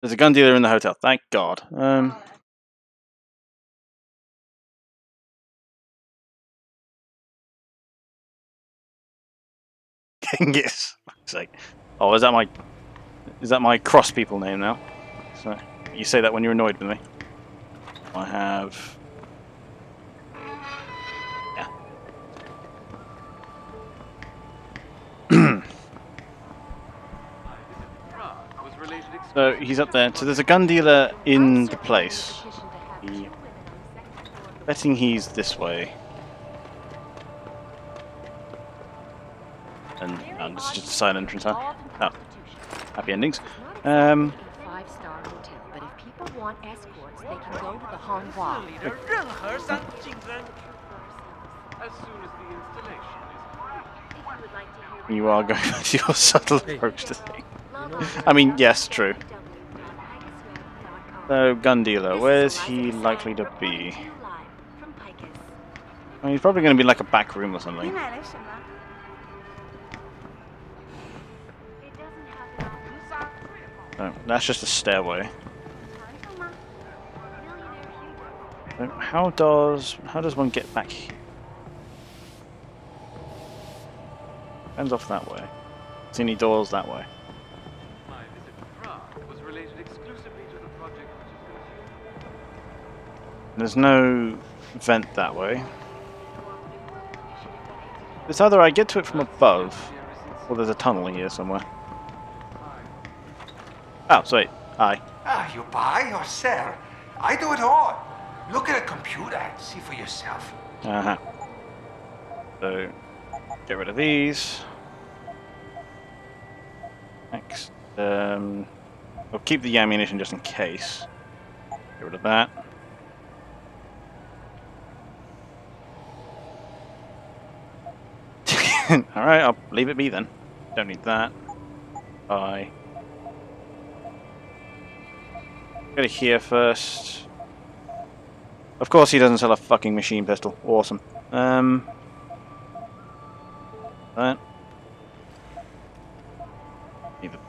There's a gun dealer in the hotel, thank God. Genghis. Oh, is that my cross people name now? So you say that when you're annoyed with me. I have. Yeah. So he's up there. So there's a gun dealer in the place. Betting he's this way. And it's just a side entrance. Oh, happy endings. Five-star hotel, but if people want escorts, they can go to the Honghua. As soon as the installation is complete. You are going with your subtle approach to things. I mean, yes, true. So, gun dealer, where's he likely to be? I mean, he's probably going to be like a back room or something. No, that's just a stairway. So how does one get back here? Ends off that way. See any doors that way? My visit to Prague was related exclusively to the project which is consumed. There's no vent that way. It's either I get to it from above, or there's a tunnel here somewhere. Oh, sweet. Hi. Ah, you buy or sell? I do it all. Look at a computer and see for yourself. Uh-huh. So, get rid of these. Next. We'll keep the ammunition just in case. Get rid of that. Alright, I'll leave it be then. Don't need that. Bye. Go to here first. Of course he doesn't sell a fucking machine pistol. Awesome. That. Need the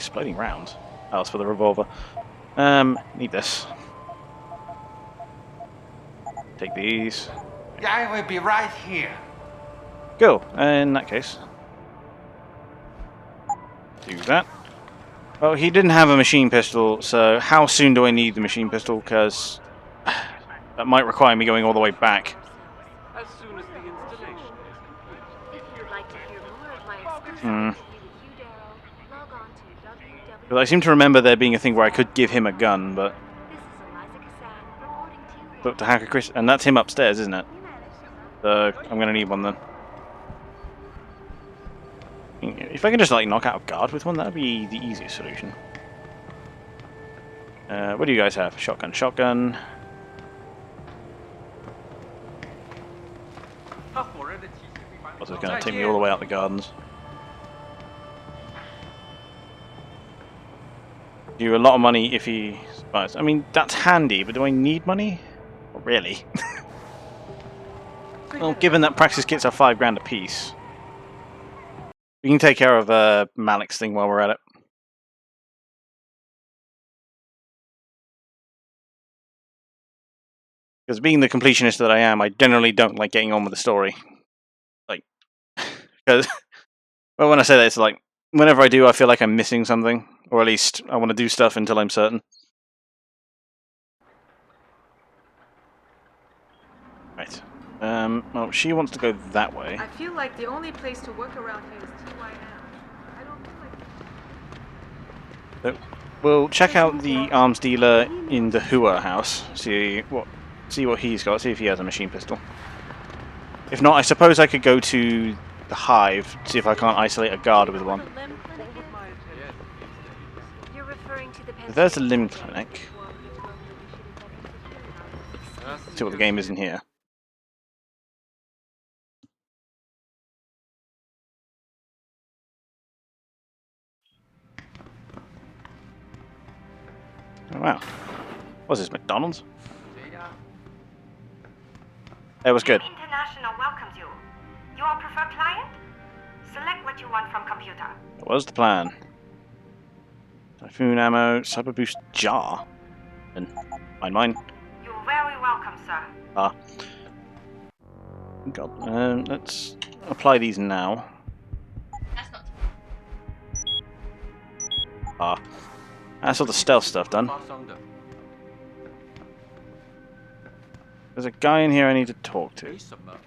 exploding rounds. Oh, it's for the revolver. Need this. Take these. Yeah, I will be right here. Go. In that case, do that. Well, he didn't have a machine pistol, so how soon do I need the machine pistol? Because that might require me going all the way back. As soon as the installation is complete. If you'd like to hear more of my exclusive Hmm. interview with Hugh Darrow, log on to www. Because I seem to remember there being a thing where I could give him a gun, but look to Hacker Chris, and that's him upstairs, isn't it? So I'm gonna need one then. If I can just like knock out a guard with one, that'd be the easiest solution. What do you guys have? Shotgun, shotgun. Also, gonna take me all the way out the gardens. Do a lot of money if he buys. I mean, that's handy, but do I need money? Not really. Well, given that practice kits are $5 a piece, we can take care of Malik's thing while we're at it. Because being the completionist that I am, I generally don't like getting on with the story. Like, because well, when I say that, it's like whenever I do, I feel like I'm missing something, or at least I want to do stuff until I'm certain. Right. Well, she wants to go that way. I feel like the only place to work around here is TY now. I don't feel like... So, we'll check out the arms dealer in the Hua house. See what he's got. See if he has a machine pistol. If not, I suppose I could go to the Hive. See if I can't isolate a guard with one. If there's a limb clinic. See what the game is in here. Oh, wow. What's this, McDonald's? It was good. International welcomes you. You are preferred client? Select what you want from computer. That was the plan. Typhoon ammo, cyber boost jar. And mine. You're very welcome, sir. Ah. God. Let's apply these now. Ah. That's all the stealth stuff done. There's a guy in here I need to talk to. Talk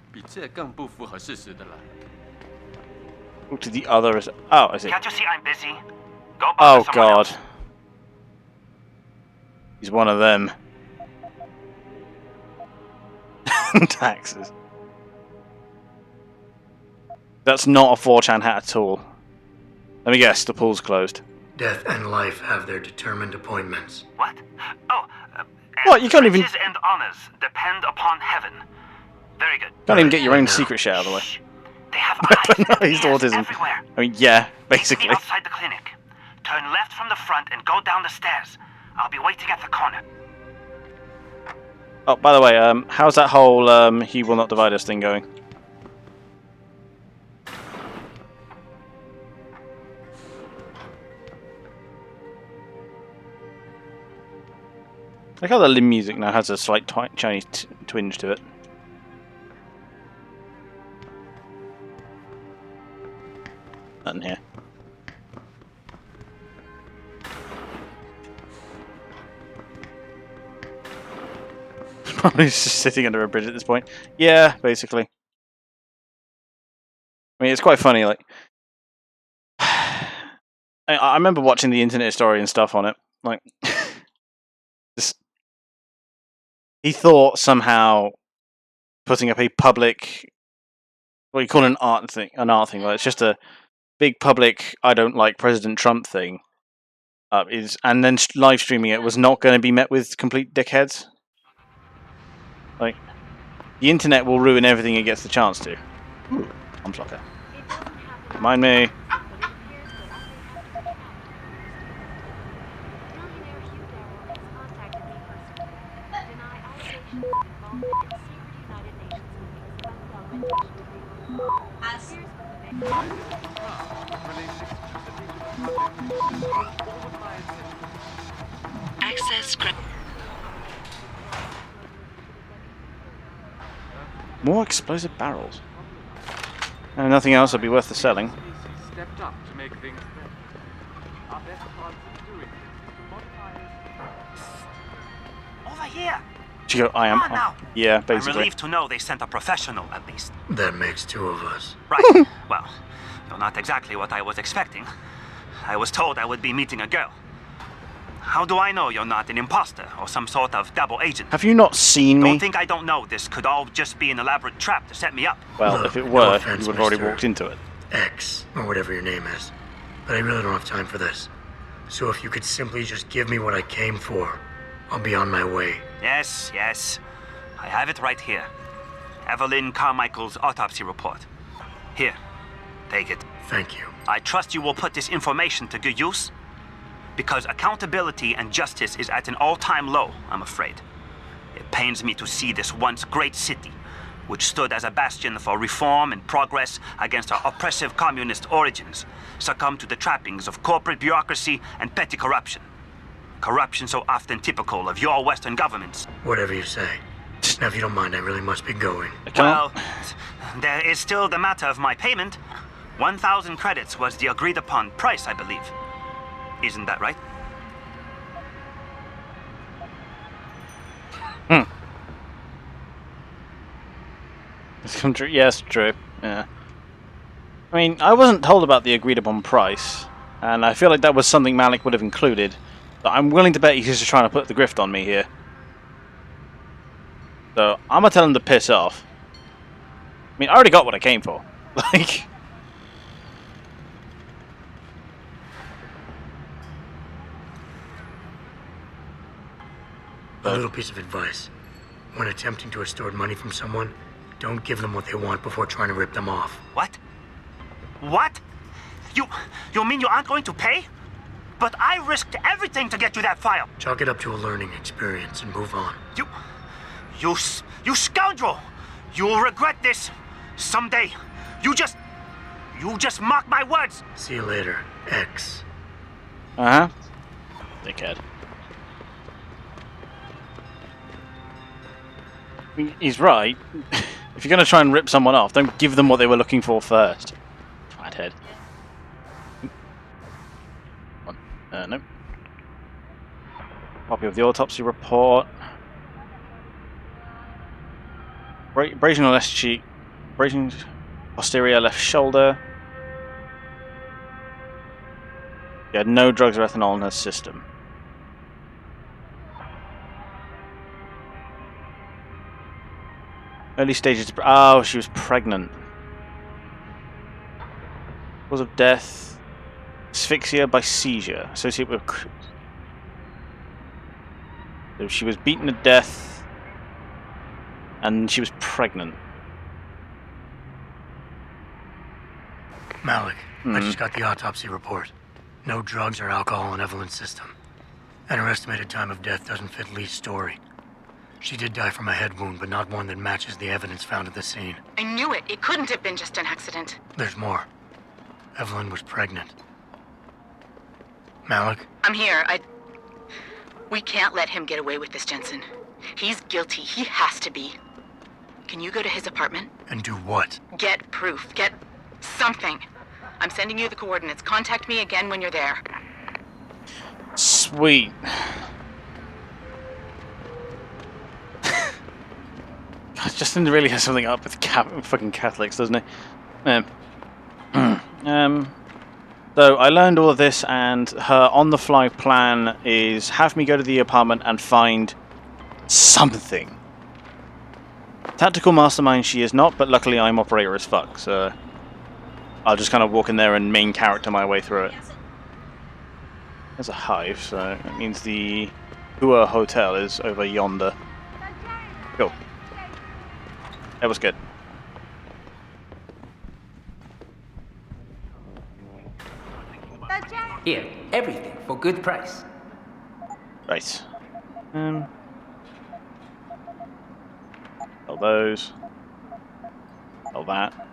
to the other. Oh, I see. Can't you see I'm busy? Go Oh bother someone God. else. He's one of them. Taxes. That's not a 4chan hat at all. Let me guess, the pool's closed. Death and life have their determined appointments. What? Oh, What? You can't even... riches and honors depend upon heaven. Very good. Can't even get your own secret shit out of the way. They have eyes autism. everywhere. I mean, yeah, Meet basically. me outside the clinic. Turn left from the front and go down the stairs. I'll be waiting at the corner. Oh, by the way, how's that whole he will not divide us thing going? I like how the limb music now has a slight Chinese twinge to it. Nothing here. Probably just sitting under a bridge at this point. Yeah, basically. I mean, it's quite funny. Like, I remember watching the internet story and stuff on it. Like, he thought somehow putting up a public, what you call an art thing. Like, it's just a big public "I don't like President Trump" thing. And then live streaming it was not going to be met with complete dickheads. Like, the internet will ruin everything it gets the chance to. Ooh, arms locker. Mind me. Access granted. More explosive barrels. And nothing else would be worth the selling. Stepped up to make things better. Our best chance of doing this is to modify it. Over here! She go, I am. Come on now. Yeah, I'm basically. relieved to know they sent a professional, at least. That makes two of us. Right. Well, you're not exactly what I was expecting. I was told I would be meeting a girl. How do I know you're not an imposter or some sort of double agent? Have you not seen me? Don't think I don't know this could all just be an elaborate trap to set me up. Well, Look, if it no were, offense, you would have already Mr. walked into it. X, or whatever your name is. But I really don't have time for this. So if you could simply just give me what I came for, I'll be on my way. Yes, yes. I have it right here. Evelyn Carmichael's autopsy report. Here, take it. Thank you. I trust you will put this information to good use, because accountability and justice is at an all-time low, I'm afraid. It pains me to see this once great city, which stood as a bastion for reform and progress against our oppressive communist origins, succumb to the trappings of corporate bureaucracy and petty corruption. Corruption so often typical of your Western governments. Whatever you say. Now, if you don't mind, I really must be going. Well, there is still the matter of my payment. 1,000 credits was the agreed-upon price, I believe. Isn't that right? It's come true. Yes, true. Yeah. I mean, I wasn't told about the agreed-upon price, and I feel like that was something Malik would have included. But I'm willing to bet he's just trying to put the grift on me here. So I'm gonna tell him to piss off. I mean, I already got what I came for. Like. A little piece of advice. When attempting to extort money from someone, don't give them what they want before trying to rip them off. What? What? You mean you aren't going to pay? But I risked everything to get you that file. Chalk it up to a learning experience and move on. You scoundrel! You will regret this someday. You just mock my words. See you later, X. Uh-huh. Dickhead. He's right. If you're going to try and rip someone off, don't give them what they were looking for first. Flathead. Nope. Copy of the autopsy report. Abrasion on left cheek. Abrasion posterior left shoulder. She had no drugs or ethanol in her system. Early stages. Oh, she was pregnant. Cause of death: asphyxia by seizure, associated with. So she was beaten to death, and she was pregnant. Malik, I just got the autopsy report. No drugs or alcohol in Evelyn's system. And her estimated time of death doesn't fit Lee's story. She did die from a head wound, but not one that matches the evidence found at the scene. I knew it. It couldn't have been just an accident. There's more. Evelyn was pregnant. Malik? I'm here. We can't let him get away with this, Jensen. He's guilty. He has to be. Can you go to his apartment? And do what? Get proof. Get something. I'm sending you the coordinates. Contact me again when you're there. Sweet. God, Justin really has something up with fucking Catholics, doesn't he? So I learned all of this, and her on-the-fly plan is have me go to the apartment and find something. Tactical mastermind she is not, but luckily I'm operator as fuck, so I'll just kind of walk in there and main character my way through it. There's a hive, so that means the Hua Hotel is over yonder. Cool. That was good. Here, everything for good price. Right. Sell those. Sell that.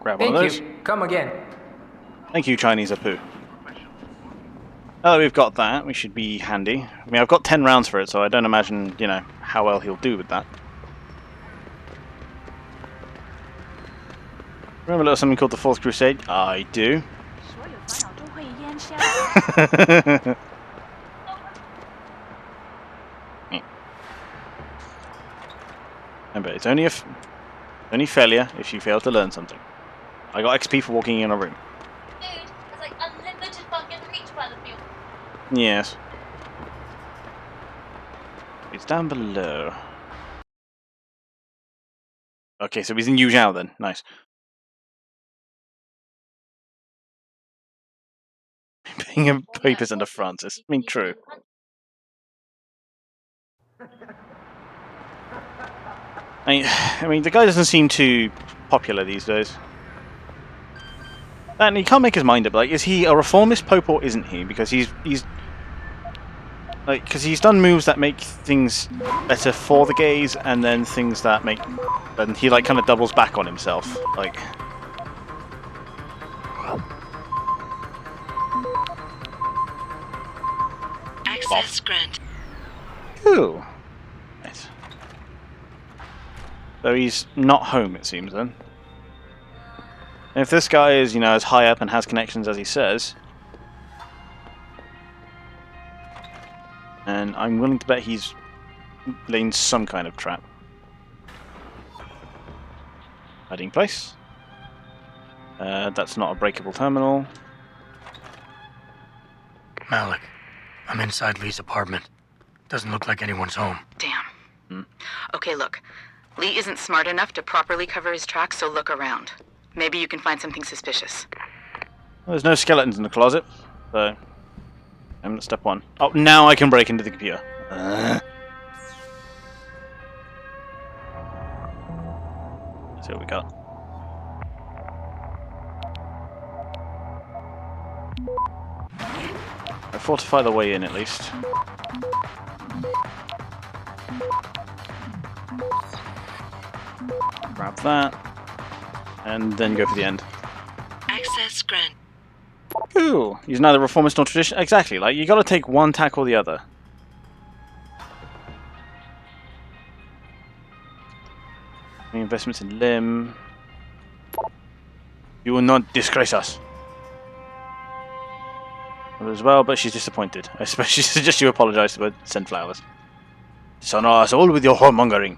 grab one of those. Come again. Thank you, Chinese Apu. Now that we've got that, we should be handy. I mean, I've got 10 rounds for it, so I don't imagine, you know, how well he'll do with that. Remember a little something called the Fourth Crusade? I do. Remember, it's only failure if you fail to learn something. I got XP for walking in a room. Dude, there's like unlimited fucking reach battlefield. Yes. It's down below. Okay, so he's in Yuzhou then. Nice. Being a papist under Francis. I mean, true. I mean, the guy doesn't seem too popular these days. And he can't make his mind up. Like, is he a reformist pope or isn't he? Because he's like, because he's done moves that make things better for the gays, and then things that make, and he like kind of doubles back on himself. Like, Access granted. ooh. Right. So he's not home, it seems then. And if this guy is, you know, as high up and has connections as he says, and I'm willing to bet he's laying some kind of trap. Hiding place. That's not a breakable terminal. Malik, I'm inside Lee's apartment. Doesn't look like anyone's home. Damn. Okay, look. Lee isn't smart enough to properly cover his tracks, so look around. Maybe you can find something suspicious. Well, there's no skeletons in the closet, so I'm at step one. Oh, now I can break into the computer. Let's see what we got. I fortify the way in at least. Grab that, and then go for the end. Access granted. Ooh, he's neither reformist nor tradition. Exactly, like, you gotta take one tack or the other. Investments in Lim. You will not disgrace us. As well, but she's disappointed. I suppose she suggests you apologise, but send flowers. Dishonor us all with your whoremongering.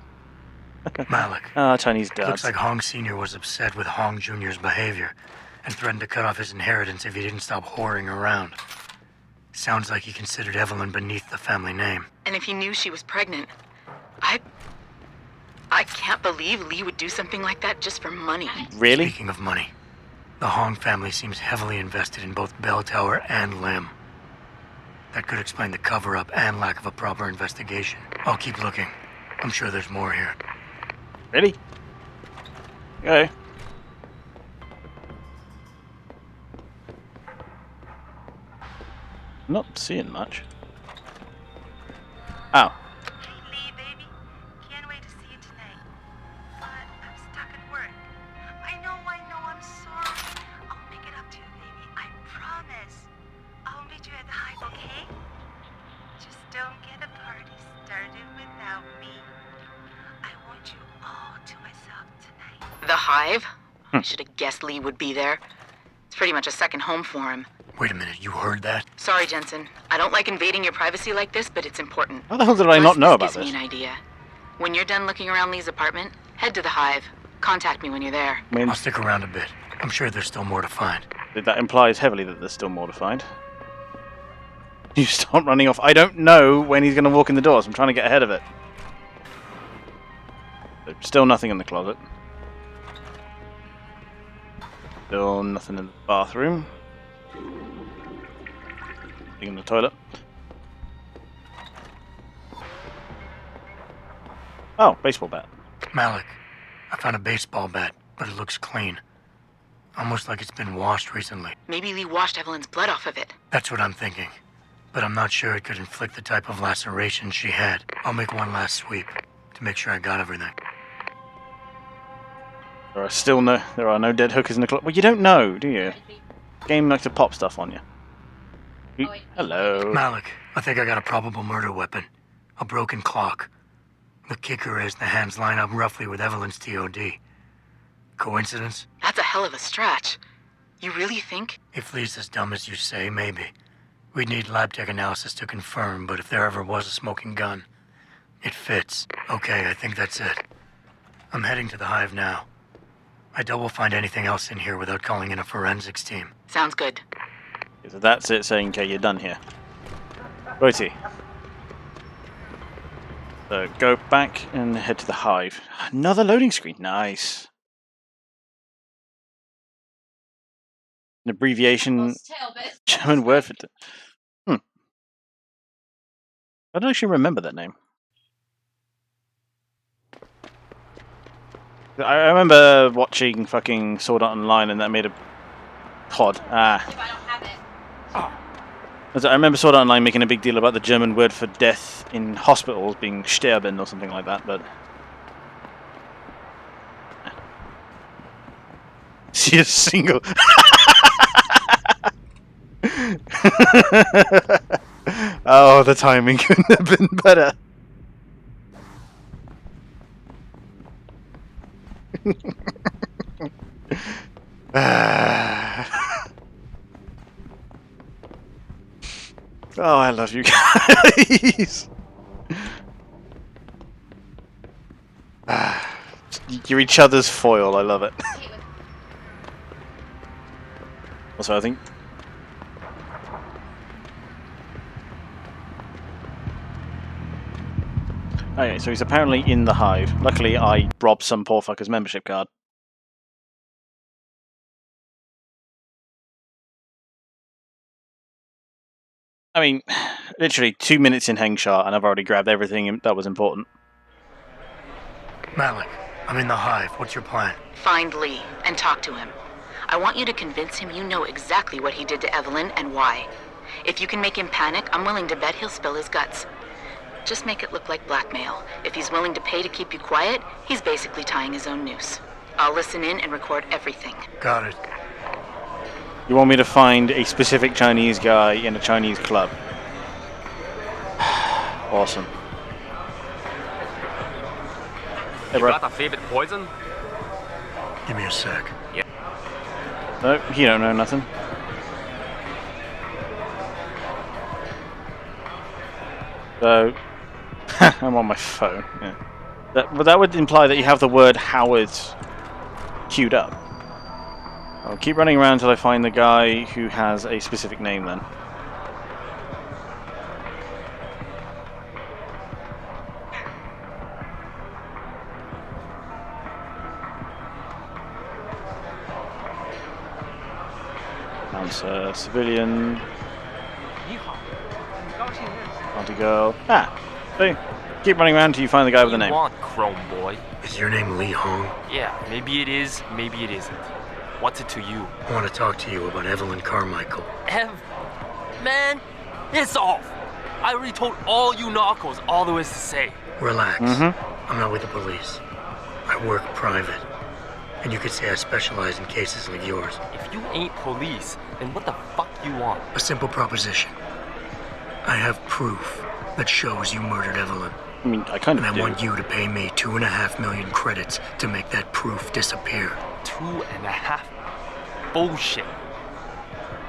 Malik. Chinese dads. Looks like Hong Sr. was upset with Hong Jr.'s behavior and threatened to cut off his inheritance if he didn't stop whoring around. Sounds like he considered Evelyn beneath the family name. And if he knew she was pregnant, I can't believe Lee would do something like that just for money. Really? Speaking of money, the Hong family seems heavily invested in both Bell Tower and Lim. That could explain the cover-up and lack of a proper investigation. I'll keep looking. I'm sure there's more here. Really? Okay. Not seeing much. Oh. Lee, baby. Can't wait to see you tonight. But I'm stuck at work. I know, I'm sorry. I'll make it up to you, baby. I promise. I'll meet you at the Hive, okay? Just don't get a party started without me. I want you all to myself tonight. The Hive? I should have guessed Lee would be there. It's pretty much a second home for him. Wait a minute, you heard that? Sorry, Jensen. I don't like invading your privacy like this, but it's important. How the hell did I not know about Gives this? me an idea. When you're done looking around Lee's apartment, head to the Hive. Contact me when you're there. I'll stick around a bit. I'm sure there's still more to find. That implies heavily that there's still more to find. You start running off. I don't know when he's going to walk in the door, so I'm trying to get ahead of it. There's still nothing in the closet. Still nothing in the bathroom. Nothing in the toilet. Oh, baseball bat. Malik, I found a baseball bat, but it looks clean. Almost like it's been washed recently. Maybe Lee washed Evelyn's blood off of it. That's what I'm thinking. But I'm not sure it could inflict the type of laceration she had. I'll make one last sweep to make sure I got everything. There are no dead hookers in the club. Well, you don't know, do you? Game likes to pop stuff on you. Hello. Malik, I think I got a probable murder weapon. A broken clock. The kicker is the hands line up roughly with Evelyn's TOD. Coincidence? That's a hell of a stretch. You really think? If Lee's as dumb as you say, maybe. We'd need lab tech analysis to confirm, but if there ever was a smoking gun, it fits. Okay, I think that's it. I'm heading to the hive now. I doubt we'll find anything else in here without calling in a forensics team. Sounds good. So that's it saying, okay, you're done here. Righty. So go back and head to the hive. Another loading screen. Nice. An abbreviation. German word for it. I don't actually remember that name. I remember watching fucking Sword Art Online and that made a pod. I remember Sword Art Online making a big deal about the German word for death in hospitals being sterben or something like that, but... See a single... Oh, the timing couldn't have been better. Oh, I love you guys. You're each other's foil. I love it. Also, I think. Okay, so he's apparently in the hive. Luckily, I robbed some poor fucker's membership card. I mean, literally 2 minutes in Hengsha, and I've already grabbed everything that was important. Malik, I'm in the hive. What's your plan? Find Lee and talk to him. I want you to convince him you know exactly what he did to Evelyn and why. If you can make him panic, I'm willing to bet he'll spill his guts. Just make it look like blackmail. If he's willing to pay to keep you quiet, he's basically tying his own noose. I'll listen in and record everything. Got it. You want me to find a specific Chinese guy in a Chinese club? Awesome. Hey, you got a favorite poison? Give me a sec. Yeah. No, he don't know nothing. So, I'm on my phone. Yeah. But that would imply that you have the word Howard queued up. I'll keep running around until I find the guy who has a specific name then. Bouncer, civilian. Party girl. So keep running around until you find the guy with the name. What do you want, Chrome Boy? Is your name Lee Hong? Yeah, maybe it is, maybe it isn't. What's it to you? I want to talk to you about Evelyn Carmichael. Man, it's off. I already told all you narcos all there is to say. Relax. I'm not with the police. I work private. And you could say I specialize in cases like yours. If you ain't police, then what the fuck you want? A simple proposition. I have proof that shows you murdered Evelyn. I mean, I kind of do. I want you to pay me 2.5 million credits to make that proof disappear. 2.5? Bullshit.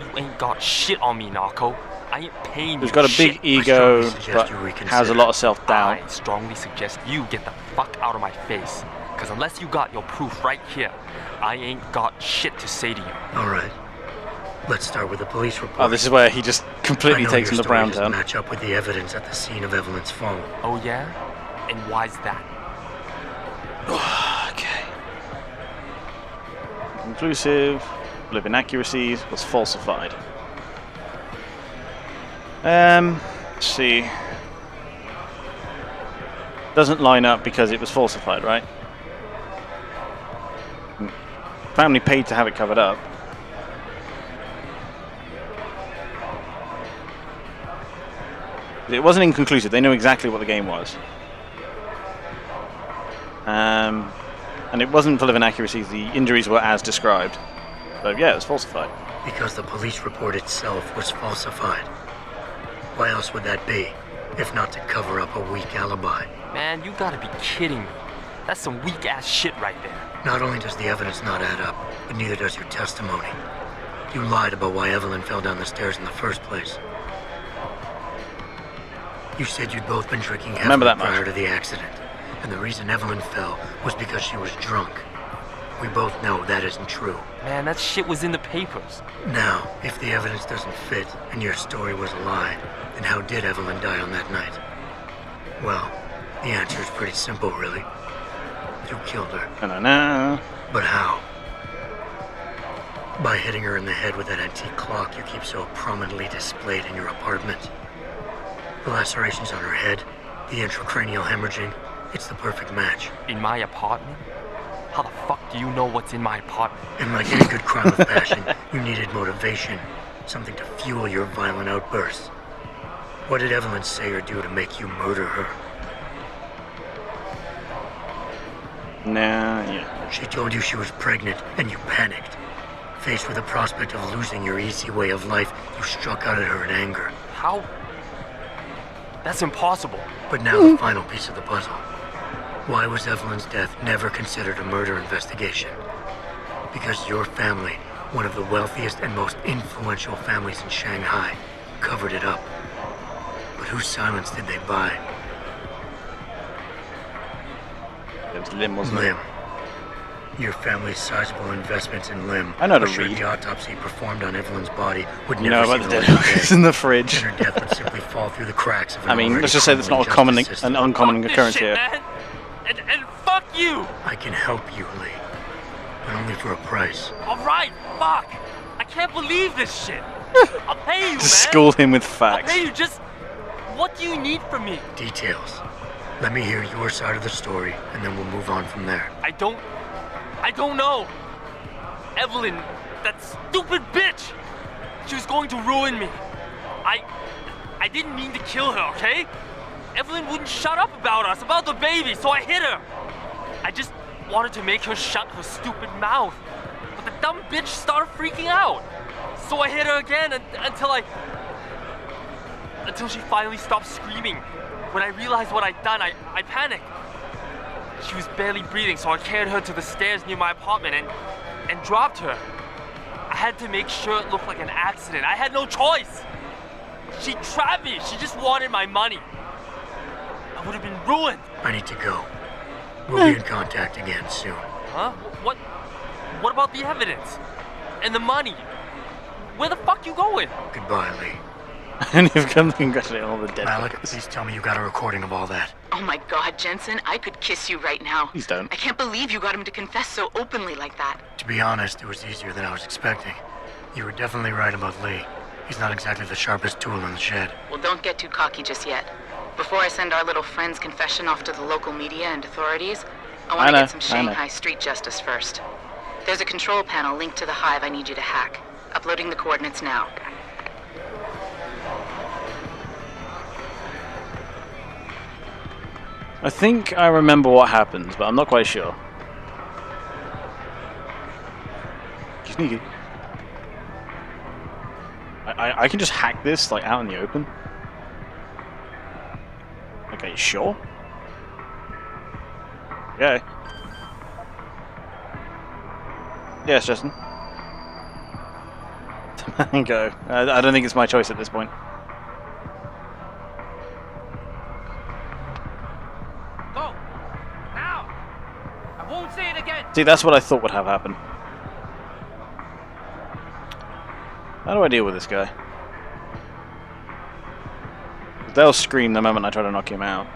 You ain't got shit on me, narco. I ain't paying you. He's got a big ego, but has a lot of self-doubt. I strongly suggest you get the fuck out of my face. Because unless you got your proof right here, I ain't got shit to say to you. Alright. Let's start with the police report. Oh, this is where he just completely takes him to Brown Town. Match up with the evidence at the scene of Evelyn's phone. Oh yeah? And why's that? Okay. Conclusive. Live inaccuracies. Was falsified. Let's see. Doesn't line up because it was falsified, right? Family paid to have it covered up. It wasn't inconclusive. They knew exactly what the game was. And it wasn't full of inaccuracies. The injuries were as described. So yeah, it was falsified. Because the police report itself was falsified. Why else would that be, if not to cover up a weak alibi? Man, you gotta be kidding me. That's some weak-ass shit right there. Not only does the evidence not add up, but neither does your testimony. You lied about why Evelyn fell down the stairs in the first place. You said you'd both been drinking heavily prior to the accident, and the reason Evelyn fell was because she was drunk. We both know that isn't true. Man, that shit was in the papers. Now, if the evidence doesn't fit and your story was a lie, then how did Evelyn die on that night? Well, the answer is pretty simple, really. You killed her. No. But how? By hitting her in the head with that antique clock you keep so prominently displayed in your apartment. The lacerations on her head, the intracranial hemorrhaging, it's the perfect match. In my apartment? How the fuck do you know what's in my apartment? And like any good crime of passion, you needed motivation. Something to fuel your violent outbursts. What did Evelyn say or do to make you murder her? Yeah. She told you she was pregnant, and you panicked. Faced with the prospect of losing your easy way of life, you struck out at her in anger. How? That's impossible. But now the final piece of the puzzle. Why was Evelyn's death never considered a murder investigation? Because your family, one of the wealthiest and most influential families in Shanghai, covered it up. But whose silence did they buy? It was Lim, wasn't it? Lim. Your family's sizable investments in Lim. I know how to assured read. The autopsy performed on Evelyn's body would You never know see about the the light of dead day. it's in the fridge. And her death would simply fall through the cracks of an I mean, already let's just say that's not a crumbling justice an system. uncommon Fuck occurrence this shit, here. man. And fuck you! I can help you, Lee. But only for a price. Alright, fuck! I can't believe this shit! I'll pay you, man! Just school him with I'll facts. pay you, just... What do you need from me? Details. Let me hear your side of the story, and then we'll move on from there. I don't know. Evelyn, that stupid bitch! She was going to ruin me. I didn't mean to kill her, okay? Evelyn wouldn't shut up about us, about the baby, so I hit her. I just wanted to make her shut her stupid mouth. But the dumb bitch started freaking out. So I hit her again until she finally stopped screaming. When I realized what I'd done, I panicked. She was barely breathing, so I carried her to the stairs near my apartment and dropped her. I had to make sure it looked like an accident. I had no choice. She trapped me. She just wanted my money. I would have been ruined. I need to go. We'll be in contact again soon. Huh? What about the evidence? And the money? Where the fuck you going? Goodbye, Lee. And you've come to congratulate all the dead Malik, fuckers. please tell me you got a recording of all that. Oh my god, Jensen, I could kiss you right now. Please don't. I can't believe you got him to confess so openly like that. To be honest, it was easier than I was expecting. You were definitely right about Lee. He's not exactly the sharpest tool in the shed. Well, don't get too cocky just yet. Before I send our little friend's confession off to the local media and authorities, I want to get some Shanghai street justice first. There's a control panel linked to the hive I need you to hack. Uploading the coordinates now. I think I remember what happens, but I'm not quite sure. Sneaky. I can just hack this, like, out in the open. Okay, sure. Okay. Yes, Justin. Go. I don't think it's my choice at this point. Go! Now! I won't say it again! See, that's what I thought would have happened. How do I deal with this guy? They'll scream the moment I try to knock him out.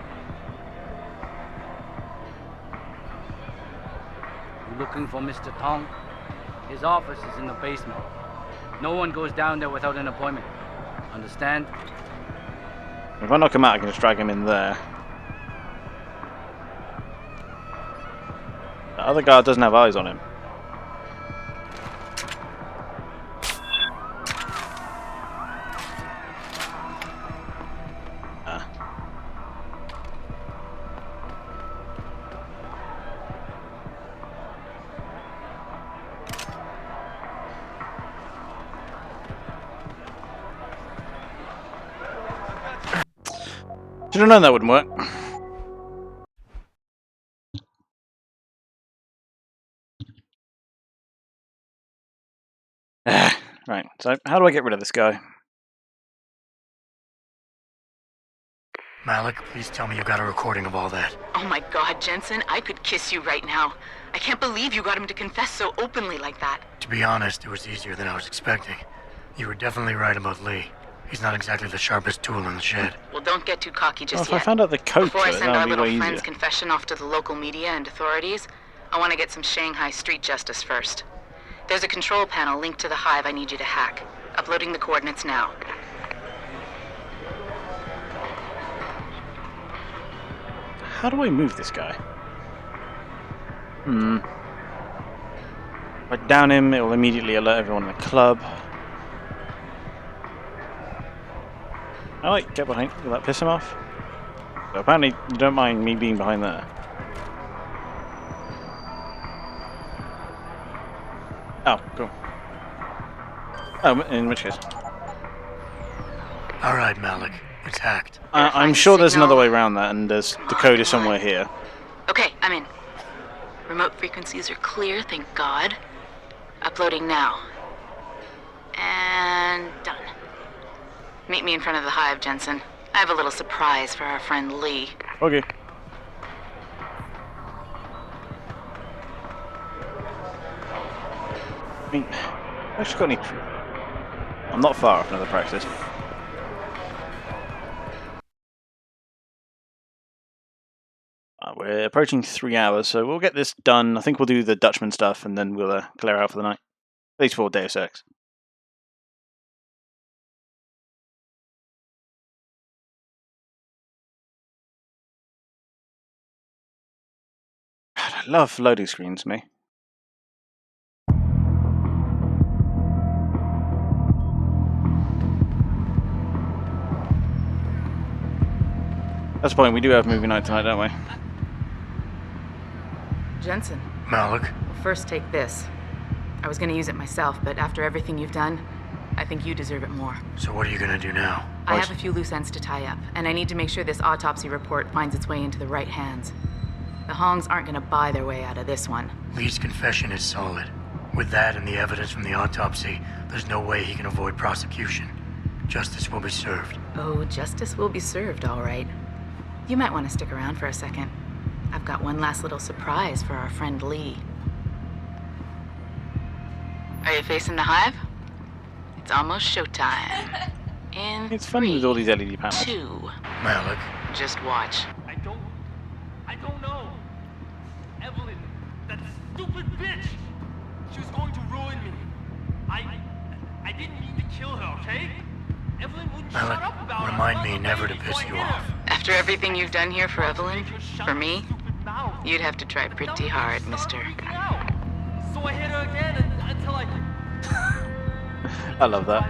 You looking for Mr. Tong? His office is in the basement. No one goes down there without an appointment. Understand? If I knock him out, I can just drag him in there. The other guard doesn't have eyes on him. have known that wouldn't work. Right, so how do I get rid of this guy? Malik, please tell me you got a recording of all that. Oh my god, Jensen, I could kiss you right now. I can't believe you got him to confess so openly like that. To be honest, it was easier than I was expecting. You were definitely right about Lee. He's not exactly the sharpest tool in the shed. Well, don't get too cocky just Well, if yet. I found out the code Before to I it, send that our would be little way friend's easier. confession off to the local media and authorities, I want to get some Shanghai street justice first. There's a control panel linked to the hive I need you to hack. Uploading the coordinates now. How do I move this guy? If I down him, it will immediately alert everyone in the club. I like get behind. Will that piss him off? So apparently, you don't mind me being behind there. Oh, cool. Oh, in which case. Alright, Malik. It's hacked. I'm sure there's another way around that, and the code is somewhere here. Okay, I'm in. Remote frequencies are clear, thank God. Uploading now. And done. Meet me in front of the hive, Jensen. I have a little surprise for our friend Lee. Okay. I mean, I've actually got any... I'm not far off another practice. We're approaching 3 hours, so we'll get this done. I think we'll do the Dutchman stuff, and then we'll clear out for the night. At least for Deus Ex. God, I love loading screens, me. That's the point, we do have movie night tonight, don't we? Jensen. Malik. Well, first take this. I was gonna use it myself, but after everything you've done, I think you deserve it more. So what are you gonna do now? I have a few loose ends to tie up, and I need to make sure this autopsy report finds its way into the right hands. The Hongs aren't gonna buy their way out of this one. Lee's confession is solid. With that and the evidence from the autopsy, there's no way he can avoid prosecution. Justice will be served. Oh, justice will be served, all right. You might want to stick around for a second. I've got one last little surprise for our friend Lee. Are you facing the hive? It's almost showtime. In It's fun with all these LED panels. 2. Malik. Just watch. I don't know. Evelyn, that stupid bitch. She was going to ruin me. I didn't mean to kill her, okay? Evelyn wouldn't Malik, shut up about it. remind me never to piss you off. After everything you've done here for Evelyn, for me, you'd have to try pretty hard, mister. So I hit her again until I... I love that.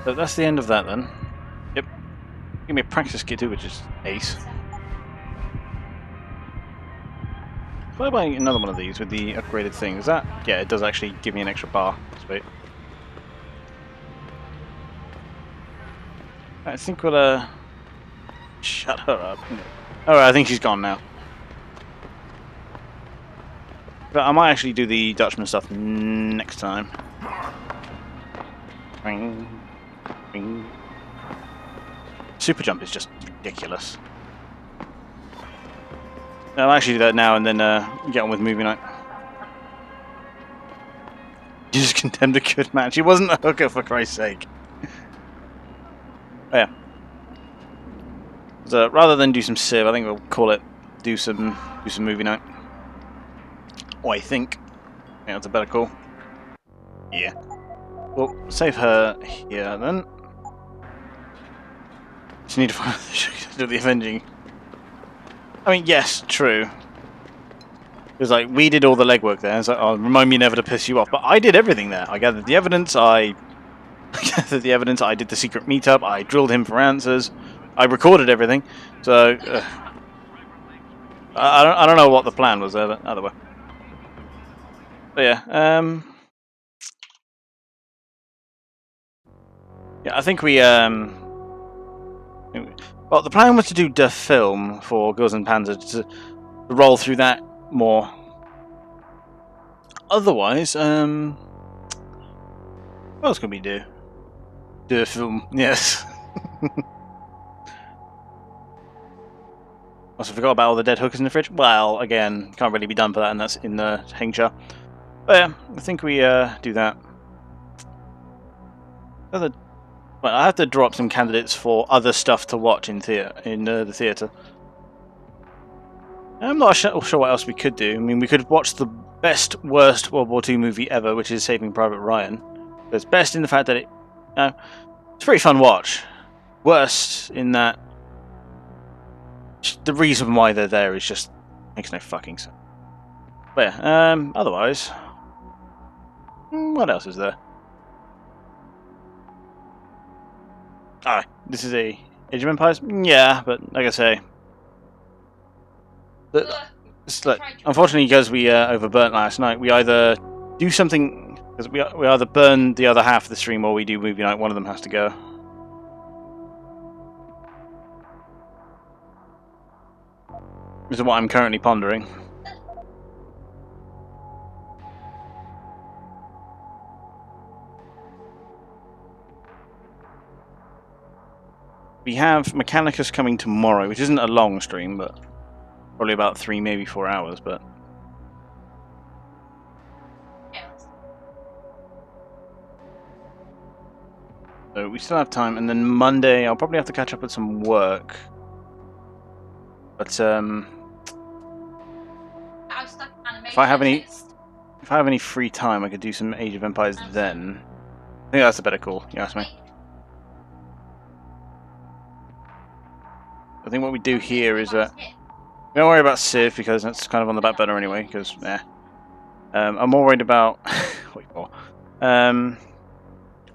So that's the end of that then. Yep. Give me a practice kit too, which is ace. If I buy another one of these with the upgraded thing, is that... Yeah, it does actually give me an extra bar. Sweet. I think we'll, shut her up. Alright, I think she's gone now. But I might actually do the Dutchman stuff next time. Ring. Ring. Super jump is just ridiculous. I'll actually do that now and then get on with movie night. You just condemned a good man. She wasn't a hooker, for Christ's sake. Oh yeah. So rather than do some Civ, I think we'll call it do some movie night. Oh, I think. Yeah, that's a better call. Yeah. Well, save her here then. Just need to find do the avenging. I mean, yes, true. It was like we did all the legwork there. It's like, oh, remind me never to piss you off. But I did everything there. I gathered the evidence. I did the secret meetup. I drilled him for answers. I recorded everything. So I don't know what the plan was there, but either way. But yeah, yeah, I think we well, Well, the plan was to do the film for Girls and Panzer to roll through that more. Otherwise, what else can we do? Do a film, yes. Also forgot about all the dead hookers in the fridge. Well, again, can't really be done for that, and that's in the Hengsha. But yeah, I think we do that. Well, I have to drop some candidates for other stuff to watch in the theatre. I'm not sure what else we could do. I mean, we could watch the best, worst World War II movie ever, which is Saving Private Ryan. It's best in the fact that it's a pretty fun watch. Worst in that the reason why they're there is just makes no fucking sense. But yeah, otherwise, what else is there? Ah, this is a Age of Empires? Yeah, but like I say, unfortunately, because we overburnt last night, we either do something, because we either burn the other half of the stream or we do movie night. One of them has to go. This is what I'm currently pondering. We have Mechanicus coming tomorrow, which isn't a long stream, but probably about 3, maybe 4 hours, but... So we still have time, and then Monday I'll probably have to catch up with some work. But if I have any free time, I could do some Age of Empires then. I think that's a better call, you ask me. I think what we do here is that we don't worry about Civ because that's kind of on the back burner anyway. Because I'm more worried about. Wait, I'm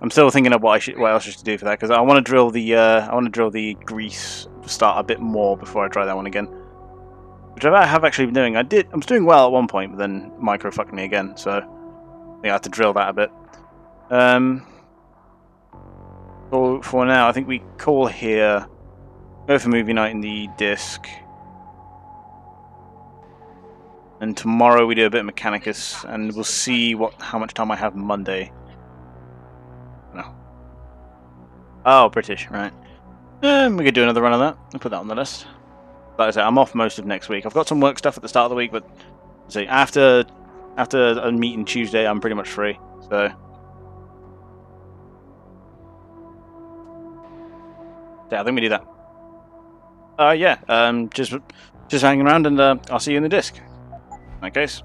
still thinking of what else I should do for that because I want to drill the Greece start a bit more before I try that one again. Which I have actually been doing. I was doing well at one point, but then Micro fucked me again, so I think I have to drill that a bit. For now, I think we call here. Go for movie night in the disc. And tomorrow we do a bit of Mechanicus, and we'll see how much time I have Monday. No. Oh, British, right. We could do another run of that. I'll put that on the list. Like I said, I'm off most of next week. I've got some work stuff at the start of the week, but see, after a meeting Tuesday, I'm pretty much free. So yeah, I think we do that. Yeah. Just hanging around, and I'll see you in the disc. In that case,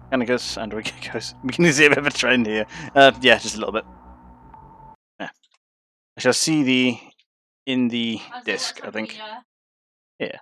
Mechanicus, and we can see a bit of a trend here. Yeah, just a little bit. Yeah, I shall see thee in the disc, I think. Yeah.